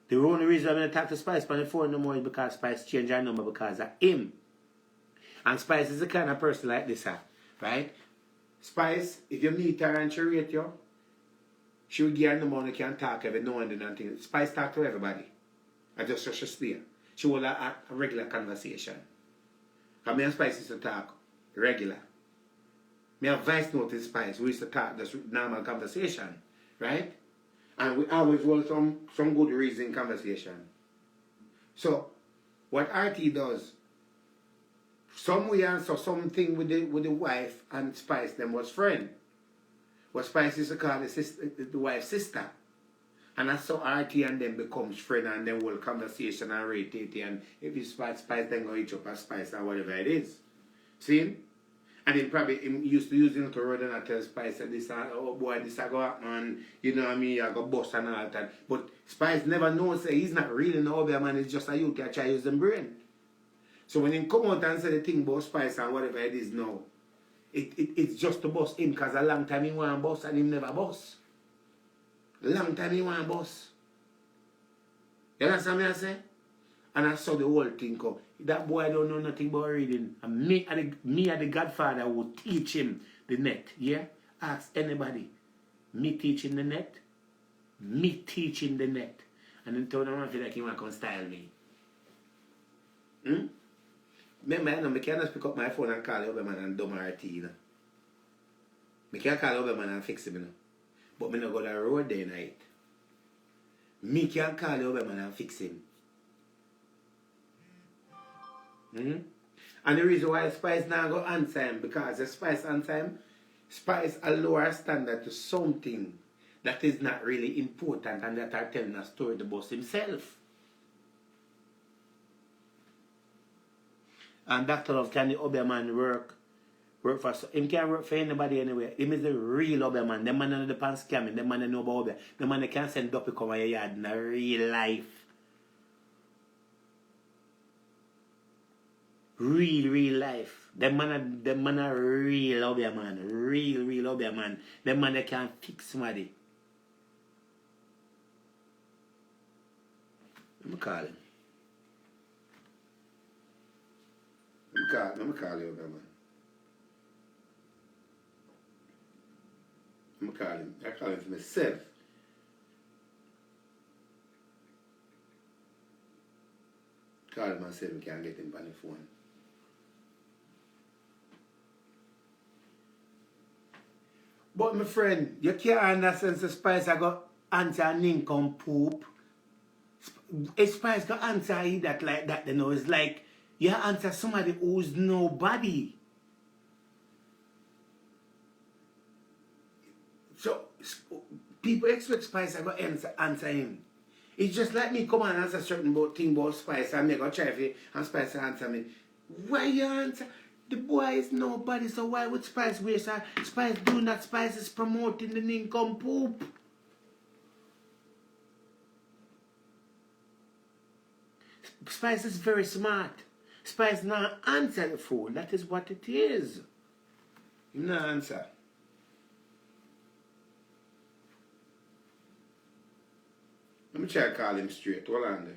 The only reason I'm going to talk to Spice on the phone no more is because Spice changed her number because of him. And Spice is the kind of person like this, right? Spice, if you meet her and she rate you, she will give her number and you can talk every now and then and things. Spice talk to everybody. I just stay. She will have a regular conversation. Because me and Spice used to talk regular. Me have voice note in Spice. We used to talk just normal conversation, right? And we always want some good reason conversation. So, what RT does, some we answer something with the wife and Spice, them was friend. What Spice used to call the wife's sister. And that's how RT and them becomes friend and then will conversation and rate it. And if it's Spice, then go each up as Spice or whatever it is. See? And then probably he used to use it to road and tell Spice that this, oh boy, this I go happen, you know what I mean, I go bust and all that. But Spice never knows that he's not really an Obia man, it's just a youth that try to use them brain. So when he come out and say the thing about Spice and whatever it is now, it's just to bust him because a long time he want to bust and him never bust. A long time he want to bust. You understand what I say? And I saw the whole thing come. That boy don't know nothing about reading. And me are the godfather who would teach him the net. Yeah? Ask anybody. Me teaching the net. Me teaching the net. And then told him I feel like he want to come style me. Remember, I can't just pick up my phone and call the other man and dumb RT, you know. I can't call the other man and fix him, you know. But I don't go to the road day night. Me can't call the other man and fix him. And the reason why Spice now go answer him, because the Spice answer him, Spice a lower standard to something that is not really important and that are telling a story about himself. And Dr. Love, can the other man work for him? Can't work for anybody anyway. Him is the real other man. The man on the pan scamming, the man that know about Obeah. The man that can send Duppy come on your yard in a real life. Real life. The man a real Obeah man. Real Obeah man. The man that can fix somebody. Let me call him. Let me call you, man. I'm gonna call him. I call him for myself. Call him myself and can't get him on the phone. But my friend, you can't understand the Spice I got answer an income poop. A Spice got answer that like that, you know. It's like you answer somebody who's nobody. So people expect Spice I got answer him. It's just like me come and answer certain thing about Spice and me go try for and Spice answer me. Why you answer? The boy is nobody, so why would Spice waste her? Spice doing that, Spice is promoting the income poop. Spice is very smart. Spice not answer the phone. That is what it is. You not answer. Let me try to call him straight. Hold on there.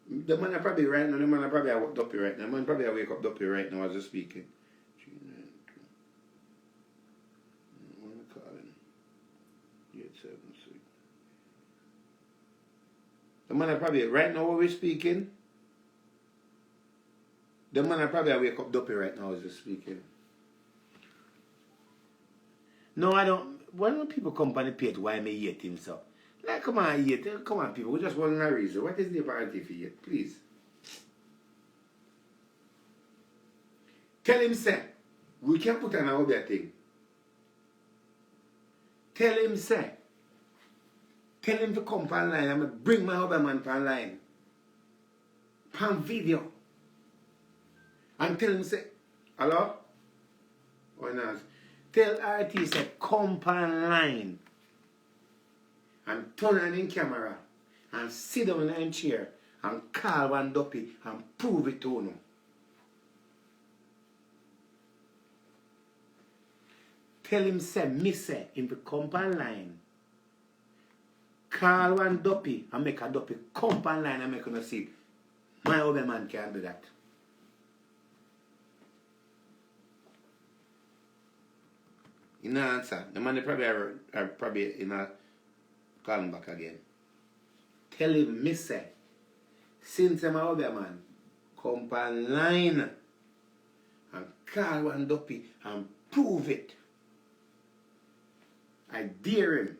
The man are probably right now. The man are probably woke up right now. The man probably wake up right now as I'm speaking. 392. I want to call him. 876. The man are probably right now while we're speaking. The man are probably wake up right now as we're speaking. No, I don't. Why don't people come on the page why me hate him so? Like, come on, hate. Come on, people. We just want a reason. What is the party for hate? Please. Tell him, say, we can't put on our thing. Tell him, say, tell him to come online. I'm going to bring my other man online. Pan video. And tell him, say, hello? Or not? Tell RT, say, come online. And turn on in camera and sit down in chair and call one Duppy and prove it to him. Tell him say, me say, in the compound line, call one Duppy and make a Duppy compound line and make him see. My other man can't do that. You know answer. The man are probably in a call him back again. Tell him, me say, since I'm a other man, come online and call one Duppy and prove it. I dare him.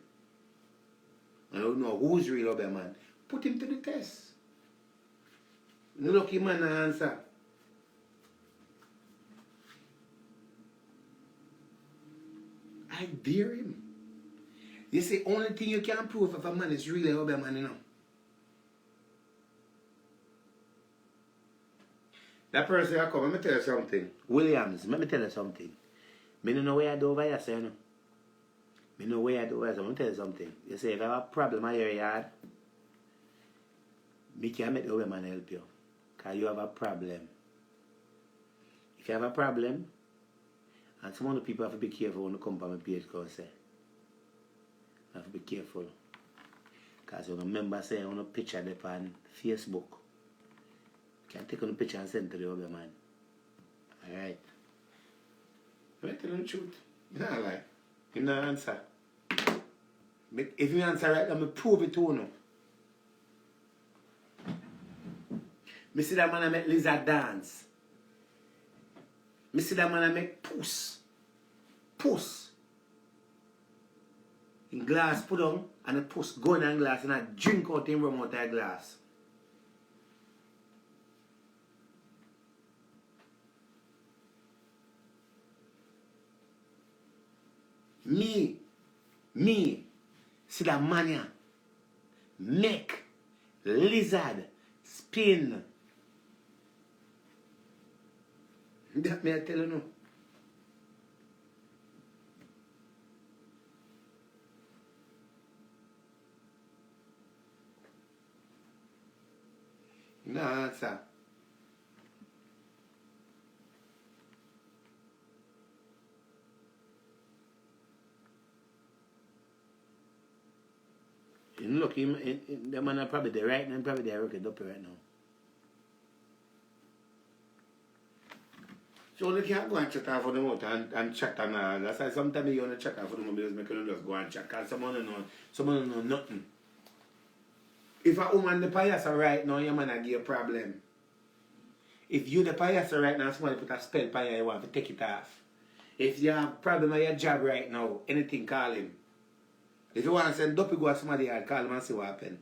I don't know who's real other man. Put him to the test. No lucky man to answer. I dare him. You see, only thing you can prove if a man is really a other man, you know. That person I come, let me tell you something. Williams, let me tell you something. Me don't know where I do over here, so you know. Me know where I do over here, so let me tell you something. You say, if I have a problem in your yard, me can make the other man help you. Because you have a problem. If you have a problem, and some of the people have to be careful when they come from my page, because say, have to be careful. Because you remember saying on a picture there on Facebook. Can take on a picture and send to the other man. Alright. I'm telling the truth. You know like. You know answer. If you answer right, I'm going to prove it to you. I see that man make lizard dance. I see that man make puss. Puss. In glass put on and a puss go in a glass and I drink out him rum out that glass. Me, see that man here, make lizard spin. That me I tell you no. No answer. You look, the man are probably there right now, probably there working up right now. So you can't go and chat off for the mouth and chat and all. That's why sometimes you want to chat off for the mouth because you just go and chat. Because someone don't know nothing. If a woman the payasa right now, your man will give you a problem. If you the payasa right now, somebody put a spell on you want to take it off. If you have a problem with your job right now, anything, call him. If you want to send dopey go to somebody, I'll call him and see what happens.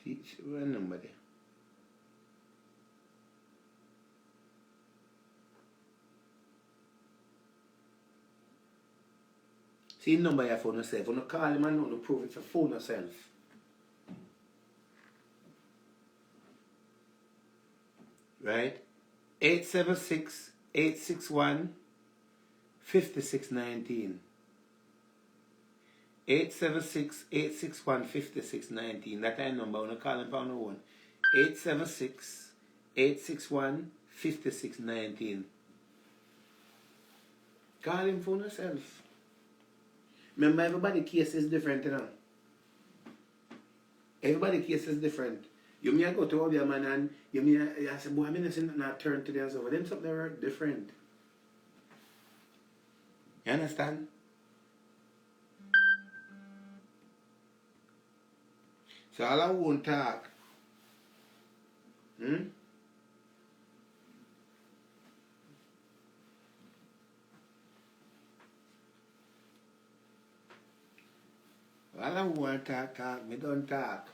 See, what number there? See the number your phone yourself. When you call him and you prove it for phone yourself. Right? 876-861-5619. 876-861-5619. That's our number. When you call him on the one. 876-861-5619. Call him phone yourself. Remember, everybody's case is different, you know. Everybody's case is different. You may go to your man and you may say, boy, I mean, it's not turn to them, so for them something are different. You understand? So all I won't talk. All I want to talk, me don't talk.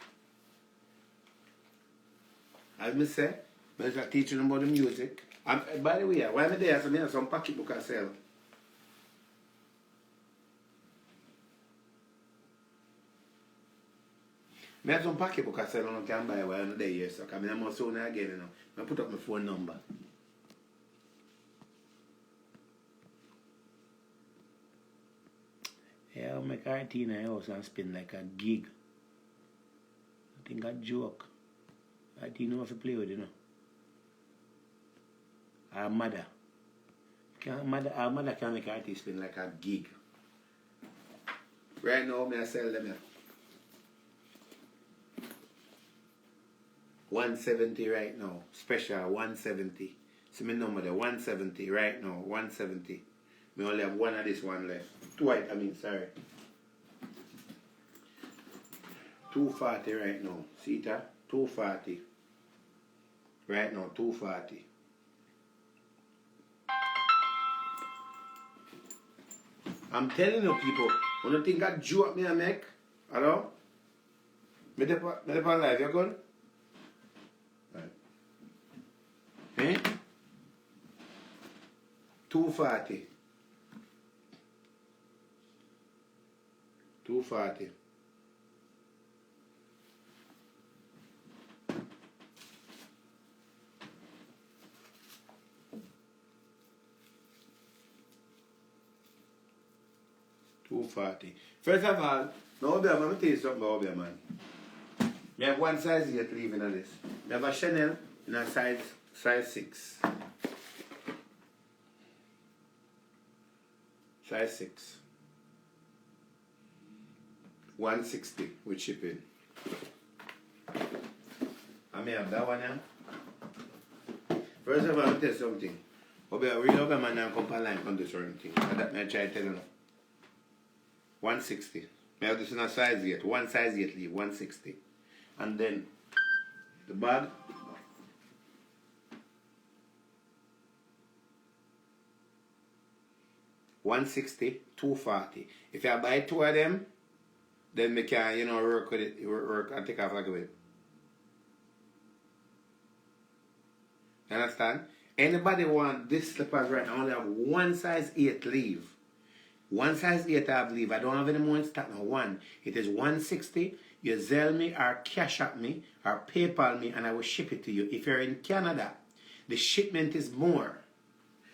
As me say, I was teaching them about the music. And by the way, while I'm there, I have some pocketbook I sell. I have some pocketbook I sell and I can buy while I'm there here. So I'm not so again, you know. I put up my phone number. Yeah, I'll make RT in the house and spin like a gig. I think a joke. RT know how to play with, you know. Our mother. Our mother can make RT spin like a gig. Right now, I sell them here. 170 right now. Special 170. See my number there, 170 right now. 170. We only have one of this one left. Sorry. 240 right now. See that? 240. Right now, 240. I'm telling you people, when you think I joke me I make, hello? Me dey on live, you gone? Right. Eh? 240. 240. First of all, now I'm going to tell you something about Obeah, man. I have one size here to leave in this. I have a Chanel in a size 6. Size 6. 160 with shipping. I may have that one now. First of all, I'll tell you something. But I really love a man and come online on this or anything. And that may I try to tell you. 160. I have this in a size 8. One size 8 leave, 160. And then the bag. $160, $240. If I buy 2 of them, then we can, you know, work with it, work and take off like a bit. You understand? Anybody want this slippers right now? I only have one size 8 leave. One size 8 I have leave. I don't have any more in stock now. One. It is 160. You Zelle me or cash at me or PayPal me and I will ship it to you. If you're in Canada, the shipment is more.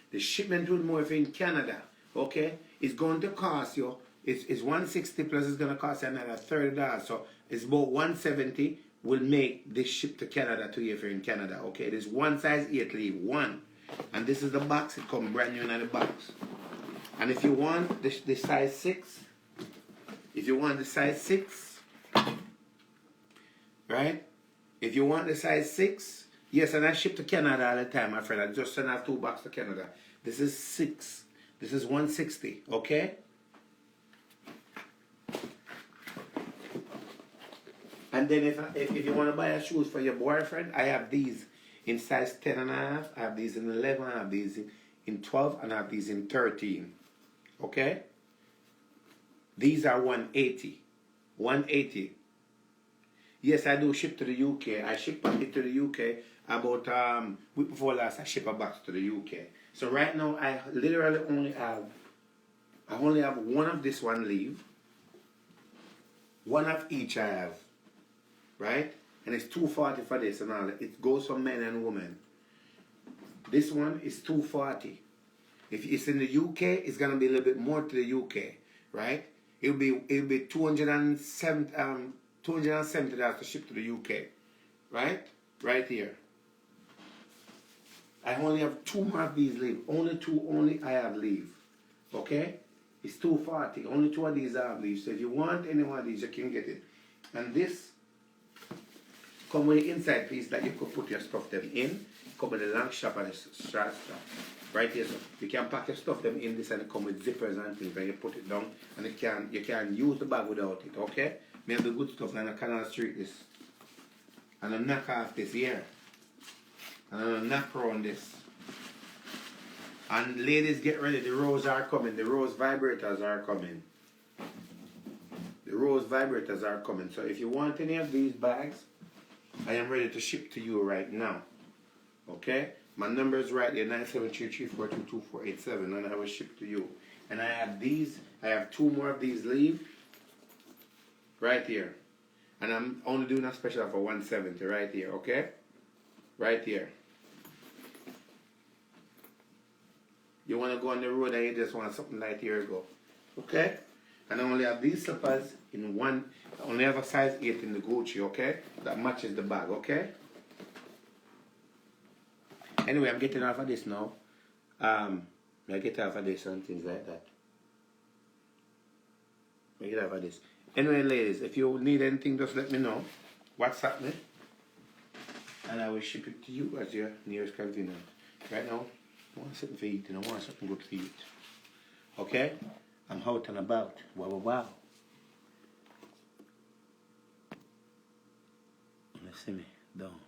The shipment will be more if you're in Canada. Okay? It's going to cost you. It's 160 plus it's going to cost you another $30. So it's about 170 will make this ship to Canada to you if you're in Canada. Okay? It is one size 8 leave. One. And this is the box. It comes brand new in the box. And if you want the size 6, if you want the size 6, right? If you want the size 6, yes, and I ship to Canada all the time, my friend. I just send out 2 boxes to Canada. This is 6. This is 160, okay? And then if you want to buy a shoes for your boyfriend, I have these in size 10.5. I have these in 11. I have these in 12, and I have these in 13. Okay? These are 180. 180. Yes, I do ship to the UK. I ship it to the UK about week before last. I ship a box to the UK. So right now I literally only have one of this one leave. One of each I have. Right? And it's $240 for this and all. It goes for men and women. This one is $240. If it's in the UK, it's gonna be a little bit more to the UK, right? It'll be $270 to ship to the UK, right? Right here. I only have 2 more of these leave. Only I have leave. Okay? It's $240. Only 2 of these I have leave. So if you want any one of these, you can get it. And this come with the inside piece that you could put your stuff them in. Come with the long strap and the short strap. Right here, so you can pack your stuff them in this and it come with zippers and things, and you put it down and you can use the bag without it, okay? Me have the good stuff and I cannot streak this. And I knock off this here. And I knock around this. And ladies, get ready, the Rose are coming. The Rose vibrators are coming. The Rose vibrators are coming. So if you want any of these bags, I am ready to ship to you right now. Okay? My number is right there, 973-342-2487, and I will ship to you. And I have these, I have 2 more of these leave right here. And I'm only doing a special for 170 right here, okay? Right here. You want to go on the road and you just want something like here, go. Okay? And I only have these slippers in one, I only have a size 8 in the Gucci, okay? That matches the bag, okay? Anyway, I'm getting off of this now. I get off of this and things like that. I get off of this. Anyway, ladies, if you need anything, just let me know. WhatsApp me. And I will ship it to you as your nearest convenience. Right now, I want something to eat and I want something good to eat. Okay? I'm out and about. Wow, wow, wow. Let's see me down.